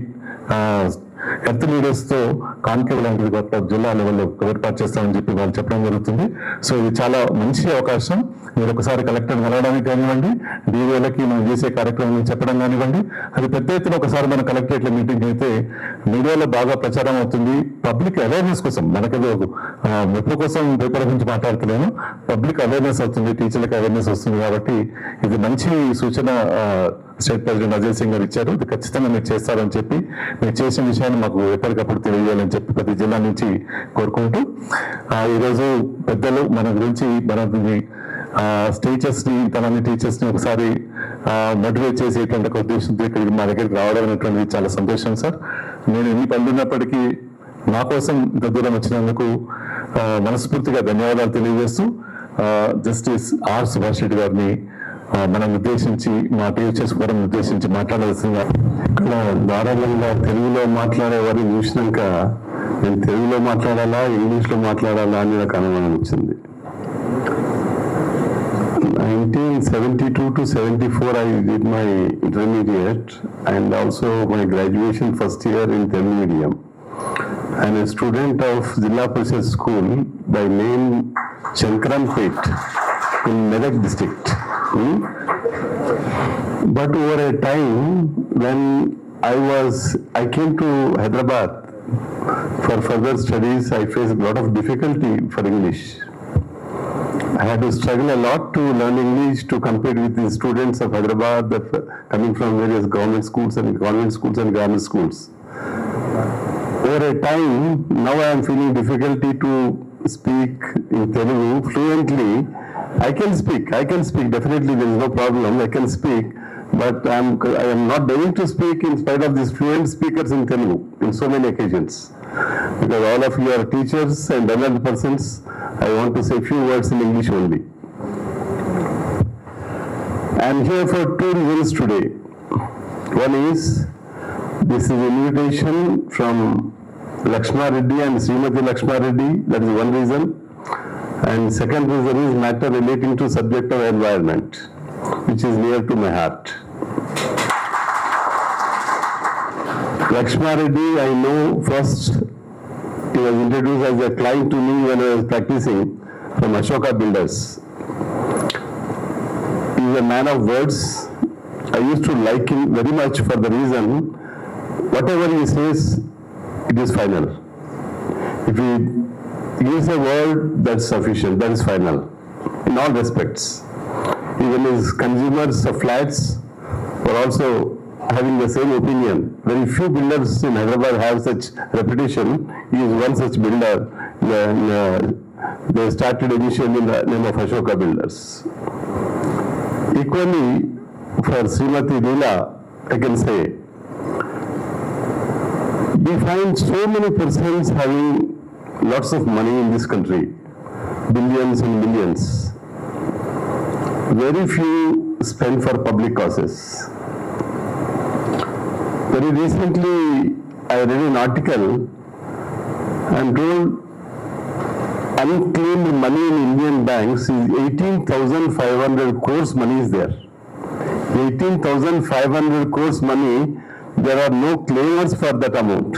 B: హెల్త్ లీడర్స్తో కాన్క్లేవ్ లాంటిది జిల్లా లెవెల్లో ఏర్పాటు చేస్తామని చెప్పి వాళ్ళు చెప్పడం జరుగుతుంది. సో ఇది చాలా మంచి అవకాశం. మీరు ఒకసారి కలెక్టర్ కలవడానికి కానివ్వండి, డిఓలకి మనం చేసే కార్యక్రమం చెప్పడం కానివ్వండి, అది పెద్ద ఎత్తున ఒకసారి మన కలెక్టరేట్లో మీటింగ్ అయితే మీడియాలో బాగా ప్రచారం అవుతుంది. పబ్లిక్ అవేర్నెస్ కోసం, మనకేదో మెప్పు కోసం పేపర్ గురించి మాట్లాడుతున్నాను, పబ్లిక్ అవేర్నెస్ అవుతుంది, టీచర్లకు అవేర్నెస్ వస్తుంది. కాబట్టి ఇది మంచి సూచన స్టేట్ ప్రెసిడెంట్ అజయ్ సింగ్ గారు ఇచ్చారు. ఇది ఖచ్చితంగా మీరు చేస్తారని చెప్పి, మీరు చేసిన విషయాన్ని మాకు ఎప్పటికప్పుడు తెలియజేయాలని చెప్పి ప్రతి జిల్లా నుంచి కోరుకుంటూ, ఈరోజు పెద్దలు మన గురించి మనల్ని టీచర్స్ని, తనని టీచర్స్ని ఒకసారి మోటివేట్ చేసేటువంటి ఒక ఉద్దేశంతో ఇక్కడికి మా దగ్గరికి రావడం అనేటువంటిది చాలా సంతోషం సార్. నేను ఎన్ని పనులున్నప్పటికీ నా కోసం ఇంత దూరం వచ్చినందుకు మనస్ఫూర్తిగా ధన్యవాదాలు తెలియజేస్తూ జస్టిస్ ఆర్ సుభాష్ రెడ్డి గారిని మనం ఉద్దేశించి, మా టీచర్స్ కూడా ఉద్దేశించి మాట్లాడాల్సిందిగా. ఇక్కడ ధారాళంగా తెలుగులో మాట్లాడే వారిని చూసినాక నేను తెలుగులో మాట్లాడాలా, ఇంగ్లీష్లో మాట్లాడాలా అని నాకు అనుమానం వచ్చింది. 1972 to 74 I did my intermediate and also my graduation first year in Tamil medium. I am a student of Jilla Parishad School by name Shankaranpet in Medak district. But over a time when I came to Hyderabad for further studies, I faced a lot of difficulty for English. I had to struggle a lot to learn English to compete with the students of Hyderabad that coming from various government schools and convent schools and government schools. Over a time, now I am feeling difficulty to speak in Telugu fluently. I can speak, definitely there is no problem, I can speak, but I am not able to speak in spite of these fluent speakers in Telugu in so many occasions. Because all of you are teachers and other persons, I want to say few words in English only. I am here for two reasons today. One is, this is an invitation from
F: Lakshma Reddy and Srimati Lakshma Reddy. That is one reason. And second reason is matter relating to subject of environment, which is near to my heart. Lakshma Reddy, I know first, he was introduced as a client to me when I was practicing from Ashoka Builders. He is a man of words. I used to like him very much for the reason, whatever he says, it is final. If he gives a word, that's sufficient, that is final, in all respects. Even his consumers of flats were also having the same opinion. Very few builders in Hyderabad have such reputation. He is one such builder. They started initially in the name of Ashoka Builders. Equally, for Srimati Leela, I can say, we find so many persons having lots of money in this country, billions and millions. Very few spend for public causes. Very recently, I read an article and told unclaimed money in Indian banks is 18,500 crores money is there. 18,500 crores money, there are no claimers for that amount.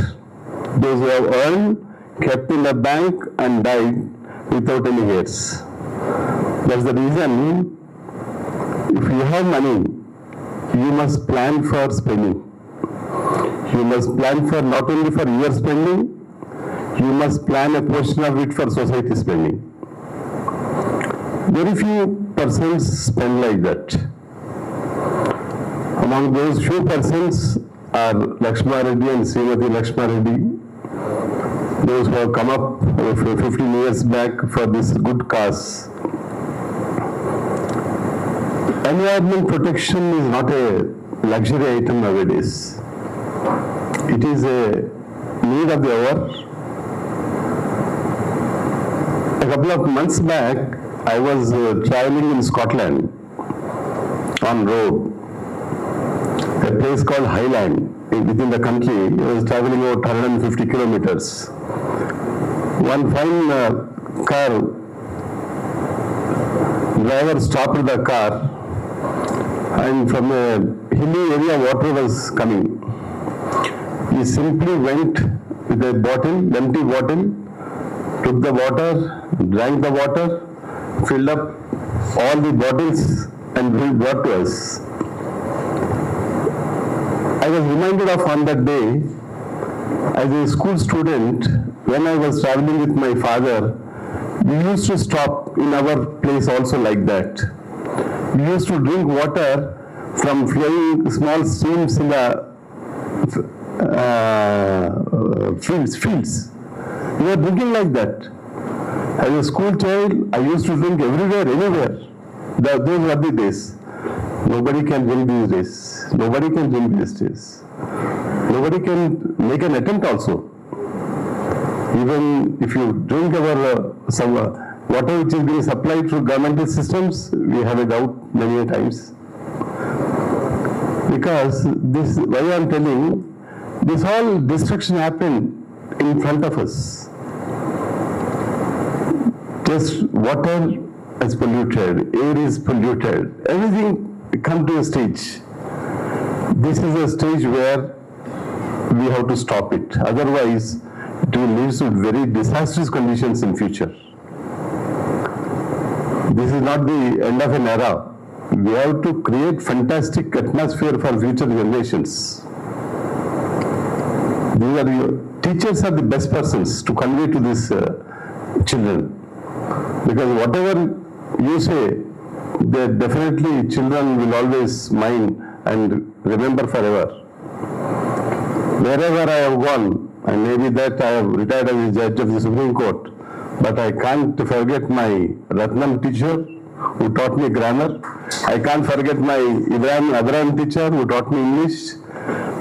F: Those who have earned, kept in the bank and died without any heirs. That's the reason, if you have money, you must plan for spending. You must plan for not only for your spending, you must plan a portion of it for society spending. Very few persons spend like that. Among those few persons are Lakshma Reddy and Srimati Lakshma Reddy, those who have come up 15 years back for this good cause. Environment protection is not a luxury item nowadays. It is a need of the hour. A couple of months back, I was traveling in Scotland on road, a place called Highland within the country. I was traveling about 150 kilometers. One fine car driver stopped the car, and from a hilly area water was coming. He simply went with a bottle, empty bottle, took the water, drank the water, filled up all the bottles and brought to us. I was reminded of on that day, as a school student, when I was traveling with my father, we used to stop in our place also like that. We used to drink water from flowing small streams in the fields. We were drinking like that. As a school child, I used to drink everywhere, anywhere. Those were the days. Nobody can drink these days. Nobody can drink these days. Nobody can make an attempt also. Even if you drink our some water which is being supplied through governmental systems, we have a doubt many times. Because this, why I am telling, this whole destruction happened in front of us. Just water is polluted, air is polluted, everything come to a stage. This is a stage where we have to stop it. Otherwise, it will lead to very disastrous conditions in future. This is not the end of an era. We have to create fantastic atmosphere for future generations. Teachers are the best persons to convey to these children. Because whatever you say, they definitely children will always mind and remember forever. Wherever I have gone, and maybe that I have retired as a judge of the Supreme Court, but I can't forget my Ratnam teacher who taught me grammar. I can't forget my Ibrahim Adran teacher who taught me English.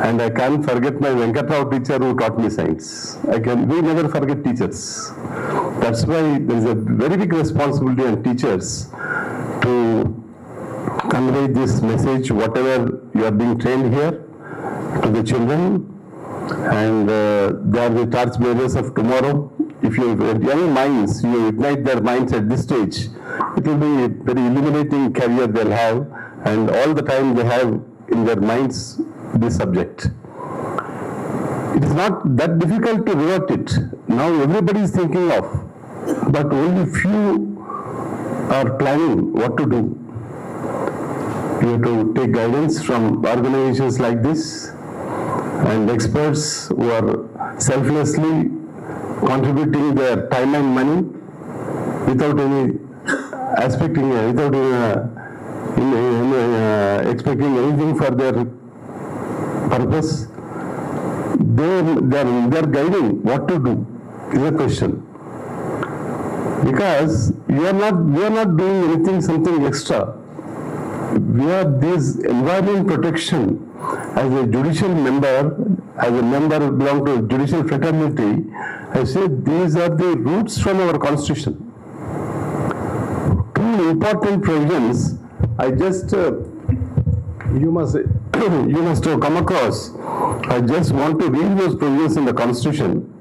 F: And I can't forget my Venkatrao teacher who taught me science. We never forget teachers. That's why there is a very big responsibility on teachers to convey this message, whatever you are being trained here, to the children, and they are the torchbearers of tomorrow. If you have young minds, you ignite their minds at this stage, it will be a very illuminating career they'll have, and all the time they have in their minds this subject. It is not that difficult to revert it. Now everybody is thinking of, but only few are planning what to do. You have to take guidance from organizations like this and experts who are selflessly contributing their time and money without any expecting anything for their purpose. They are guiding what to do is a question. Because we are not doing something extra. We are this environment protection as a judicial member, as a member belong to a judicial fraternity. I say these are the roots from our constitution. Two important provisions. I just you must come across. I just want to read those provisions in the constitution.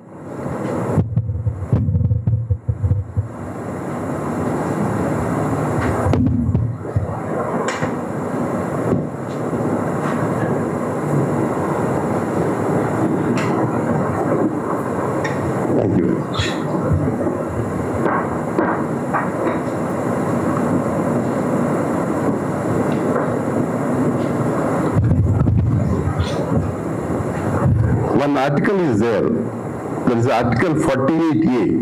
F: Article is there. There is Article 48A,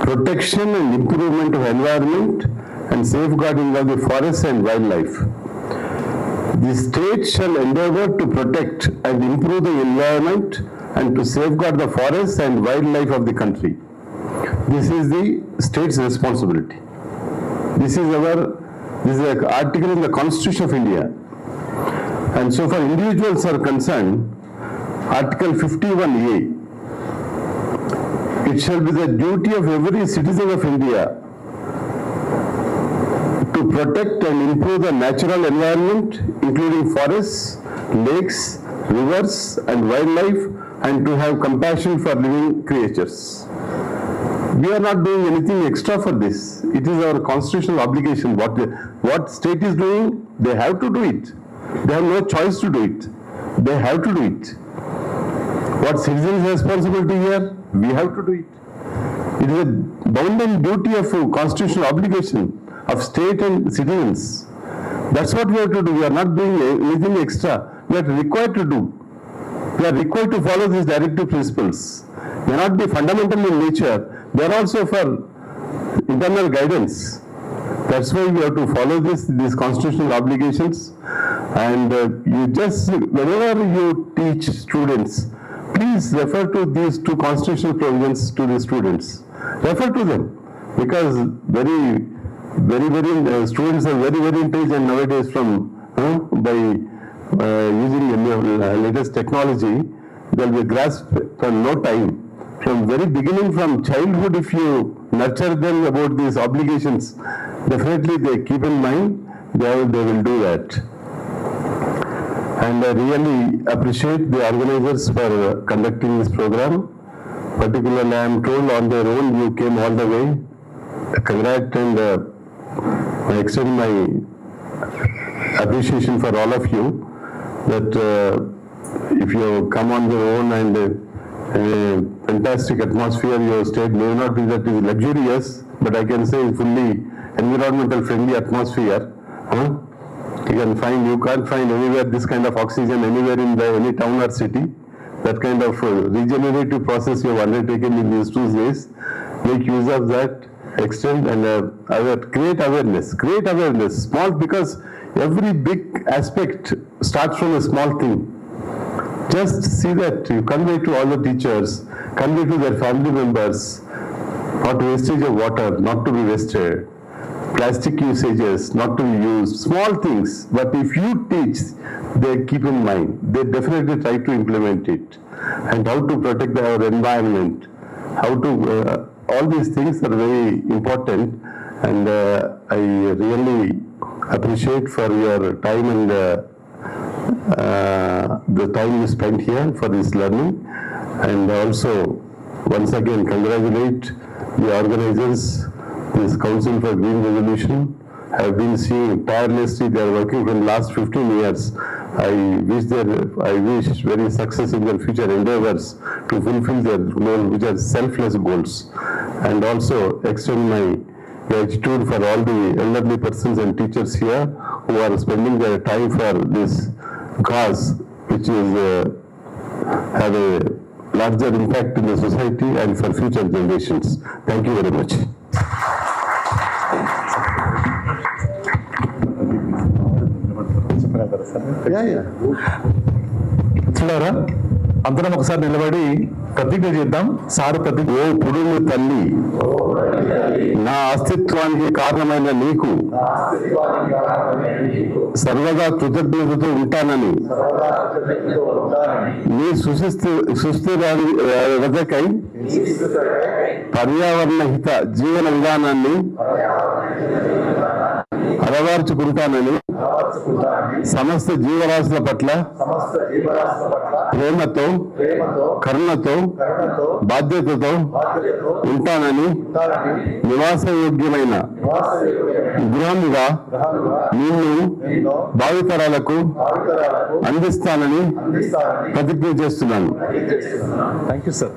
F: protection and improvement of environment and safeguarding of the forests and wildlife. The state shall endeavor to protect and improve the environment and to safeguard the forests and wildlife of the country. This is the state's responsibility. This is an article in the Constitution of India. And so far individuals are concerned, Article 51A, it shall be the duty of every citizen of India to protect and improve the natural environment, including forests, lakes, rivers, and wildlife, and to have compassion for living creatures. We are not doing anything extra for this. It is our constitutional obligation. What state is doing, they have to do it. They have no choice to do it. They have to do it. What citizens' responsibility here? We have to do it. It is a bounden duty of constitutional obligation of state and citizens. That's what we have to do. We are not doing anything extra. We are required to do. We are required to follow these directive principles. They may not be fundamental in nature. They are also for internal guidance. That's why we have to follow these constitutional obligations. And whenever you teach students, please refer to these two constitutional provisions to the students. Refer to them, because students are very intelligent nowadays by using the latest technology. There will be a grasp for no time. From very beginning, from childhood, if you nurture them about these obligations, definitely they keep in mind, they will do that. And I really appreciate the organizers for conducting this program. Particularly, I am told on their own you came all the way. Congrats, and I extend my appreciation for all of you that if you come on your own and a fantastic atmosphere you have stayed, may not be that is luxurious, but I can say fully environmental friendly atmosphere. You can't find anywhere this kind of oxygen anywhere in any town or city. That kind of regenerative process you have undertaken in these 2 days. Make use of that, extend and create awareness. Small, because every big aspect starts from a small thing. Just see that you convey to all the teachers, convey to their family members, what wastage of water not to be wasted, plastic usages not to be used, small things. But if you teach, they keep in mind. They definitely try to implement it. And how to protect our environment, all these things are very important. And I really appreciate for your time and the time you spent here for this learning, and also once again congratulate the organizers. This Council for Green Revolution have been seeing tirelessly. They are working for the last 15 years. I wish very success in their future endeavors to fulfill their goal, which are selfless goals, and also extend my gratitude for all the elderly persons and teachers here who are spending their time for this cause, which is have a larger impact in the society and for future generations. Thank you very much.
P: చూడారా అందరం ఒకసారి నిలబడి ప్రతిజ్ఞ చేద్దాం. Sir ప్రతిజ్ఞ.
F: ఓ పుడుము తల్లి, నా అస్తిత్వానికి కారణమైన నీకు సర్వదా కృతజ్ఞతతో ఉంటానని నీ సుస్థిర రజకై పర్యావరణ హిత జీవన విధానాన్ని అలవార్చుకుంటానని సమస్త జీవరాశుల పట్ల ప్రేమతో కరుణతో బాధ్యతతో ఉంటానని నివాసయోగ్యమైన గృహముగా నిన్ను భావితరాలకు అందిస్తానని ప్రతిజ్ఞ చేస్తున్నాను.
P: Thank you sir.